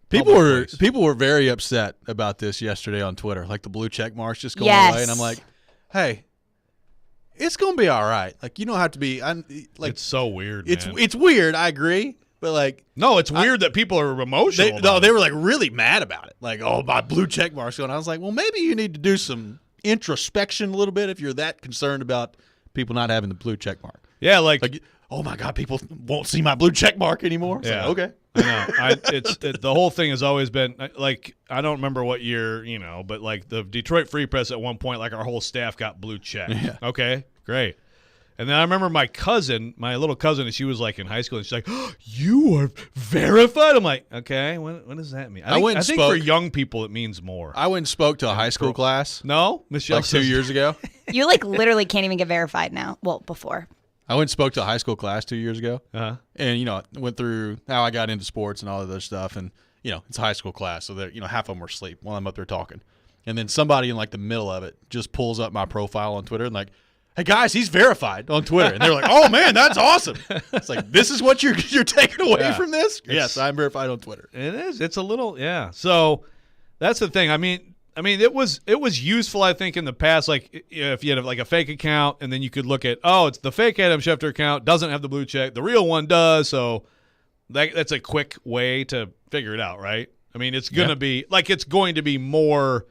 people were very upset about this yesterday on Twitter, like the blue check marks just going away, and I'm like, hey, it's gonna be all right. Like, you don't have to be. It's so weird. It's weird. I agree, but like, no, it's weird that people are emotional. They were like really mad about it. Like, oh, my blue check marks going. I was like, well, maybe you need to do some introspection a little bit if you're that concerned about people not having the blue check mark. Yeah, like oh my God, people won't see my blue check mark anymore. It's yeah, like, okay. I know. The whole thing has always been like, I don't remember what year, but like the Detroit Free Press at one point, like our whole staff got blue check. Yeah. Okay, great. And then I remember my little cousin, and she was like in high school, and she's like, oh, you are verified? I'm like, okay, what does that mean? I think for young people it means more. I went and spoke to a high school class. No? Michelle like 2 years ago. You like literally can't even get verified now. Well, before. I went and spoke to a high school class 2 years ago. Uh-huh. And, went through how I got into sports and all of this stuff. And, it's a high school class, so half of them were asleep while I'm up there talking. And then somebody in like the middle of it just pulls up my profile on Twitter and like, hey guys, he's verified on Twitter. And they're like, oh man, that's awesome. It's like, this is what you're taking away from this? Yes, I'm verified on Twitter. It is. It's a little, yeah. So that's the thing. I mean, it was useful, I think, in the past. Like if you had like a fake account, and then you could look at, it's the fake Adam Schefter account doesn't have the blue check, the real one does. So that's a quick way to figure it out, right? I mean, it's going to be like it's going to be more.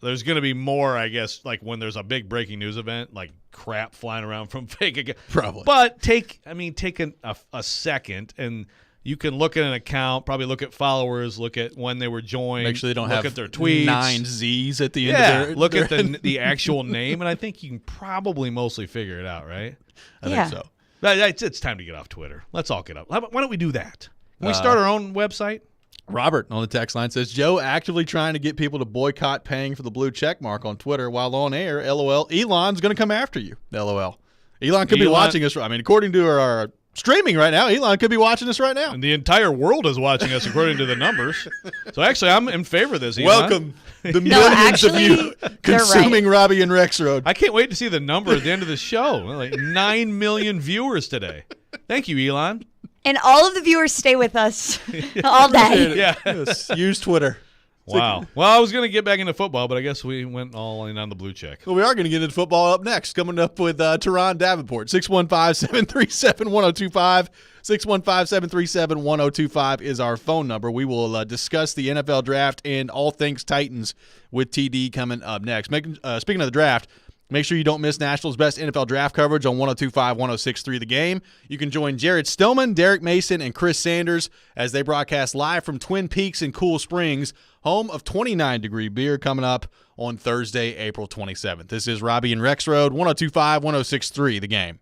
There's going to be more, I guess, like when there's a big breaking news event, like crap flying around from fake account. Probably. But take a second, and you can look at an account, probably look at followers, look at when they were joined. Make sure they don't look have at their tweets. 9 Z's at the end of their look at the actual name, and I think you can probably mostly figure it out, right? I think so. It's time to get off Twitter. Let's all get up. Why don't we do that? Can we start our own website? Robert on the text line says, Joe actively trying to get people to boycott paying for the blue check mark on Twitter while on air. LOL. Elon's going to come after you. LOL. Elon could be watching us. I mean, according to our streaming right now, Elon could be watching us right now. And the entire world is watching us according to the numbers. So actually, I'm in favor of this, Elon. Welcome the millions of you consuming Robby and Rexrode. I can't wait to see the number at the end of the show. Like 9 million viewers today. Thank you, Elon. And all of the viewers stay with us all day. Yeah. Yes, use Twitter. Wow. Well, I was going to get back into football, but I guess we went all in on the blue check. Well, we are going to get into football up next. Coming up with Teron Davenport. 615-737-1025. 615-737-1025 is our phone number. We will discuss the NFL draft and all things Titans with TD coming up next. Speaking of the draft, make sure you don't miss Nashville's best NFL draft coverage on 102.5, 106.3 The Game. You can join Jared Stillman, Derek Mason, and Chris Sanders as they broadcast live from Twin Peaks in Cool Springs, home of 29-degree beer, coming up on Thursday, April 27th. This is Robby and Rexrode, 102.5, 106.3 The Game.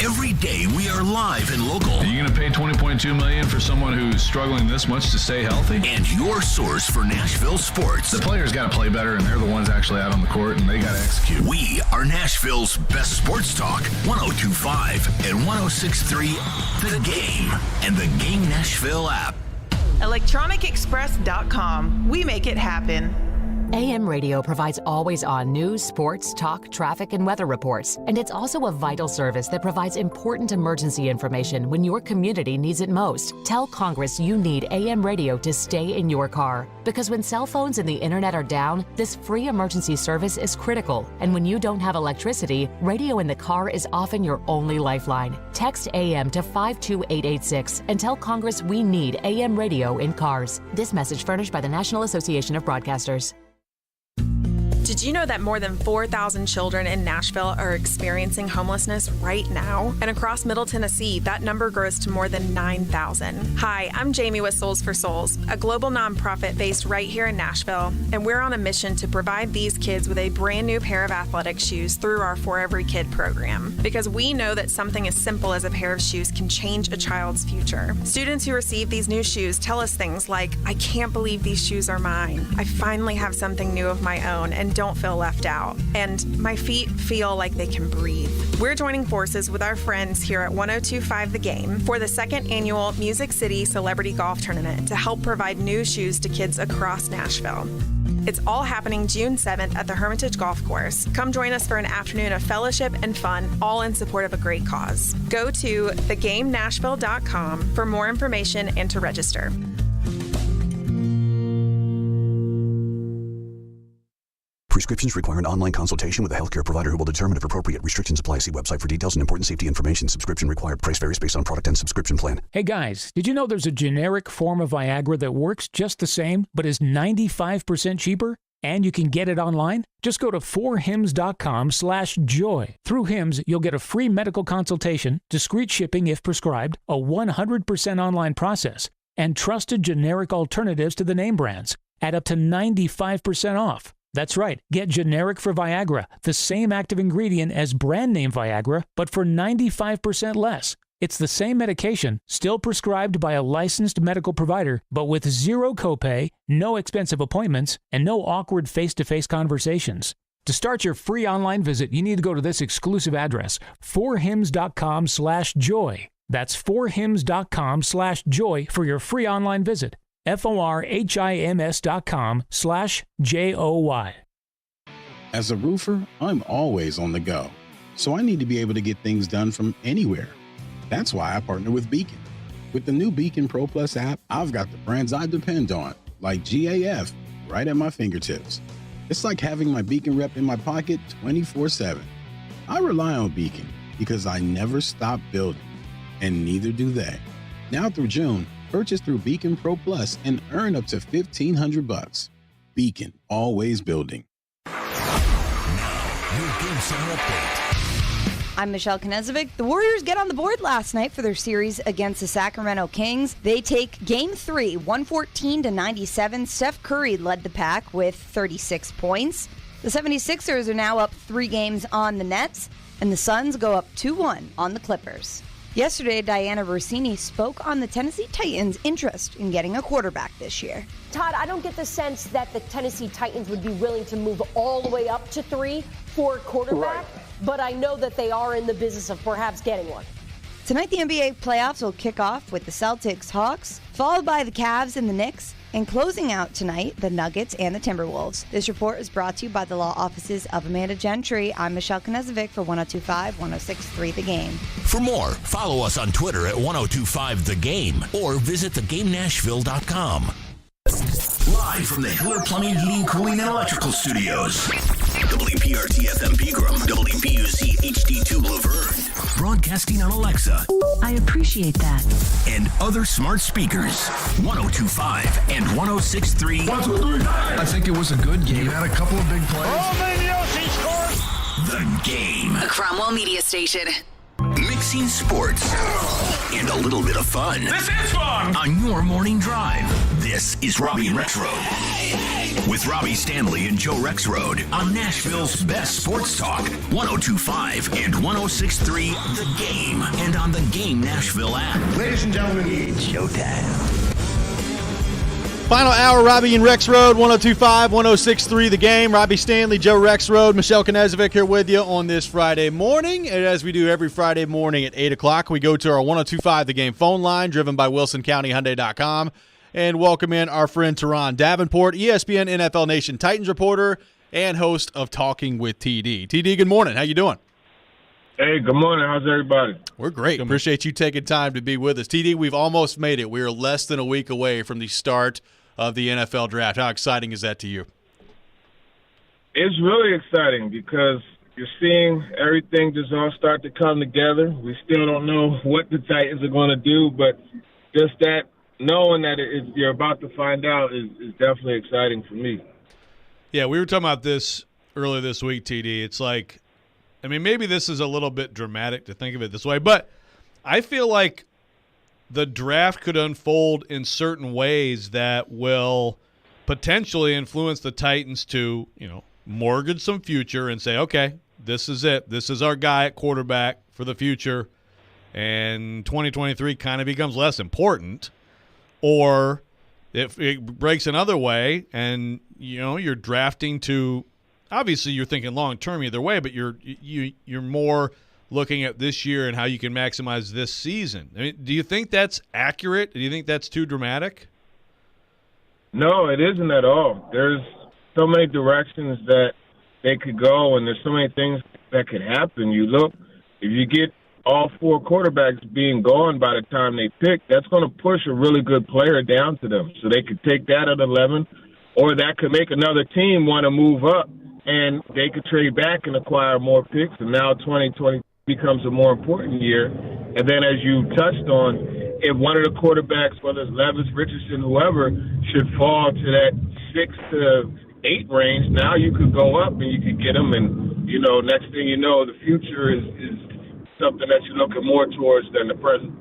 Every day we are live and local. Are you going to pay $20.2 million for someone who's struggling this much to stay healthy? And your source for Nashville sports. The players got to play better, and they're the ones actually out on the court, and they got to execute. We are Nashville's best sports talk, 102.5 and 106.3 The Game and the Game Nashville app. ElectronicExpress.com. We make it happen. AM radio provides always-on news, sports, talk, traffic, and weather reports. And it's also a vital service that provides important emergency information when your community needs it most. Tell Congress you need AM radio to stay in your car. Because when cell phones and the internet are down, this free emergency service is critical. And when you don't have electricity, radio in the car is often your only lifeline. Text AM to 52886 and tell Congress we need AM radio in cars. This message furnished by the National Association of Broadcasters. Did you know that more than 4,000 children in Nashville are experiencing homelessness right now? And across Middle Tennessee, that number grows to more than 9,000. Hi, I'm Jamie with Souls for Souls, a global nonprofit based right here in Nashville, and we're on a mission to provide these kids with a brand new pair of athletic shoes through our For Every Kid program. Because we know that something as simple as a pair of shoes can change a child's future. Students who receive these new shoes tell us things like, I can't believe these shoes are mine. I finally have something new of my own and don't feel left out. And my feet feel like they can breathe. We're joining forces with our friends here at 1025 The Game for the second annual Music City Celebrity Golf Tournament to help provide new shoes to kids across Nashville. It's all happening June 7th at the Hermitage Golf Course. Come join us for an afternoon of fellowship and fun, all in support of a great cause. Go to thegamenashville.com for more information and to register. Prescriptions require an online consultation with a healthcare provider who will determine if appropriate. Restrictions apply. See website for details and important safety information. Subscription required. Price varies based on product and subscription plan. Hey guys, did you know there's a generic form of Viagra that works just the same, but is 95% cheaper? And you can get it online? Just go to 4hims.com/joy. Through Hims, you'll get a free medical consultation, discreet shipping if prescribed, a 100% online process, and trusted generic alternatives to the name brands at up to 95% off. That's right. Get generic for Viagra, the same active ingredient as brand name Viagra, but for 95% less. It's the same medication, still prescribed by a licensed medical provider, but with zero copay, no expensive appointments, and no awkward face-to-face conversations. To start your free online visit, you need to go to this exclusive address, 4hims.com/joy. That's 4hims.com/joy for your free online visit. FORHIMS.com/JOY. As a roofer, I'm always on the go, so I need to be able to get things done from anywhere. That's why I partner with Beacon. With the new Beacon Pro Plus app, I've got the brands I depend on, like GAF, right at my fingertips. It's like having my Beacon rep in my pocket 24/7. I rely on Beacon because I never stop building, and neither do they. Now through June, purchase through Beacon Pro Plus and earn up to $1,500. Beacon, always building. Now, your Game Center update. I'm Michelle Knezovic. The Warriors get on the board last night for their series against the Sacramento Kings. They take Game 3, 114-97. Steph Curry led the pack with 36 points. The 76ers are now up 3 games on the Nets, and the Suns go up 2-1 on the Clippers. Yesterday, Diana Rossini spoke on the Tennessee Titans' interest in getting a quarterback this year. Todd, I don't get the sense that the Tennessee Titans would be willing to move all the way up to 3 for a quarterback, but I know that they are in the business of perhaps getting one. Tonight, the NBA playoffs will kick off with the Celtics Hawks, followed by the Cavs and the Knicks, and closing out tonight, the Nuggets and the Timberwolves. This report is brought to you by the law offices of Amanda Gentry. I'm Michelle Knezovic for 1025, 1063 The Game. For more, follow us on Twitter at 1025 The Game or visit thegamenashville.com. Live from the Hiller Plumbing, Heating, Cooling, and Electrical Studios. WPRT-FM Pegram, WPUC HD2 Laverne. Broadcasting on Alexa. I appreciate that. And other smart speakers. 1025 and 1063. 1, 2, 3. I think it was a good game. Had a couple of big plays. The Game. A Cromwell media station. Mixing sports and a little bit of fun. This is fun! On your morning drive. This is Robby and Rexrode. With Robby Stanley and Joe Rexrode on Nashville's best sports talk. 1025 and 1063 The Game. And on the Game Nashville app. Ladies and gentlemen, it's showtime. Final hour, Robby and Rexrode, 1025, 1063 The Game. Robby Stanley, Joe Rexrode, Michelle Knezovic here with you on this Friday morning. And as we do every Friday morning at 8 o'clock, we go to our 1025 The Game phone line, driven by WilsonCountyHyundai.com, and welcome in our friend Teron Davenport, ESPN NFL Nation Titans reporter and host of Talking with TD. TD, good morning. How you doing? Hey, good morning. How's everybody? We're great. Appreciate you taking time to be with us. TD, we've almost made it. We are less than a week away from the start of the NFL draft. How exciting is that to you? It's really exciting because you're seeing everything just all start to come together. We still don't know what the Titans are going to do, but just that knowing that you're about to find out is definitely exciting for me. Yeah, we were talking about this earlier this week, TD. It's like, I mean, maybe this is a little bit dramatic to think of it this way, but I feel like the draft could unfold in certain ways that will potentially influence the Titans to, mortgage some future and say, okay, this is it. This is our guy at quarterback for the future. And 2023 kind of becomes less important. Or if it breaks another way and, you're drafting to – obviously you're thinking long-term either way, but you're more looking at this year and how you can maximize this season. I mean, do you think that's accurate? Do you think that's too dramatic? No, it isn't at all. There's so many directions that they could go, and there's so many things that could happen. You look, if you get all 4 quarterbacks being gone by the time they pick, that's going to push a really good player down to them. So they could take that at 11, or that could make another team want to move up, and they could trade back and acquire more picks, and now 2020 becomes a more important year. And then as you touched on, if one of the quarterbacks, whether it's Levis, Richardson, whoever, should fall to that 6 to 8 range, now you could go up and you could get them, and next thing you know, the future is something that you're looking more towards than the present.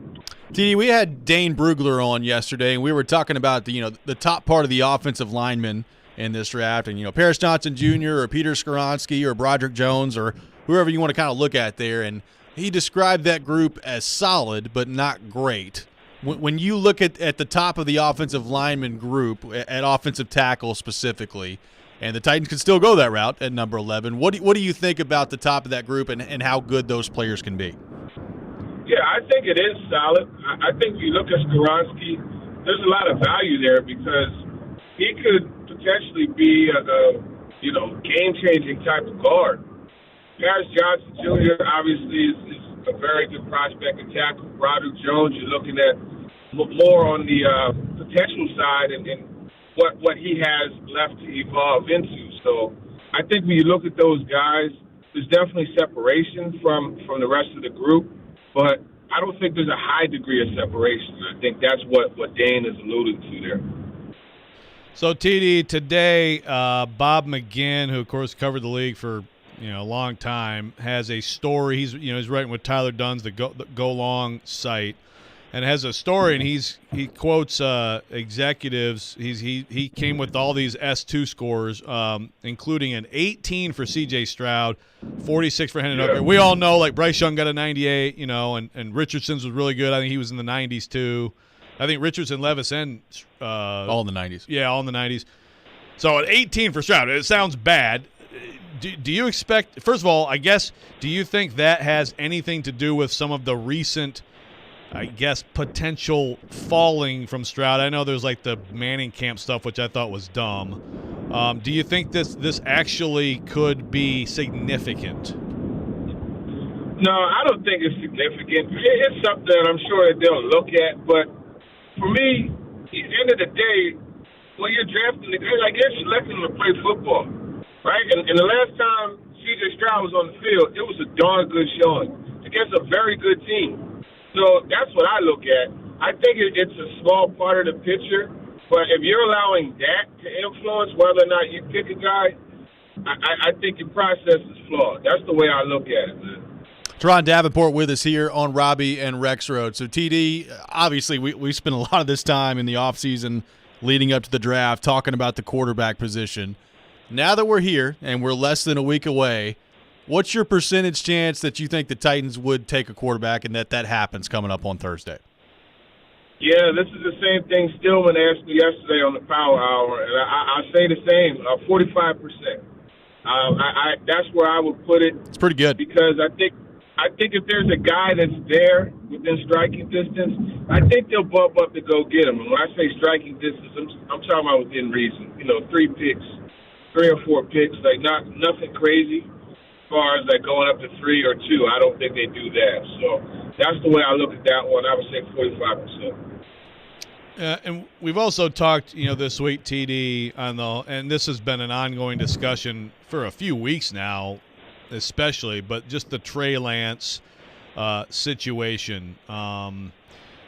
TD, we had Dane Brugler on yesterday, and we were talking about the top part of the offensive linemen in this draft, and Paris Johnson Jr. or Peter Skoronski or Broderick Jones or whoever you want to kind of look at there, and he described that group as solid but not great. When you look at the top of the offensive lineman group, at offensive tackle specifically, and the Titans can still go that route at number 11, what do you think about the top of that group and how good those players can be? Yeah, I think it is solid. I think if you look at Skoronski, there's a lot of value there because he could potentially be a game-changing type of guard. Paris Johnson Jr. obviously is a very good prospect and tackle. Broderick Jones, you're looking at more on the potential side and what he has left to evolve into. So I think when you look at those guys, there's definitely separation from the rest of the group, but I don't think there's a high degree of separation. I think that's what Dane is alluding to there. So, TD, today, Bob McGinn, who, of course, covered the league for a long time, has a story. He's writing with Tyler Dunn's the Go Long site, and has a story, and he quotes executives. He came with all these S2 scores, including an 18 for C.J. Stroud, 46 for Hendon Hooker. We all know, like, Bryce Young got a 98, and Richardson's was really good. I think he was in the 90s too. I think Richardson, Levis, and all in the 90s. Yeah, all in the 90s. So at 18 for Stroud, it sounds bad. Do you expect – first of all, I guess, do you think that has anything to do with some of the recent, I guess, potential falling from Stroud? I know there's like the Manning camp stuff, which I thought was dumb. Do you think this actually could be significant? No, I don't think it's significant. It's something I'm sure that they'll look at, but for me, at the end of the day, when you're drafting the guy, like you're selecting him to play football. Right? And the last time C.J. Stroud was on the field, it was a darn good showing against a very good team. So that's what I look at. I think it's a small part of the picture, but if you're allowing that to influence whether or not you pick a guy, I think your process is flawed. That's the way I look at it, man. Teron Davenport with us here on Robby and Rexrode. So, TD, obviously we spent a lot of this time in the offseason leading up to the draft talking about the quarterback position. Now that we're here and we're less than a week away, what's your percentage chance that you think the Titans would take a quarterback and that happens coming up on Thursday? Yeah, this is the same thing Stillman asked me yesterday on the Power Hour, and I say the same, 45%. That's where I would put it. It's pretty good. Because I think if there's a guy that's there within striking distance, I think they'll bump up to go get him. And when I say striking distance, I'm talking about within reason. 3 picks. 3 or 4 picks, like nothing crazy as far as like going up to 3 or 2. I don't think they do that. So that's the way I look at that one. I would say 45%. And we've also talked, this week, TD, and this has been an ongoing discussion for a few weeks now, especially, but just the Trey Lance situation.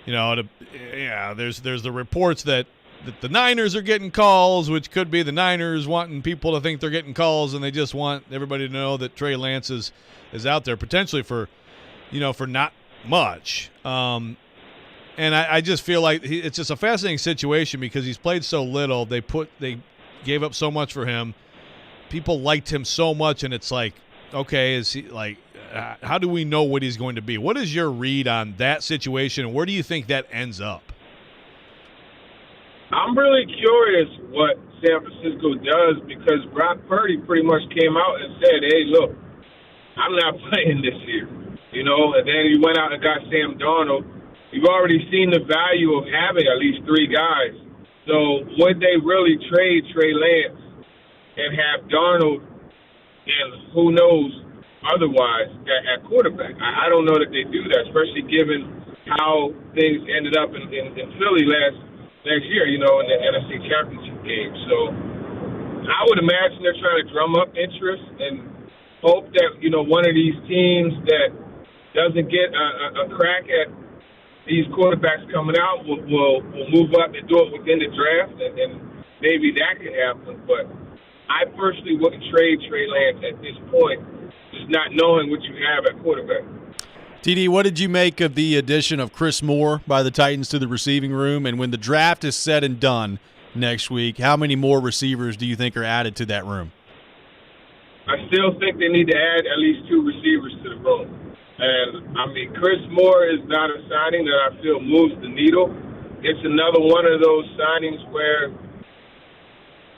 There's the reports that that the Niners are getting calls, which could be the Niners wanting people to think they're getting calls, and they just want everybody to know that Trey Lance is out there potentially for not much. And I just feel like it's just a fascinating situation because he's played so little. They gave up so much for him. People liked him so much, and it's like, okay, is he like? How do we know what he's going to be? What is your read on that situation, and where do you think that ends up? I'm really curious what San Francisco does because Brock Purdy pretty much came out and said, hey, look, I'm not playing this year, and then he went out and got Sam Darnold. You've already seen the value of having at least 3 guys. So would they really trade Trey Lance and have Darnold and who knows otherwise at quarterback? I don't know that they do that, especially given how things ended up in Philly last year, in the NFC Championship game. So I would imagine they're trying to drum up interest and hope that, one of these teams that doesn't get a crack at these quarterbacks coming out will move up and do it within the draft, and maybe that could happen. But I personally wouldn't trade Trey Lance at this point, just not knowing what you have at quarterback. TD, what did you make of the addition of Chris Moore by the Titans to the receiving room? And when the draft is said and done next week, how many more receivers do you think are added to that room? I still think they need to add at least 2 receivers to the room. And, Chris Moore is not a signing that I feel moves the needle. It's another one of those signings where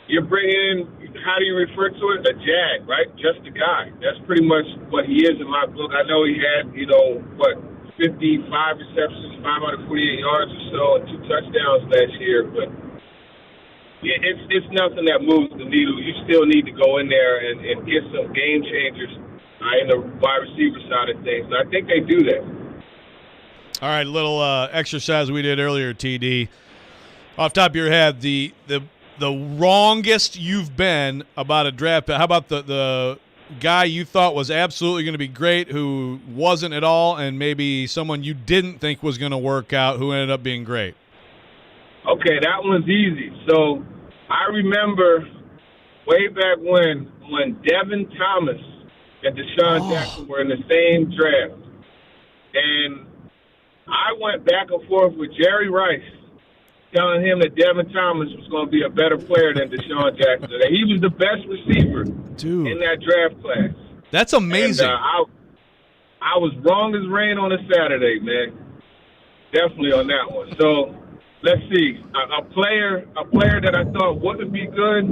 you're bringing in, how do you refer to it? A jag, right? Just a guy. That's pretty much what he is in my book. I know he had, 55 receptions, 548 yards or so, and 2 touchdowns last year. But it's nothing that moves the needle. You still need to go in there and get some game changers in the wide receiver side of things. And I think they do that. All right, a little exercise we did earlier, TD. Off the top of your head, the wrongest you've been about a draft pick. How about the guy you thought was absolutely going to be great who wasn't at all, and maybe someone you didn't think was going to work out who ended up being great? Okay, that one's easy. So I remember way back when Devin Thomas and Deshaun Jackson were in the same draft. And I went back and forth with Jerry Rice, telling him that Devin Thomas was going to be a better player than Deshaun Jackson. That he was the best receiver in that draft class. That's amazing. And, I was wrong as rain on a Saturday, man. Definitely on that one. So let's see. A player that I thought wouldn't be good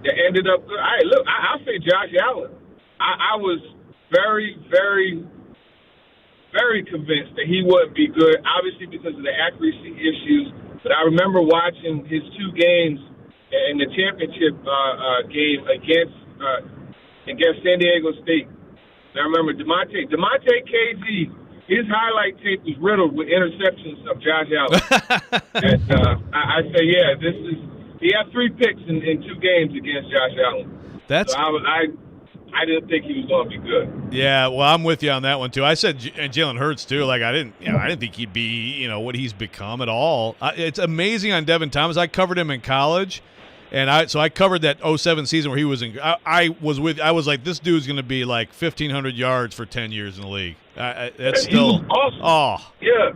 that ended up good. I'll say Josh Allen. I was very, very, very convinced that he wouldn't be good, obviously because of the accuracy issues. But I remember watching his 2 games in the championship game against San Diego State. And I remember Demonte KG, his highlight tape was riddled with interceptions of Josh Allen. And I say, he had 3 picks in 2 games against Josh Allen. So I didn't think he was going to be good. Yeah, well, I'm with you on that one too. I said Jalen Hurts too. Like I didn't think he'd be what he's become at all. It's amazing on Devin Thomas. I covered him in college, and I covered that 2007 season where he was in. I was like, this dude's going to be like 1,500 yards for 10 years in the league. That's still awesome. Oh yeah.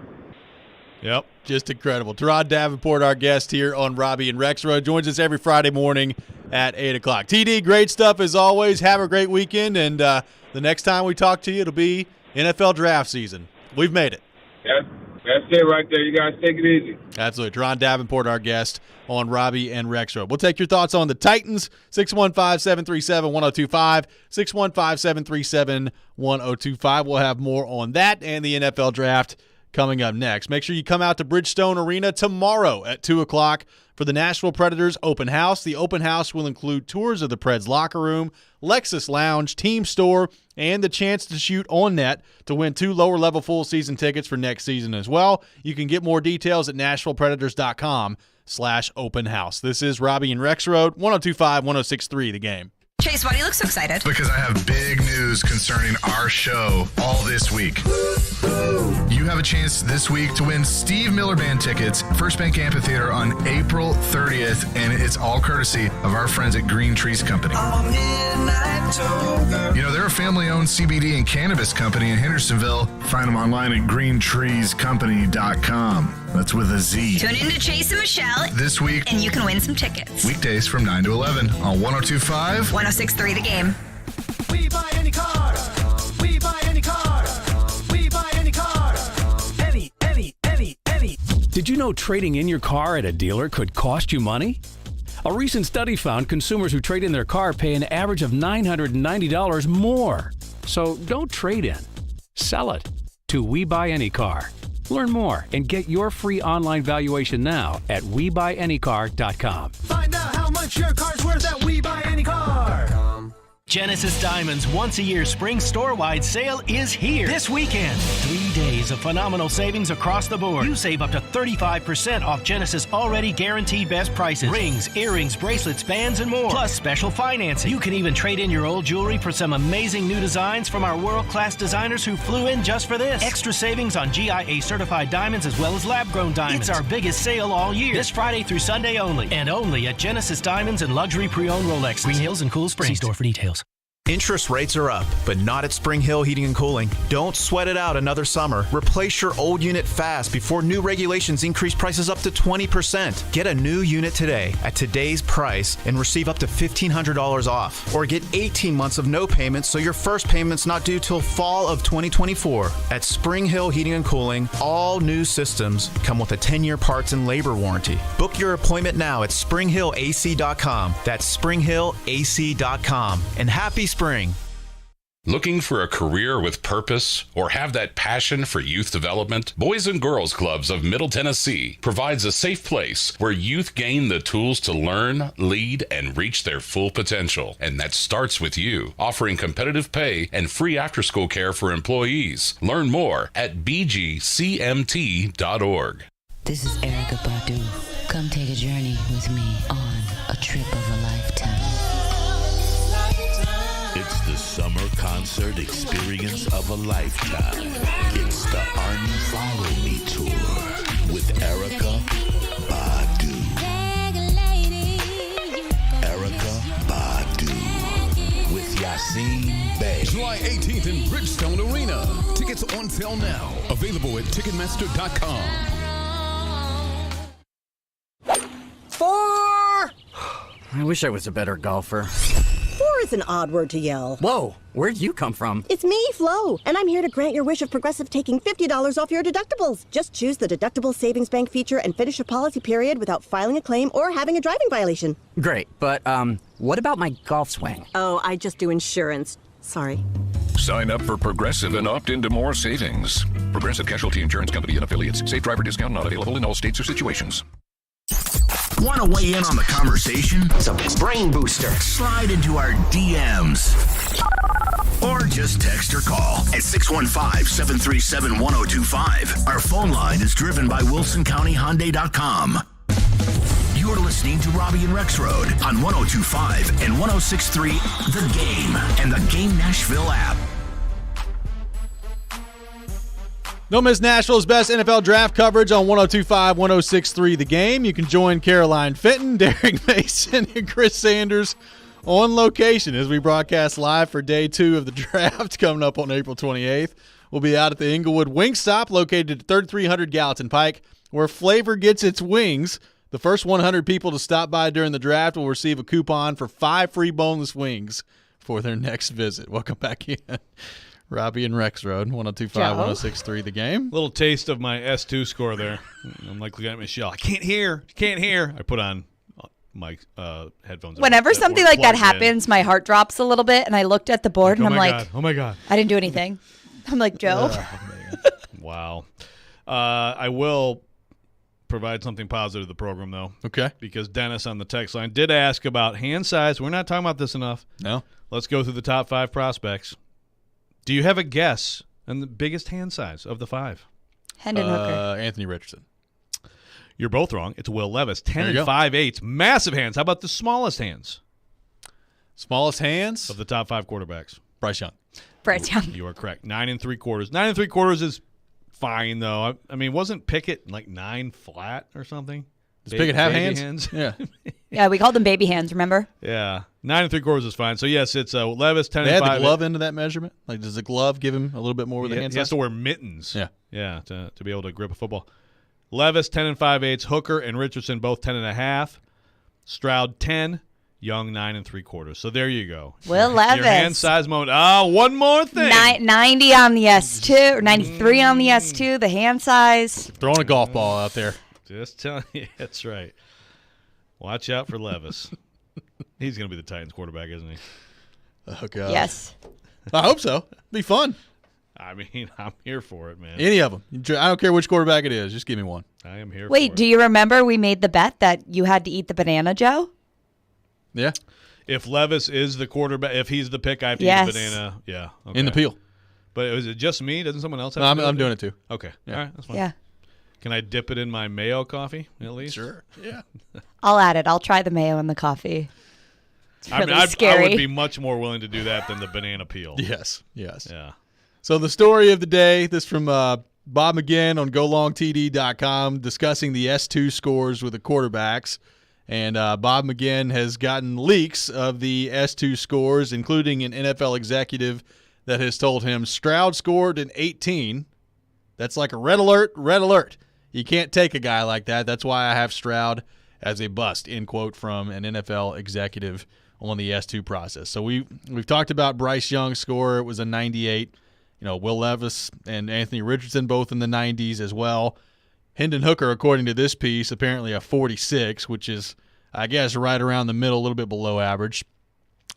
Yep. Just incredible. Terod Davenport, our guest here on Robby and Rexrode, joins us every Friday morning at 8 o'clock. TD, great stuff as always. Have a great weekend, and the next time we talk to you, it'll be NFL draft season. We've made it. That's it right there. You guys take it easy. Absolutely. Terod Davenport, our guest on Robby and Rexrode. We'll take your thoughts on the Titans, 615-737-1025, 615-737-1025. We'll have more on that and the NFL draft coming up next. Make sure you come out to Bridgestone Arena tomorrow at 2 o'clock for the Nashville Predators Open House. The open house will include tours of the Preds locker room, Lexus Lounge, team store, and the chance to shoot on net to win 2 lower-level full-season tickets for next season as well. You can get more details at NashvillePredators.com/open house. This is Robby and Rexrode, 102.5, 106.3 The Game. Chase, why do you look so excited? Because I have big news concerning our show all this week. You have a chance this week to win Steve Miller Band tickets, First Bank Amphitheater on April 30th, and it's all courtesy of our friends at Green Trees Company. You know, they're a family-owned CBD and cannabis company in Hendersonville. Find them online at greentreescompany.com. That's with a Z. Tune in to Chase and Michelle This week, and you can win some tickets. weekdays from 9 to 11 on 102.5. 106.3 The Game. We buy any car. We buy any car. We buy any car. Any. Did you know trading in your car at a dealer could cost you money? A recent study found consumers who trade in their car pay an average of $990 more. So don't trade in. Sell it to We Buy Any Car. Learn more and get your free online valuation now at WeBuyAnyCar.com. Find out how much your car's worth at We Buy Any Car. Genesis Diamonds' once-a-year spring store-wide sale is here this weekend. 3 days of phenomenal savings across the board. You save up to 35% off Genesis already guaranteed best prices. Rings, earrings, bracelets, bands, and more. Plus special financing. You can even trade in your old jewelry for some amazing new designs from our world-class designers who flew in just for this. Extra savings on GIA-certified diamonds as well as lab-grown diamonds. It's our biggest sale all year. This Friday through Sunday only. And only at Genesis Diamonds and Luxury Pre-Owned Rolex. Green Hills and Cool Springs. See store for details. Interest rates are up, but not at Spring Hill Heating and Cooling. Don't sweat it out another summer. Replace your old unit fast before new regulations increase prices up to 20%. Get a new unit today at today's price and receive up to $1,500 off. Or get 18 months of no payments so your first payment's not due till fall of 2024. At Spring Hill Heating and Cooling, all new systems come with a 10-year parts and labor warranty. Book your appointment now at springhillac.com. That's springhillac.com. And happy spring. Looking for a career with purpose or have that passion for youth development? Boys and Girls Clubs of Middle Tennessee provides a safe place where youth gain the tools to learn, lead, and reach their full potential. And that starts with you, offering competitive pay and free after-school care for employees. Learn more at bgcmt.org. This is Erykah Badu. Come take a journey with me on a trip of a lifetime. It's the summer concert experience of a lifetime. It's the Unfollow Me Tour with Erykah Badu. Erykah Badu with Yasin Bey. July 18th in Bridgestone Arena. Tickets on sale now. Available at Ticketmaster.com. 4! I wish I was a better golfer. 4 is an odd word to yell. Whoa, where'd you come from? It's me, Flo, and I'm here to grant your wish of Progressive taking $50 off your deductibles. Just choose the deductible savings bank feature and finish your policy period without filing a claim or having a driving violation. Great, but what about my golf swing? Oh, I just do insurance. Sorry. Sign up for Progressive and opt into more savings. Progressive Casualty Insurance Company and Affiliates. Safe driver discount not available in all states or situations. Want to weigh in on the conversation? It's a brain booster. Slide into our DMs. Or just text or call at 615-737-1025. Our phone line is driven by WilsonCountyHyundai.com. You're listening to Robby and Rexrode on 102.5 and 106.3 The Game and the Game Nashville app. Don't miss Nashville's best NFL draft coverage on 102.5, 106.3 The Game. You can join Caroline Fenton, Derek Mason, and Chris Sanders on location as we broadcast live for day 2 of the draft coming up on April 28th. We'll be out at the Inglewood Wingstop located at 3300 Gallatin Pike, where flavor gets its wings. The first 100 people to stop by during the draft will receive a coupon for 5 free boneless wings for their next visit. Welcome back in. Robby and Rexrode, 102.5, 106.3 The Game. Little taste of my S2 score there. I'm like looking at Michelle. I can't hear. I put on my headphones. Whenever something like that happens, my heart drops a little bit, and I looked at the board, and I'm like, oh my God. I didn't do anything. I'm like, Joe. Wow. I will provide something positive to the program, though. Okay. Because Dennis on the text line did ask about hand size. We're not talking about this enough. No. Let's go through the top 5 prospects. Do you have a guess on the biggest hand size of the 5? Hendon Hooker. Anthony Richardson. You're both wrong. It's Will Levis. 10 and 5/8. Massive hands. How about the smallest hands? Smallest hands of the top 5 quarterbacks. Bryce Young. Bryce Young. You are correct. 9 3/4. 9 3/4 is fine, though. I mean, wasn't Pickett like 9 flat or something? Does Pickett have hands? Yeah. Yeah, we called them baby hands, remember? Yeah. 9 3/4 is fine. So, yes, it's Levis 10 They and 5. add the glove into that measurement? Like, does the glove give him a little bit more with the hand He has size? to wear mittens. Yeah. Yeah, to be able to grip a football. Levis 10 and 5/8. Hooker and Richardson both 10 and a half. Stroud 10. Young 9 3/4. So there you go. Will Your Levis. hand size moment. One more thing. 90 on the S2, or 93 on the S2, the hand size. Throwing a golf ball out there. Just telling you, that's right. Watch out for Levis. He's going to be the Titans quarterback, isn't he? Oh, God. Yes. I hope so. Be fun. I mean, I'm here for it, man. Any of them. I don't care which quarterback it is. Just give me one. I am here for it. Wait, do you remember we made the bet that you had to eat the banana, Joe? Yeah. If Levis is the quarterback, if he's the pick, I have to Yes. eat the banana. Yeah. Okay. In the peel. But is it just me? Doesn't someone else have No, to do I'm doing it too. Okay. Yeah. All right. That's fine. Yeah. Can I dip it in my mayo coffee at least? Sure. Yeah. I'll add it. I'll try the mayo and the coffee. It's really I scary. would be much more willing to do that than the banana peel. Yes. Yes. Yeah. So the story of the day, this from Bob McGinn on golongtd.com, discussing the S2 scores with the quarterbacks. And Bob McGinn has gotten leaks of the S2 scores, including an NFL executive that has told him Stroud scored an 18. That's like a red alert, red alert. You can't take a guy like that. That's why I have Stroud as a bust, end quote from an NFL executive on the S2 process. So we've talked about Bryce Young's score. It was a 98. You know, Will Levis and Anthony Richardson both in the 90s as well. Hendon Hooker, according to this piece, apparently a 46, which is, I guess, right around the middle, a little bit below average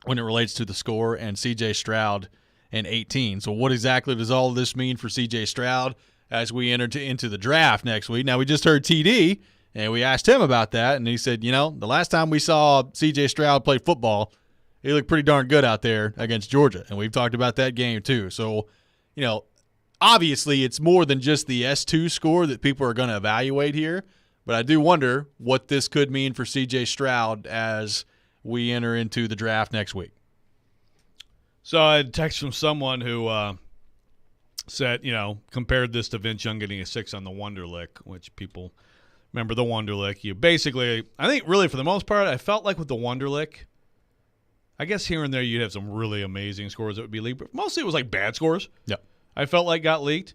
when it relates to the score, and C.J. Stroud an 18. So what exactly does all of this mean for C.J. Stroud as we enter into the draft next week? Now, we just heard TD, and we asked him about that, and he said, you know, the last time we saw C.J. Stroud play football, he looked pretty darn good out there against Georgia, and we've talked about that game too. So, you know, obviously it's more than just the S2 score that people are going to evaluate here, but I do wonder what this could mean for C.J. Stroud as we enter into the draft next week. So I had a text from someone who said, you know, compared this to Vince Young getting a 6 on the Wonderlic, which people remember the Wonderlic. You basically, I think really for the most part, I felt like with the Wonderlic, I guess here and there you'd have some really amazing scores that would be leaked, but mostly it was like bad scores. Yep. I felt like got leaked.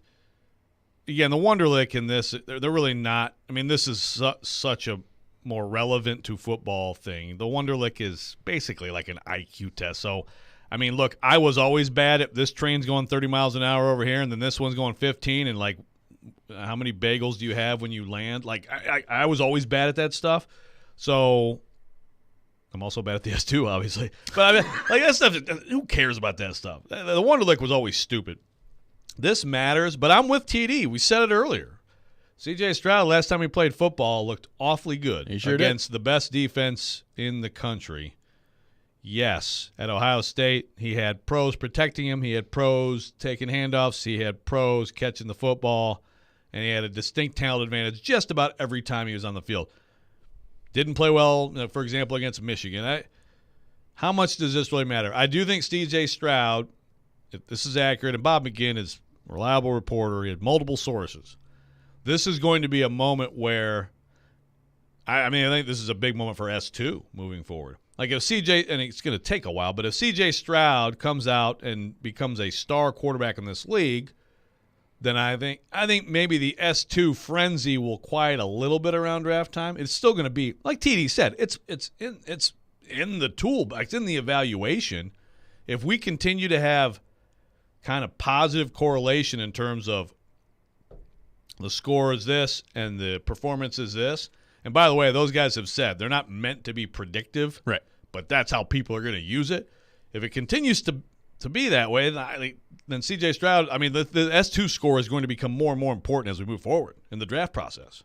Again, the Wonderlic in this, they're really not. I mean, this is such a more relevant to football thing. The Wonderlic is basically like an IQ test. So, I mean, look, I was always bad at this train's going 30 miles an hour over here, and then this one's going 15, and like, how many bagels do you have when you land? Like, I was always bad at that stuff. So I'm also bad at the S2, obviously. But I mean, like that stuff, who cares about that stuff? The Wonderlic was always stupid. This matters, but I'm with TD. We said it earlier. C.J. Stroud, last time he played football, looked awfully good against the best defense in the country. Yes, at Ohio State, he had pros protecting him. He had pros taking handoffs. He had pros catching the football. And he had a distinct talent advantage just about every time he was on the field. Didn't play well, for example, against Michigan. How much does this really matter? I do think C.J. Stroud, if this is accurate, and Bob McGinn is a reliable reporter. He had multiple sources. This is going to be a moment where, I think this is a big moment for S2 moving forward. Like if C.J., and it's going to take a while, but if C.J. Stroud comes out and becomes a star quarterback in this league, then I think maybe the S2 frenzy will quiet a little bit around draft time. It's still going to be, like TD said, it's in the toolbox, it's in the evaluation. If we continue to have kind of positive correlation in terms of the score is this and the performance is this, and by the way, those guys have said they're not meant to be predictive, right? But that's how people are going to use it. If it continues to be that way, then C.J. Stroud, I mean, the S2 score is going to become more and more important as we move forward in the draft process.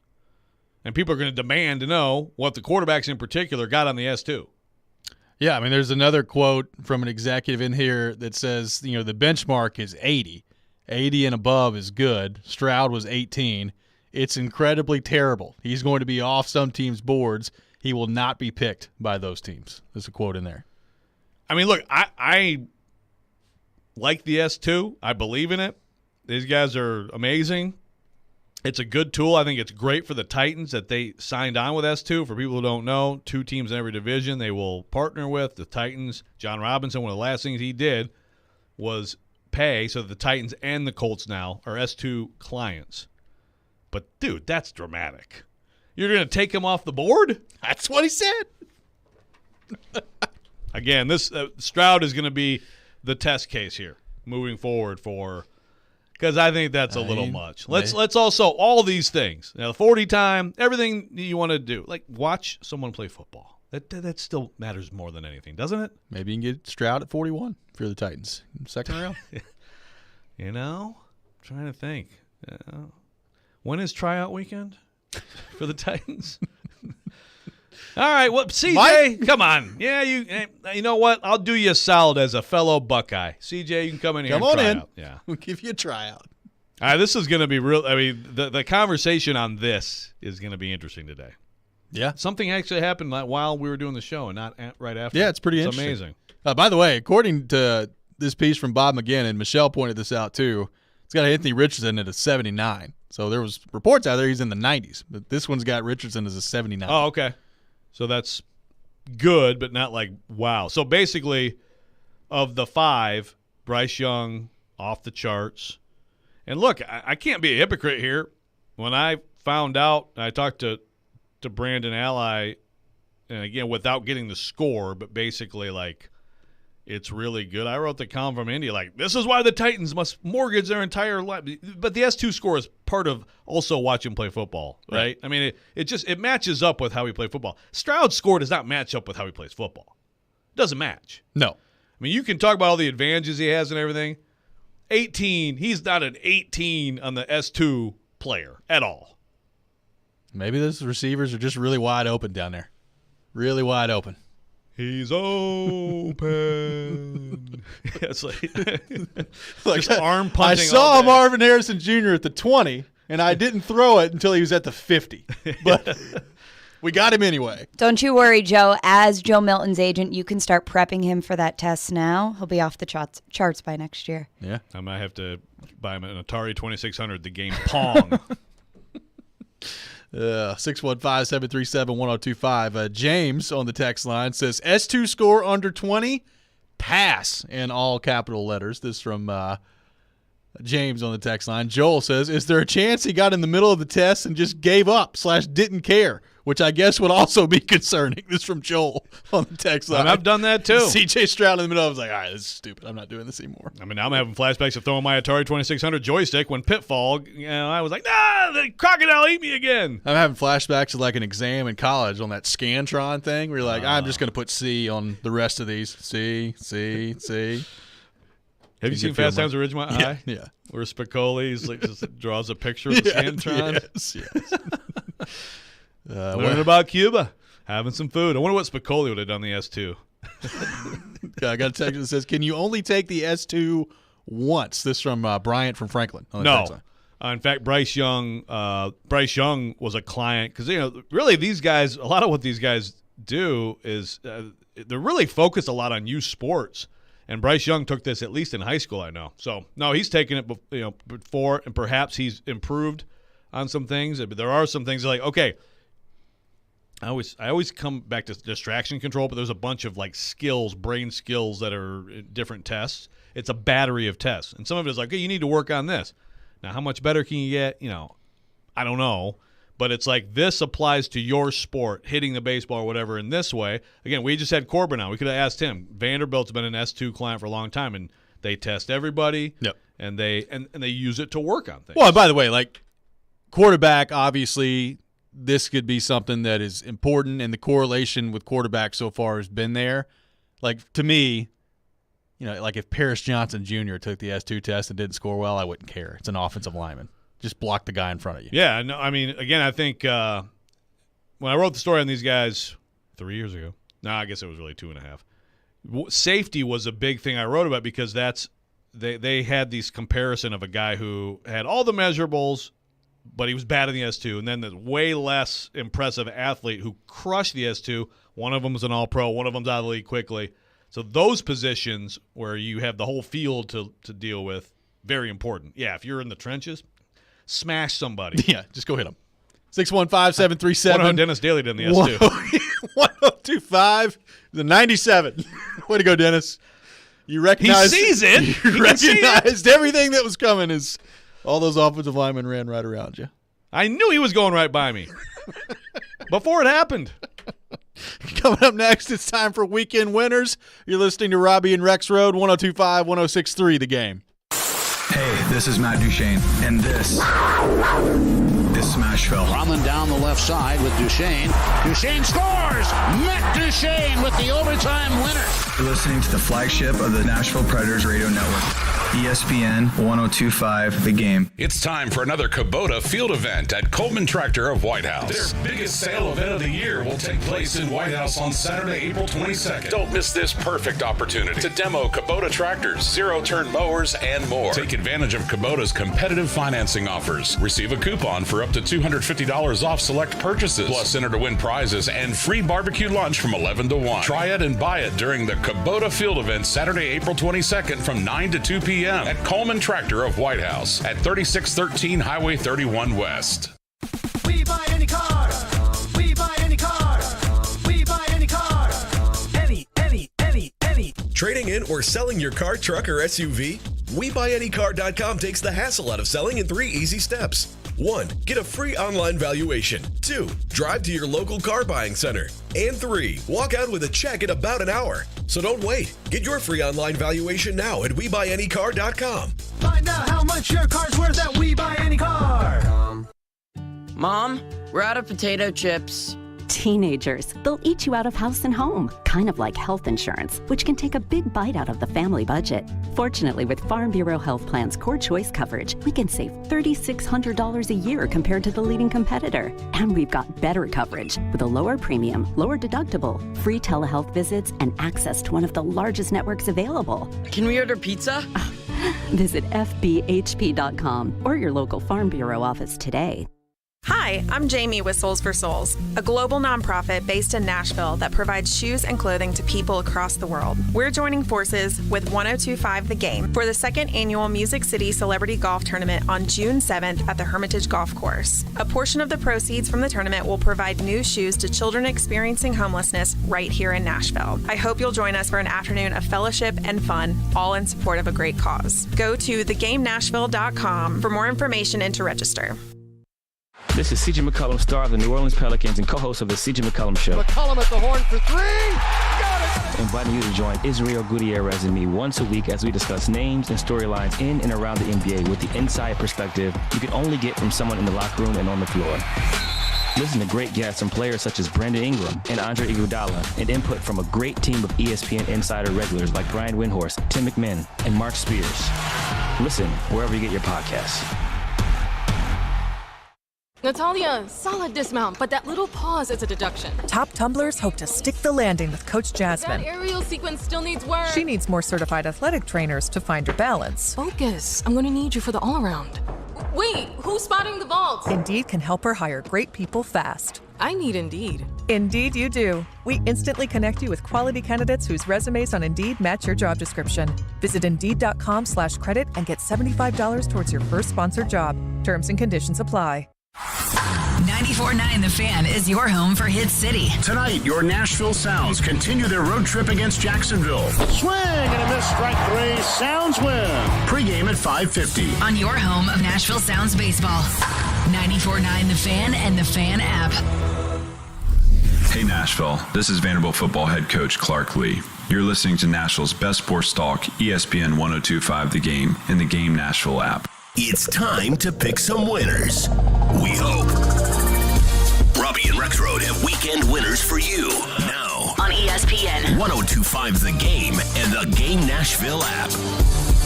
And people are going to demand to know what the quarterbacks in particular got on the S2. Yeah, I mean, there's another quote from an executive in here that says, you know, the benchmark is 80. 80 and above is good. Stroud was 18. It's incredibly terrible. He's going to be off some teams' boards. He will not be picked by those teams. There's a quote in there. I mean, look, I like the S2. I believe in it. These guys are amazing. It's a good tool. I think it's great for the Titans that they signed on with S2. For people who don't know, 2 teams in every division they will partner with. The Titans, John Robinson, one of the last things he did was pay so that the Titans and the Colts now are S2 clients. But, dude, that's dramatic. You're going to take him off the board? That's what he said. Again, this Stroud is going to be the test case here moving forward because I think that's a little much. Let's also all these things. Now, the 40 time, everything you want to do, like watch someone play football. That still matters more than anything, doesn't it? Maybe you can get Stroud at 41 for the Titans in the second round. You know, I'm trying to think. When is tryout weekend for the Titans? All right, well, CJ, Mike? Come on. Yeah, you know what? I'll do you a solid as a fellow Buckeye. CJ, you can come in here and try out. Yeah. We'll give you a tryout. All right, this is going to be real. I mean, the conversation on this is going to be interesting today. Yeah. Something actually happened while we were doing the show and not right after. Yeah, it's pretty interesting. It's amazing. By the way, according to this piece from Bob McGinn, and Michelle pointed this out too, it's got Anthony Richardson at a 79. So there was reports out there he's in the 90s, but this one's got Richardson as a 79. Oh, okay. So that's good, but not like wow. So basically, of the 5, Bryce Young off the charts. And look, I can't be a hypocrite here. When I found out, I talked to Brandon Ally, and again, without getting the score, but basically like it's really good. I wrote the column from India like, this is why the Titans must mortgage their entire life. But the S2 score is part of also watching play football, right? I mean, it matches up with how we play football. Stroud's score does not match up with how he plays football. It doesn't match. No. I mean, you can talk about all the advantages he has and everything. 18, he's not an 18 on the S2 player at all. Maybe those receivers are just really wide open down there. Really wide open. He's open. It's like just arm punching. I saw Marvin Harrison Jr. at the 20, and I didn't throw it until he was at the 50. But we got him anyway. Don't you worry, Joe. As Joe Milton's agent, you can start prepping him for that test now. He'll be off the charts by next year. Yeah. I might have to buy him an Atari 2600, the game Pong. 615-737-1025. James on the text line says, S2 score under 20, pass, in all capital letters. This from James on the text line. Joel says, is there a chance he got in the middle of the test and just gave up / didn't care? Which I guess would also be concerning. This from Joel on the text line. I've done that too. CJ Stroud in the middle. I was like, all right, this is stupid. I'm not doing this anymore. I mean, I'm having flashbacks of throwing my Atari 2600 joystick when Pitfall, I was like, the crocodile ate me again. I'm having flashbacks of like an exam in college on that Scantron thing where you're like, I'm just going to put C on the rest of these. C. Have you seen Fast Times at Ridgemont High? Yeah. Where Spicoli like, just draws a picture of the Scantron? Yes. Learning about Cuba. Having some food. I wonder what Spicoli would have done the S2. I got a text that says, can you only take the S2 once? This from Bryant from Franklin. No. In fact, Bryce Young was a client because, really these guys, a lot of what these guys do is they're really focused a lot on youth sports. And Bryce Young took this at least in high school, I know. So, no, he's taken it before, and perhaps he's improved on some things. But there are some things like, okay, I always come back to distraction control, but there's a bunch of like skills, brain skills that are different tests. It's a battery of tests. And some of it is like, hey, you need to work on this. Now, how much better can you get? I don't know. But it's like this applies to your sport, hitting the baseball or whatever in this way. Again, we just had Corbin on. We could have asked him. Vanderbilt's been an S2 client for a long time, and they test everybody. Yep. And they use it to work on things. Well, by the way, like quarterback, obviously – this could be something that is important, and the correlation with quarterback so far has been there. Like, to me, like if Paris Johnson Jr. took the S2 test and didn't score well, I wouldn't care. It's an offensive lineman. Just block the guy in front of you. Yeah, no, I mean, again, I think when I wrote the story on these guys 3 years ago, I guess it was really 2.5. Safety was a big thing I wrote about because they had this comparison of a guy who had all the measurables, but he was bad in the S2, and then the way less impressive athlete who crushed the S2. One of them was an all-pro. One of them's out of the league quickly. So those positions where you have the whole field to deal with, very important. Yeah, if you're in the trenches, smash somebody. Yeah, just go hit them. 615-737. Dennis Daly did in the S2. 1025. The 97. Way to go, Dennis. You recognized. He sees it. You recognized everything that was coming as all those offensive linemen ran right around you. I knew he was going right by me before it happened. Coming up next, it's time for Weekend Winners. You're listening to Robby and Rexrode, 102.5, 106.3 The Game. Hey, this is Matt Duchene, and this is Smashville. Running down the left side with Duchene. Duchene scores! Matt Duchene with the overtime winner. You're listening to the flagship of the Nashville Predators Radio Network, ESPN 102.5 The Game. It's time for another Kubota field event at Coleman Tractor of White House. Their biggest sale event of the year will take place in White House on Saturday, April 22nd. Don't miss this perfect opportunity to demo Kubota tractors, zero-turn mowers, and more. Take advantage of Kubota's competitive financing offers. Receive a coupon for up to $250 off select purchases. Plus, enter to win prizes and free barbecue lunch from 11 to 1. Try it and buy it during the Kubota field event Saturday, April 22nd from 9 to 2 p.m. at Coleman Tractor of White House at 3613 Highway 31 West. We buy any car. We buy any car. We buy any car. Any. Trading in or selling your car, truck, or SUV? WeBuyAnyCar.com takes the hassle out of selling in 3 easy steps. 1. Get a free online valuation. 2. Drive to your local car buying center. And 3. Walk out with a check in about an hour. So don't wait. Get your free online valuation now at WeBuyAnyCar.com. Find out how much your car's worth at We Buy Any Car. Mom, we're out of potato chips. Teenagers, they'll eat you out of house and home, kind of like health insurance, which can take a big bite out of the family budget. Fortunately, with Farm Bureau Health Plan's Core Choice coverage, we can save $3,600 a year compared to the leading competitor. And we've got better coverage with a lower premium, lower deductible, free telehealth visits, and access to one of the largest networks available. Can we order pizza? Visit FBHP.com or your local Farm Bureau office today. Hi, I'm Jamie with Souls for Souls, a global nonprofit based in Nashville that provides shoes and clothing to people across the world. We're joining forces with 102.5 The Game for the 2nd annual Music City Celebrity Golf Tournament on June 7th at the Hermitage Golf Course. A portion of the proceeds from the tournament will provide new shoes to children experiencing homelessness right here in Nashville. I hope you'll join us for an afternoon of fellowship and fun, all in support of a great cause. Go to thegamenashville.com for more information and to register. This is C.J. McCollum, star of the New Orleans Pelicans and co-host of the C.J. McCollum Show. McCollum at the horn for 3. Got it. Inviting you to join Israel Gutierrez and me once a week as we discuss names and storylines in and around the NBA with the inside perspective you can only get from someone in the locker room and on the floor. Listen to great guests from players such as Brandon Ingram and Andre Iguodala, and input from a great team of ESPN Insider regulars like Brian Windhorst, Tim McMahon, and Mark Spears. Listen wherever you get your podcasts. Natalia, solid dismount, but that little pause is a deduction. Top tumblers hope to stick the landing with Coach Jasmine. That aerial sequence still needs work. She needs more certified athletic trainers to find her balance. Focus. I'm going to need you for the all-around. Wait, who's spotting the vault? Indeed can help her hire great people fast. I need Indeed. Indeed you do. We instantly connect you with quality candidates whose resumes on Indeed match your job description. Visit Indeed.com/credit and get $75 towards your first sponsored job. Terms and conditions apply. 94.9 The Fan is your home for Hit City. Tonight, your Nashville Sounds continue their road trip against Jacksonville. Swing and a miss, strike 3. Sounds win. Pre-game at 5:50. On your home of Nashville Sounds baseball. 94.9 The Fan and The Fan app. Hey Nashville, this is Vanderbilt football head coach Clark Lee. You're listening to Nashville's best sports talk, ESPN 102.5 The Game, and the Game Nashville app. It's time to pick some winners. We hope. Robby and Rexrode have weekend winners for you now on ESPN 102.5 The Game and the Game Nashville app.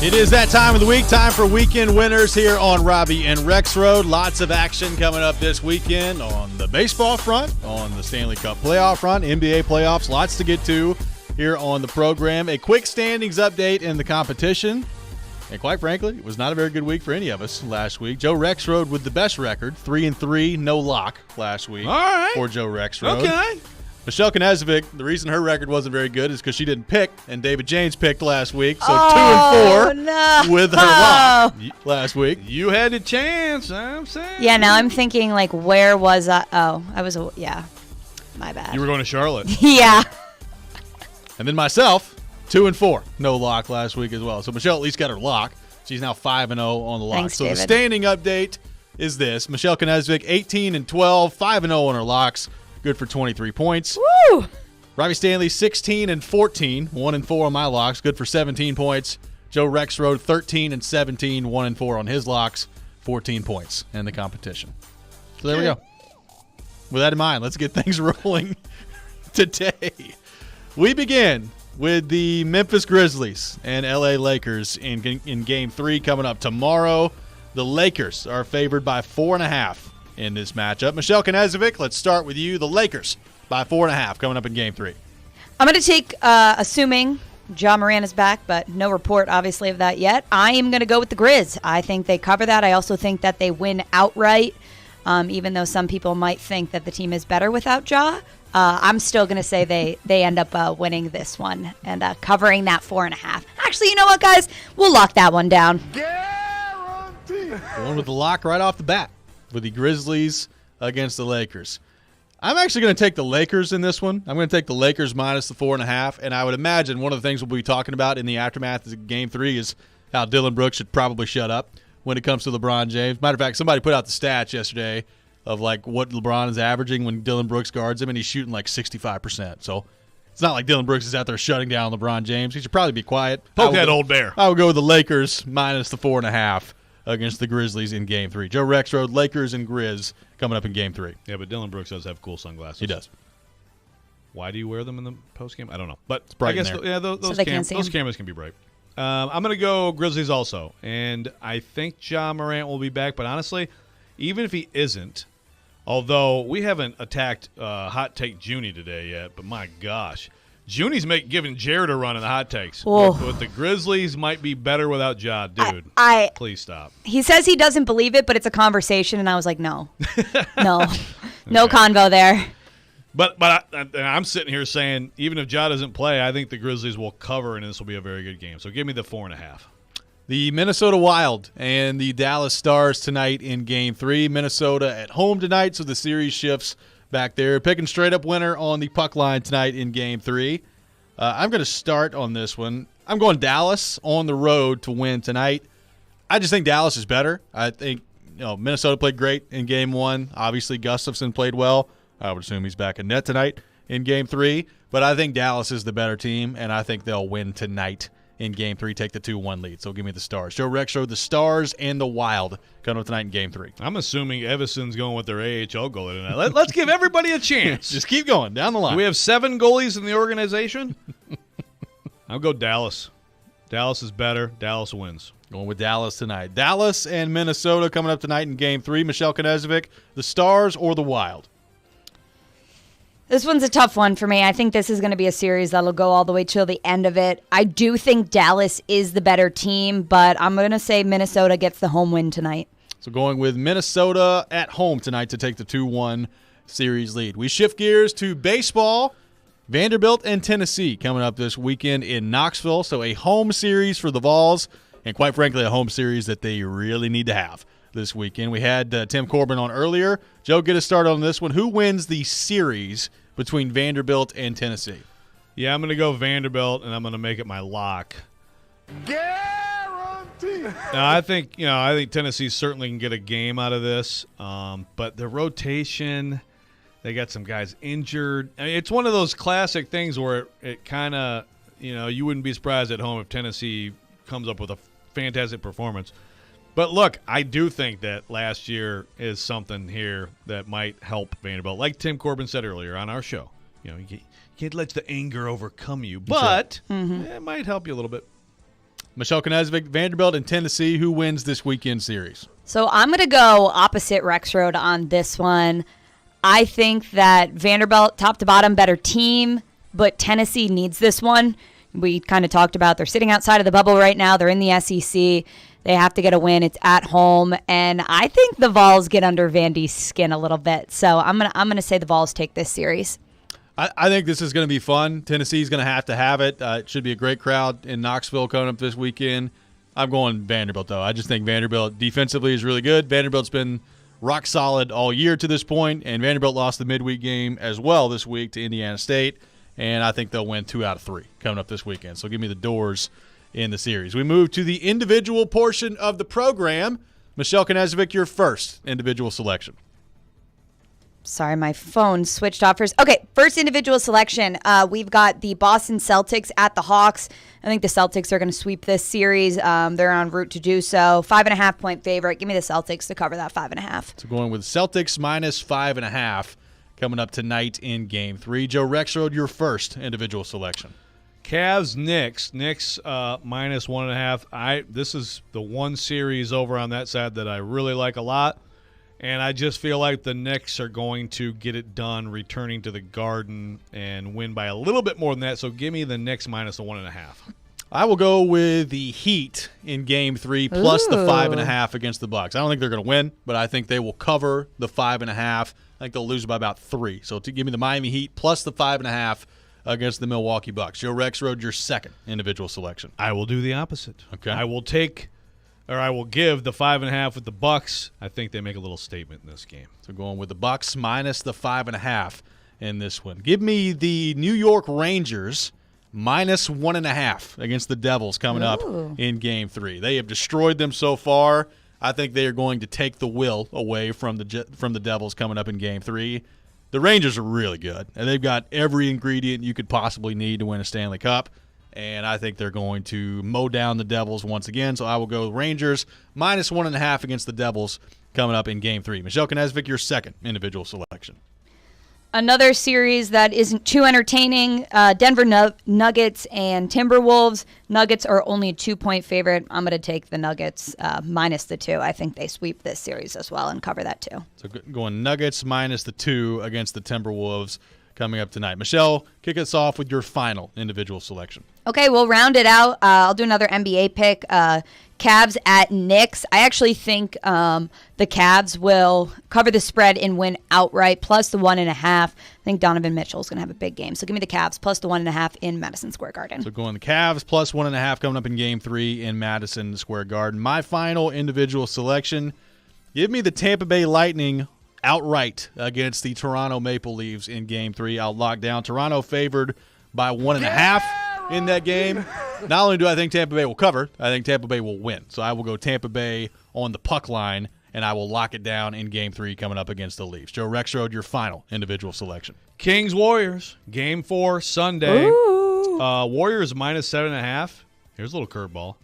It is that time of the week, time for weekend winners here on Robby and Rexrode. Lots of action coming up this weekend on the baseball front, on the Stanley Cup playoff front, NBA playoffs, lots to get to here on the program. A quick standings update in the competition. And quite frankly, it was not a very good week for any of us last week. Joe Rexrode with the best record, 3-3, no lock last week. All right. For Joe Rexrode. Okay. Michelle Knezovic, the reason her record wasn't very good is because she didn't pick, and David James picked last week. So 2-4 no. with her lock last week. You had a chance, I'm saying. Yeah, now I'm thinking, like, where was I? Oh, I was, my bad. You were going to Charlotte. Yeah. And then myself, 2-4. No lock last week as well. So Michelle at least got her lock. She's now 5-0 on the lock. Thanks, so David. the standing update is this. Michelle Knezovic, 18-12, 5-0 on her locks. Good for 23 points. Woo! Robby Stanley, 16-14, 1-4 on my locks. Good for 17 points. Joe Rexrode, 13-17, 1-4 on his locks. 14 points in the competition. So there we go. With that in mind, let's get things rolling today. We begin with the Memphis Grizzlies and LA Lakers in Game 3 coming up tomorrow. The Lakers are favored by 4.5 in this matchup. Michelle Knezovic, let's start with you. The Lakers by 4.5 coming up in Game 3. I'm going to take, assuming Ja Morant is back, but no report, obviously, of that yet. I am going to go with the Grizz. I think they cover that. I also think that they win outright, even though some people might think that the team is better without Ja. I'm still going to say they end up winning this one and covering that 4.5. Actually, you know what, guys? We'll lock that one down. Going with the lock right off the bat with the Grizzlies against the Lakers. I'm actually going to take the Lakers in this one. I'm going to take the Lakers minus the 4.5, and I would imagine one of the things we'll be talking about in the aftermath of Game 3 is how Dylan Brooks should probably shut up when it comes to LeBron James. Matter of fact, somebody put out the stats yesterday of like what LeBron is averaging when Dylan Brooks guards him, and he's shooting like 65%. So it's not like Dylan Brooks is out there shutting down LeBron James. He should probably be quiet. Poke that old bear. I would go with the Lakers minus the 4.5 against the Grizzlies in Game 3. Joe Rexrode, Lakers and Grizz coming up in Game 3. Yeah, but Dylan Brooks does have cool sunglasses. He does. Why do you wear them in the postgame? I don't know. But it's bright I guess in there. Yeah, those cameras can be bright. I'm going to go Grizzlies also. And I think Ja Morant will be back. But honestly, even if he isn't, although we haven't attacked Hot Take Junnie today yet, but my gosh. Junnie's giving Jared a run in the hot takes. But the Grizzlies might be better without Ja. Dude, please stop. He says he doesn't believe it, but it's a conversation, and I was like, no. No convo there. But I'm sitting here saying, even if Ja doesn't play, I think the Grizzlies will cover, and this will be a very good game. So give me the 4.5. The Minnesota Wild and the Dallas Stars tonight in Game 3. Minnesota at home tonight, so the series shifts back there. Picking straight-up winner on the puck line tonight in Game 3. I'm going to start on this one. I'm going Dallas on the road to win tonight. I just think Dallas is better. I think Minnesota played great in Game 1. Obviously, Gustafsson played well. I would assume he's back in net tonight in Game 3. But I think Dallas is the better team, and I think they'll win tonight in Game 3, take the 2-1 lead. So give me the Stars. Joe Rexrode, the Stars and the Wild coming up tonight in Game 3. I'm assuming Everson's going with their AHL goalie tonight. Let's give everybody a chance. Just keep going down the line. Do we have 7 goalies in the organization? I'll go Dallas. Dallas is better. Dallas wins. Going with Dallas tonight. Dallas and Minnesota coming up tonight in Game 3. Michelle Knezovic, the Stars or the Wild? This one's a tough one for me. I think this is going to be a series that'll go all the way till the end of it. I do think Dallas is the better team, but I'm going to say Minnesota gets the home win tonight. So going with Minnesota at home tonight to take the 2-1 series lead. We shift gears to baseball. Vanderbilt and Tennessee coming up this weekend in Knoxville. So a home series for the Vols, and quite frankly, a home series that they really need to have this weekend. We had Tim Corbin on earlier. Joe, get us started on this one. Who wins the series between Vanderbilt and Tennessee? Yeah, I'm going to go Vanderbilt, and I'm going to make it my lock. Guarantee. Now, I think Tennessee certainly can get a game out of this, but the rotation, they got some guys injured. I mean, it's one of those classic things where it kind of, you wouldn't be surprised at home if Tennessee comes up with a fantastic performance. But look, I do think that last year is something here that might help Vanderbilt. Like Tim Corbin said earlier on our show, you can't let the anger overcome you, but it might help you a little bit. Michelle Knezovic, Vanderbilt and Tennessee, who wins this weekend series? So I'm going to go opposite Rexrode on this one. I think that Vanderbilt, top to bottom, better team, but Tennessee needs this one. We kind of talked about they're sitting outside of the bubble right now. They're in the SEC. They have to get a win. It's at home, and I think the Vols get under Vandy's skin a little bit. So I'm gonna say the Vols take this series. I think this is going to be fun. Tennessee's going to have it. It should be a great crowd in Knoxville coming up this weekend. I'm going Vanderbilt, though. I just think Vanderbilt defensively is really good. Vanderbilt's been rock solid all year to this point, and Vanderbilt lost the midweek game as well this week to Indiana State, and I think they'll win 2 out of 3 coming up this weekend. So give me the Doors in the series. We move to the individual portion of the program. Michelle Knezovic, your first individual selection. Sorry, my phone switched off first. Okay, first individual selection. We've got the Boston Celtics at the Hawks. I think the Celtics are going to sweep this series. They're en route to do so. 5.5-point favorite. Give me the Celtics to cover that 5.5. So going with Celtics minus 5.5 coming up tonight in Game 3. Joe Rexrode, your first individual selection. Cavs, Knicks. Knicks minus 1.5. This is the one series over on that side that I really like a lot. And I just feel like the Knicks are going to get it done returning to the Garden and win by a little bit more than that. So give me the Knicks minus the 1.5. I will go with the Heat in Game 3 plus the 5.5 against the Bucks. I don't think they're going to win, but I think they will cover the 5.5. I think they'll lose by about 3. So to give me the Miami Heat plus the 5.5 against the Milwaukee Bucks. Joe Rexrode, your second individual selection. I will do the opposite. Okay. I will give the 5.5 with the Bucks. I think they make a little statement in this game. So going with the Bucks minus the 5.5 in this one. Give me the New York Rangers minus 1.5 against the Devils coming up in Game 3. They have destroyed them so far. I think they are going to take the will away from the Devils coming up in Game 3. The Rangers are really good, and they've got every ingredient you could possibly need to win a Stanley Cup. And I think they're going to mow down the Devils once again. So I will go Rangers minus 1.5 against the Devils coming up in Game 3. Michelle Knezovic, your second individual selection. Another series that isn't too entertaining, Denver Nuggets and Timberwolves. Nuggets are only a 2-point favorite. I'm going to take the Nuggets minus the 2. I think they sweep this series as well and cover that too. So going Nuggets minus the 2 against the Timberwolves coming up tonight. Michelle, kick us off with your final individual selection. Okay, we'll round it out. I'll do another NBA pick. Cavs at Knicks. I actually think the Cavs will cover the spread and win outright, plus the 1.5. I think Donovan Mitchell is going to have a big game. So give me the Cavs, plus the 1.5 in Madison Square Garden. So going the Cavs, plus 1.5 coming up in Game 3 in Madison Square Garden. My final individual selection, give me the Tampa Bay Lightning outright against the Toronto Maple Leafs in Game 3. I'll lock down Toronto favored by 1.5 in that game. Not only do I think Tampa Bay will cover, I think Tampa Bay will win. So I will go Tampa Bay on the puck line, and I will lock it down in Game 3 coming up against the Leafs. Joe Rexrode, your final individual selection. Kings Warriors, Game 4 Sunday. Warriors minus 7.5. Here's a little curveball.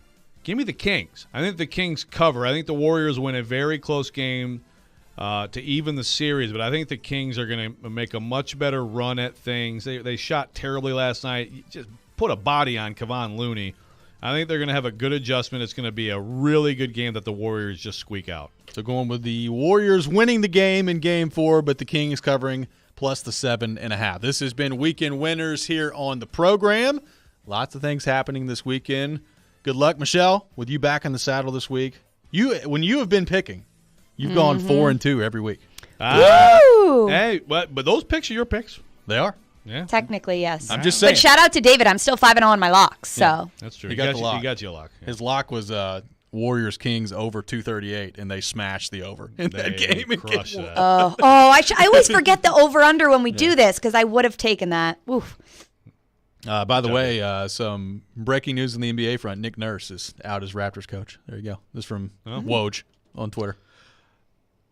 Give me the Kings. I think the Kings cover. I think the Warriors win a very close game to even the series, but I think the Kings are going to make a much better run at things. They shot terribly last night. Just put a body on Kevon Looney. I think they're going to have a good adjustment. It's going to be a really good game that the Warriors just squeak out. So going with the Warriors winning the game in Game 4, but the Kings covering plus the 7.5. This has been Weekend Winners here on the program. Lots of things happening this weekend. Good luck, Michelle, with you back in the saddle this week. When you have been picking, you've gone 4-2 every week. Hey, but those picks are your picks. They are. Yeah. Technically, yes. I'm just saying. But shout out to David. I'm still 5-0 on my locks. So Yeah, that's true. He got you a lock. Yeah. His lock was Warriors Kings over 238, and they smashed the over in that game. Crushed that. I always forget the over/under when we do this because I would have taken that. Oof. By the way, some breaking news in the NBA front. Nick Nurse is out as Raptors coach. There you go. This is from Woj on Twitter.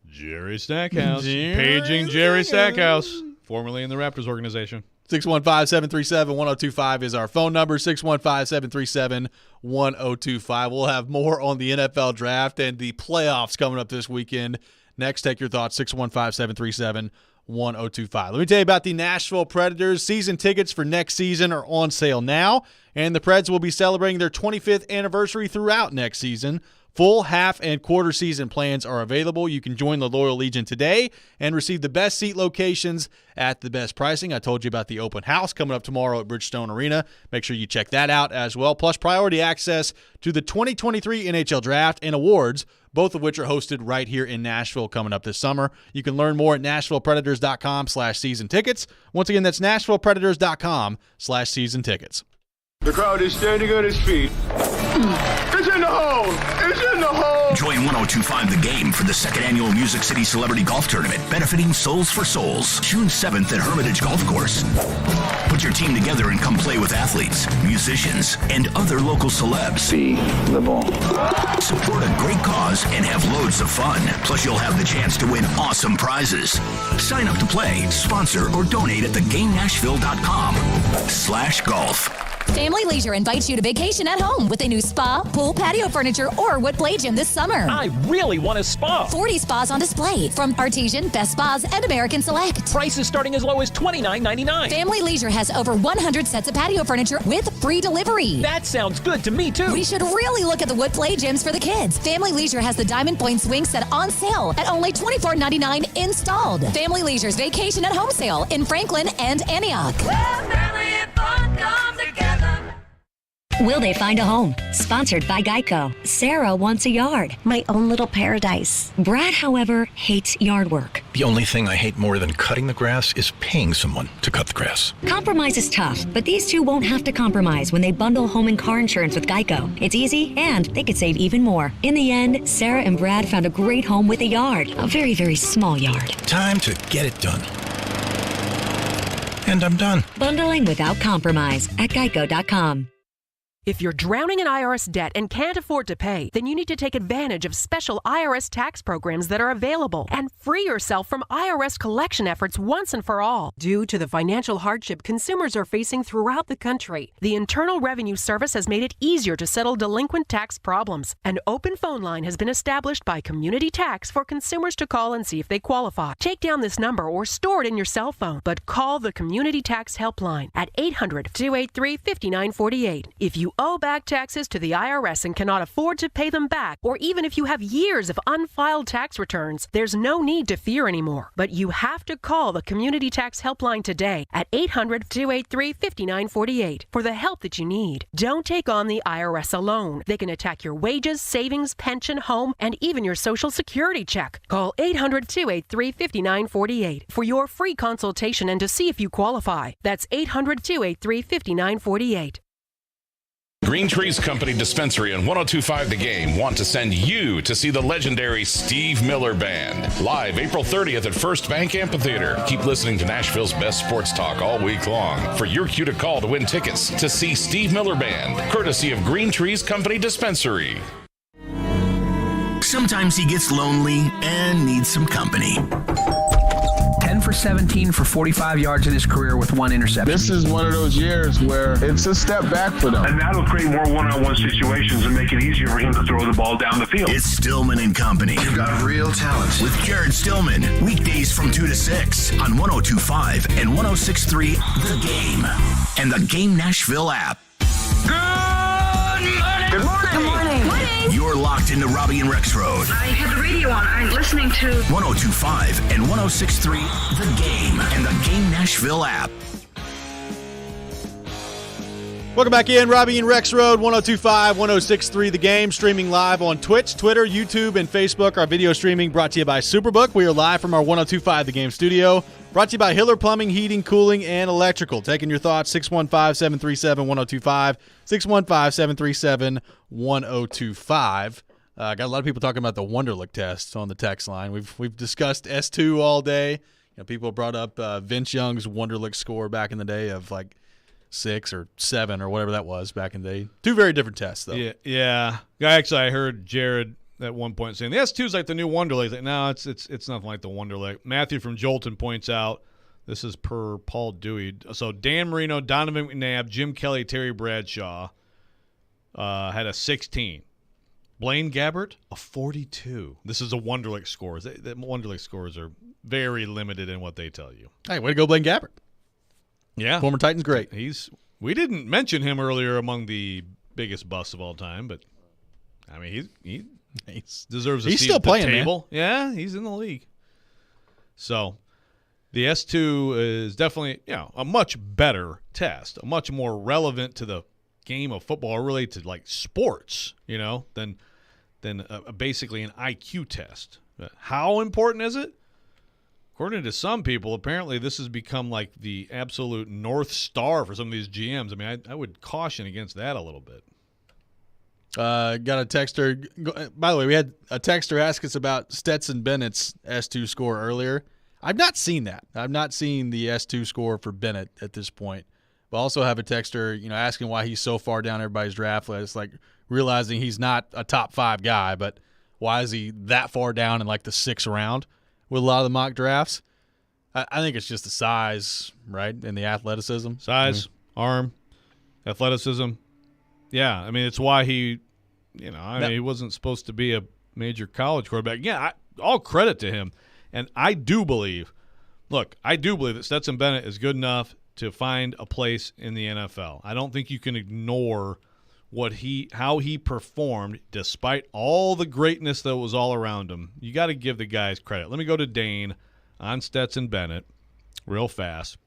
Jerry Stackhouse. Paging Jerry Stackhouse, formerly in the Raptors organization. 615-737-1025 is our phone number, 615-737-1025. We'll have more on the NFL draft and the playoffs coming up this weekend. Next, take your thoughts, 615-737-1025. Let me tell you about the Nashville Predators. Season tickets for next season are on sale now. and the Preds will be celebrating their 25th anniversary throughout next season. Full, half, and quarter season plans are available. You can join the Loyal Legion today and receive the best seat locations at the best pricing. I told you about the open house coming up tomorrow at Bridgestone Arena. Make sure you check that out as well. Plus, priority access to the 2023 NHL Draft and Awards, both of which are hosted right here in Nashville coming up this summer. You can learn more at NashvillePredators.com/season tickets. Once again, that's NashvillePredators.com/season tickets. The crowd is standing on its feet. It's in the hole! It's in the hole! Join 102.5 The Game for the second annual Music City Celebrity Golf Tournament, benefiting Souls for Souls, June 7th at Hermitage Golf Course. Put your team together and come play with athletes, musicians, and other local celebs. See the ball. Support a great cause and have loads of fun. Plus, you'll have the chance to win awesome prizes. Sign up to play, sponsor, or donate at theGameNashville.com/golf. Family Leisure invites you to vacation at home with a new spa, pool, patio furniture, or wood play gym this summer. I really want a spa. 40 spas on display from Artesian, Best Spas, and American Select. Prices starting as low as $29.99. Family Leisure has over 100 sets of patio furniture with free delivery. That sounds good to me, too. We should really look at the wood play gyms for the kids. Family Leisure has the Diamond Point swing set on sale at only $24.99 installed. Family Leisure's vacation at home sale in Franklin and Antioch. Will they find a home? Sponsored by Geico. Sarah wants a yard. My own little paradise. Brad, however, hates yard work. The only thing I hate more than cutting the grass is paying someone to cut the grass. Compromise is tough, but these two won't have to compromise when they bundle home and car insurance with Geico. It's easy, and they could save even more. In the end, Sarah and Brad found a great home with a yard. A very, very small yard. Time to get it done. And I'm done. Bundling without compromise at Geico.com. If you're drowning in IRS debt and can't afford to pay, then you need to take advantage of special IRS tax programs that are available and free yourself from IRS collection efforts once and for all. Due to the financial hardship consumers are facing throughout the country, the Internal Revenue Service has made it easier to settle delinquent tax problems. An open phone line has been established by Community Tax for consumers to call and see if they qualify. Take down this number or store it in your cell phone, but call the Community Tax Helpline at 800-283-5948. If you owe back taxes to the IRS and cannot afford to pay them back, or even if you have years of unfiled tax returns, there's no need to fear anymore. But you have to call the Community Tax Helpline today at 800-283-5948 for the help that you need. Don't take on the IRS alone. They can attack your wages, savings, pension, home, and even your Social Security check. Call 800-283-5948 for your free consultation and to see if you qualify. That's 800-283-5948. Green Trees Company Dispensary and 102.5 The Game want to send you to see the legendary Steve Miller Band live April 30th at First Bank Amphitheater. Keep listening to Nashville's best sports talk all week long for your cue to call to win tickets to see Steve Miller Band, courtesy of Green Trees Company Dispensary. Sometimes he gets lonely and needs some company. 10 for 17 for 45 yards in his career with one interception. This is one of those years where it's a step back for them. And that'll create more one-on-one situations and make it easier for him to throw the ball down the field. It's Stillman and Company. You've got real talent. With Jared Stillman, weekdays from 2 to 6 on 102.5 and 106.3 The Game and the Game Nashville app. Good morning. Good morning. You're locked into Robby and Rexrode. I had the radio on. I'm listening to 102.5 and 106.3 The Game and the Game Nashville app. Welcome back in, Robby and Rexrode, 102.5, 106.3 The Game, streaming live on Twitch, Twitter, YouTube, and Facebook. Our video streaming brought to you by Superbook. We are live from our 102.5 The Game studio. Brought to you by Hiller Plumbing, Heating, Cooling, and Electrical. Taking your thoughts, 615-737-1025, 615-737-1025. Got a lot of people talking about the Wonderlic test on the text line. We've discussed S2 all day. You know, people brought up Vince Young's Wonderlic score back in the day of like 6 or 7 or whatever that was back in the day. Two very different tests, though. Yeah. Actually, I heard Jared at one point saying the S2 is like the new Wonderlic. Like, no, it's nothing like the Wonderlic. Matthew from Jolton points out, this is per Paul Dewey. So Dan Marino, Donovan McNabb, Jim Kelly, Terry Bradshaw had a 16. Blaine Gabbert, a 42. This is a Wonderlic scores. The Wonderlic scores are very limited in what they tell you. Hey, way to go, Blaine Gabbert. Yeah. Former Titans great. He's We didn't mention him earlier among the biggest busts of all time, but I mean, he deserves a seat still at the playing, table. Man. Yeah, he's in the league. So the S2 is definitely, a much better test, a much more relevant to the game of football, or really to like sports, than basically an IQ test. How important is it? According to some people, apparently this has become like the absolute North Star for some of these GMs. I mean, I would caution against that a little bit. Got a texter. By the way, we had a texter ask us about Stetson Bennett's S2 score earlier. I've not seen that. I've not seen the S2 score for Bennett at this point. But I also have a texter, asking why he's so far down everybody's draft list, like realizing he's not a top 5 guy, but why is he that far down in like the 6th round with a lot of the mock drafts? I think it's just the size, right, and the athleticism. Size, arm, athleticism. Yeah, I mean, it's why he, he wasn't supposed to be a major college quarterback. Yeah, all credit to him. And I do believe that Stetson Bennett is good enough to find a place in the NFL. I don't think you can ignore how he performed despite all the greatness that was all around him. You got to give the guys credit. Let me go to Dane on Stetson Bennett real fast.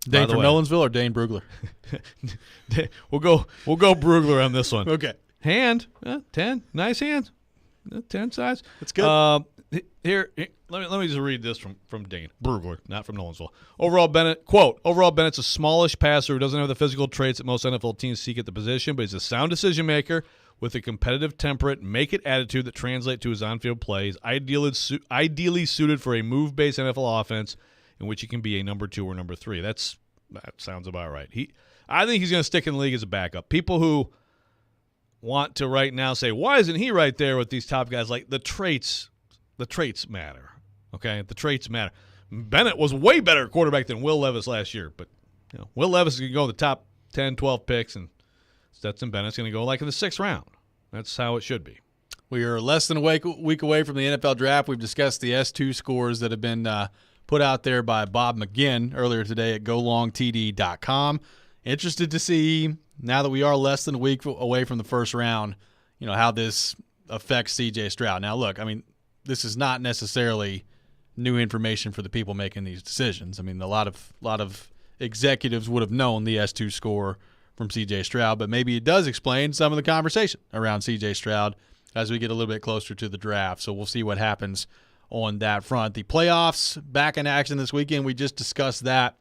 Dane from Nolensville or Dane Brugler? We'll go Brugler on this one. Okay. Hand, 10, nice hand, 10 size. That's good. Here, let me just read this from Dane Brugler, not from Nolensville. Overall, Bennett's a smallish passer who doesn't have the physical traits that most NFL teams seek at the position, but he's a sound decision maker with a competitive temperate, make-it attitude that translates to his on-field play. He's ideally suited for a move-based NFL offense in which he can be a number 2 or number 3. That sounds about right. I think he's going to stick in the league as a backup. People who want to right now say, why isn't he right there with these top guys? Like, the traits matter, okay? The traits matter. Bennett was way better quarterback than Will Levis last year, but Will Levis is going to go in the top 10, 12 picks, and Stetson Bennett's going to go like in the 6th round. That's how it should be. We are less than a week away from the NFL draft. We've discussed the S2 scores that have been put out there by Bob McGinn earlier today at golongtd.com. Interested to see, now that we are less than a week away from the first round, how this affects C.J. Stroud. Now, look, I mean, this is not necessarily new information for the people making these decisions. I mean, a lot of executives would have known the S2 score from C.J. Stroud, but maybe it does explain some of the conversation around C.J. Stroud as we get a little bit closer to the draft. So we'll see what happens on that front. The playoffs back in action this weekend. We just discussed that.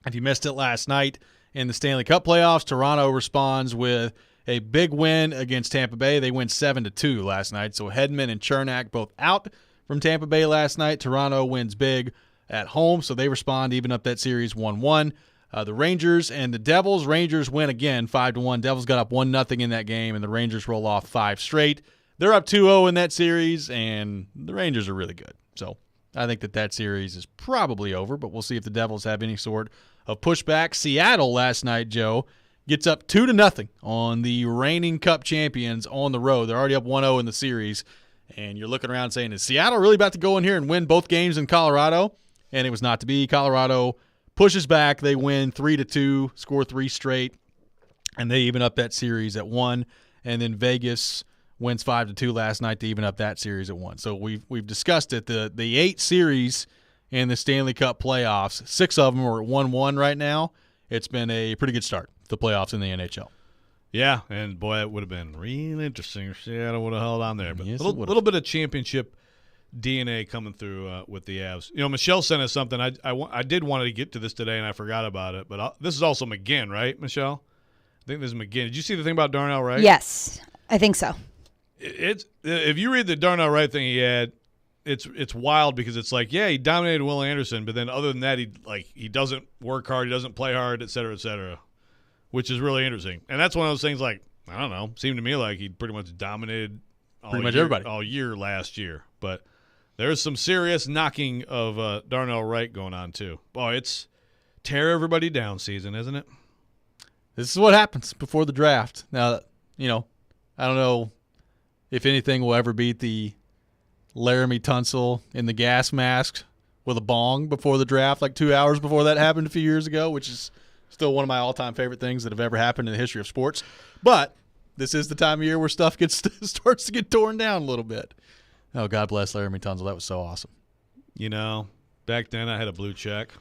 If you missed it last night in the Stanley Cup playoffs, Toronto responds with a big win against Tampa Bay. They win 7-2 last night. So Hedman and Chernak both out from Tampa Bay last night. Toronto wins big at home, so they respond, even up that series 1-1. The Rangers and the Devils. Rangers win again 5-1. Devils got up 1-0 in that game, and the Rangers roll off 5 straight. They're up 2-0 in that series, and the Rangers are really good. So I think that series is probably over, but we'll see if the Devils have any sort of pushback. Seattle last night, Joe, gets up 2-0 on the reigning Cup champions on the road. They're already up 1-0 in the series, and you're looking around saying, is Seattle really about to go in here and win both games in Colorado? And it was not to be. Colorado pushes back. They win 3-2, score 3 straight, and they even up that series at 1. And then Vegas wins 5-2 last night to even up that series at 1. So we've discussed it. The 8 series in the Stanley Cup playoffs, 6 of them are at 1-1 right now. It's been a pretty good start, the playoffs in the NHL. Yeah, and boy, it would have been real interesting if Seattle would have held on there. But a little bit of championship DNA coming through with the Avs. Michelle sent us something. I did want to get to this today, and I forgot about it. But this is also McGinn, right, Michelle? I think this is McGinn. Did you see the thing about Darnell Wright? Yes, I think so. If you read the Darnell Wright thing he had, it's wild because it's like, yeah, he dominated Will Anderson, but then other than that, he doesn't work hard, he doesn't play hard, et cetera, which is really interesting. And that's one of those things like, I don't know, seemed to me like he pretty much dominated everybody all year last year. But there's some serious knocking of Darnell Wright going on too. Boy, it's tear everybody down season, isn't it? This is what happens before the draft. Now, I don't know if anything will ever beat the Laramie Tunsil in the gas mask with a bong before the draft, like 2 hours before that happened a few years ago, which is Still one of my all-time favorite things that have ever happened in the history of sports. But this is the time of year where stuff starts to get torn down a little bit. Oh, God bless Laramie Tunsil. That was so awesome. You know, back then I had a blue check.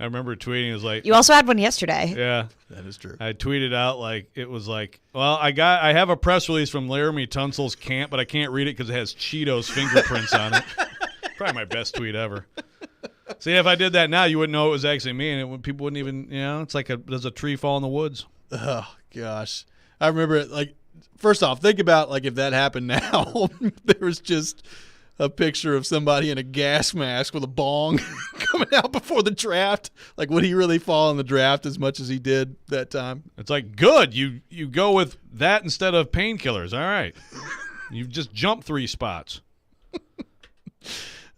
I remember tweeting, it was like, You also had one yesterday. yeah, That is true. I tweeted out it was like, well, I have a press release from Laramie Tunsil's camp, but I can't read it because it has Cheetos fingerprints on it. Probably my best tweet ever. See, if I did that now, you wouldn't know it was actually me, and people wouldn't even, it's like there's a tree fall in the woods. Oh, gosh. I remember it, first off, think about, if that happened now. There was just a picture of somebody in a gas mask with a bong coming out before the draft. Would he really fall in the draft as much as he did that time? It's good. You go with that instead of painkillers. All right. You've just jumped 3 spots.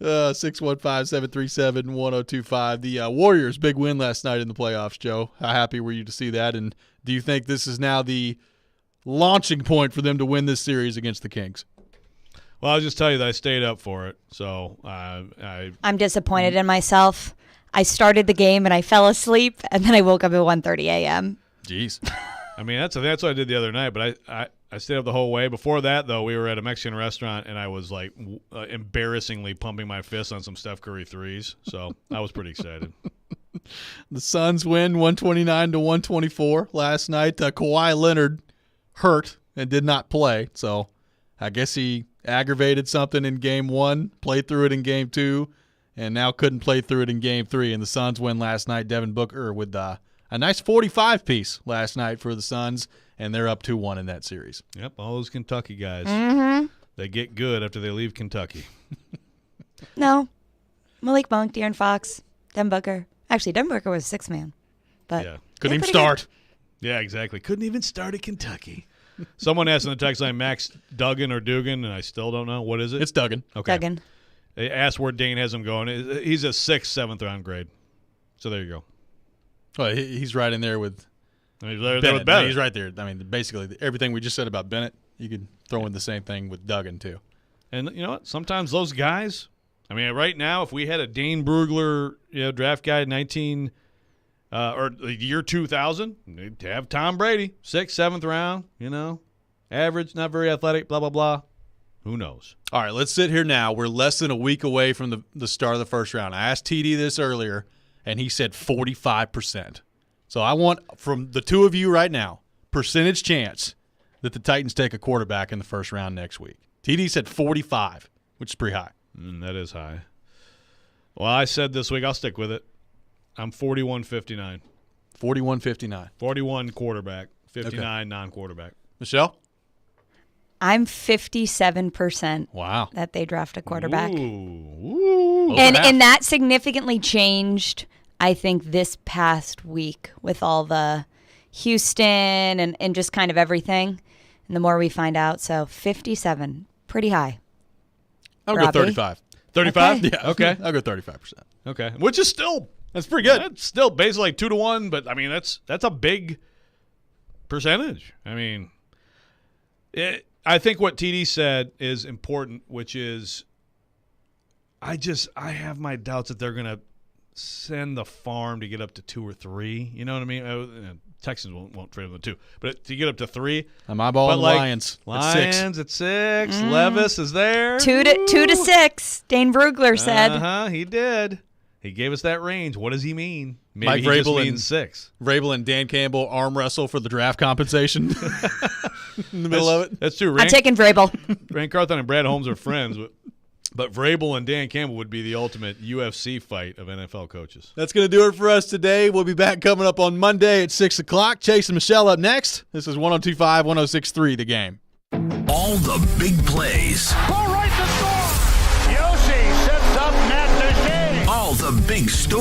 615-737-1025. The Warriors' big win last night in the playoffs, Joe. How happy were you to see that? And do you think this is now the launching point for them to win this series against the Kings? Well, I'll just tell you that I stayed up for it. So I'm disappointed in myself. I started the game and I fell asleep, and then I woke up at 1:30 a.m. Jeez. I mean, that's what I did the other night, but I stayed up the whole way. Before that, though, we were at a Mexican restaurant, and I was, embarrassingly pumping my fist on some Steph Curry threes. So I was pretty excited. The Suns win 129-124 last night. Kawhi Leonard hurt and did not play, so I guess he aggravated something in Game 1, played through it in Game 2, and now couldn't play through it in Game 3. And the Suns win last night. Devin Booker with a nice 45-piece last night for the Suns, and they're up 2-1 in that series. Yep, all those Kentucky guys. Mm-hmm. They get good after they leave Kentucky. No. Malik Monk, De'Aaron Fox, Devin Booker. Actually, Devin Booker was 6-man. But yeah. Couldn't even start. Good. Yeah, exactly. Couldn't even start at Kentucky. Someone asked in the text line, Max Duggan or Dugan, and I still don't know. What is it? It's Duggan. Okay. Duggan. They asked where Dane has him going. He's a 6th, 7th round grade. So there you go. Well, he's right in there with He's Bennett. No, he's right there. I mean, basically, everything we just said about Bennett, you could throw in the same thing with Duggan, too. And you know what? Sometimes those guys, I mean, right now, if we had a Dane Brugler draft guy in or the year 2000, they'd have Tom Brady, 6th, 7th round, average, not very athletic, blah, blah, blah. Who knows? All right, let's sit here now. We're less than a week away from the start of the first round. I asked TD this earlier, and he said 45%. So I want, from the two of you right now, percentage chance that the Titans take a quarterback in the first round next week. TD said 45, which is pretty high. That is high. Well, I said this week, I'll stick with it. I'm 41-59. 41-59. 41 quarterback, 59 non-quarterback. Michelle? I'm 57% wow. that they draft a quarterback. Ooh. And that significantly changed, I think, this past week with all the Houston and just kind of everything. And the more we find out, so 57, pretty high. I'll go 35. 35? Okay. Yeah, okay. I'll go 35%. Okay. Which is still... That's pretty good. That's still basically 2-1, but, I mean, that's a big percentage. I mean, I think what TD said is important, which is I have my doubts that they're going to send the farm to get up to 2 or 3. You know what I mean? Texans won't trade them to 2. But to get up to 3. I'm eyeballing Lions. Lions at 6. Levis is there. 2 to 6, Dane Brugler said. Uh-huh, he did. He gave us that range. What does he mean? Maybe Mike he Vrabel just means 6. Vrabel and Dan Campbell arm wrestle for the draft compensation in the middle of it. That's true. I'm taking Vrabel. Rand Carthon and Brad Holmes are friends, but Vrabel and Dan Campbell would be the ultimate UFC fight of NFL coaches. That's going to do it for us today. We'll be back coming up on Monday at 6 o'clock. Chase and Michelle up next. This is 102.5, 106.3 The Game. All the big plays. Ball right to score. Yossi sets up Matt Duchene. All the big stories.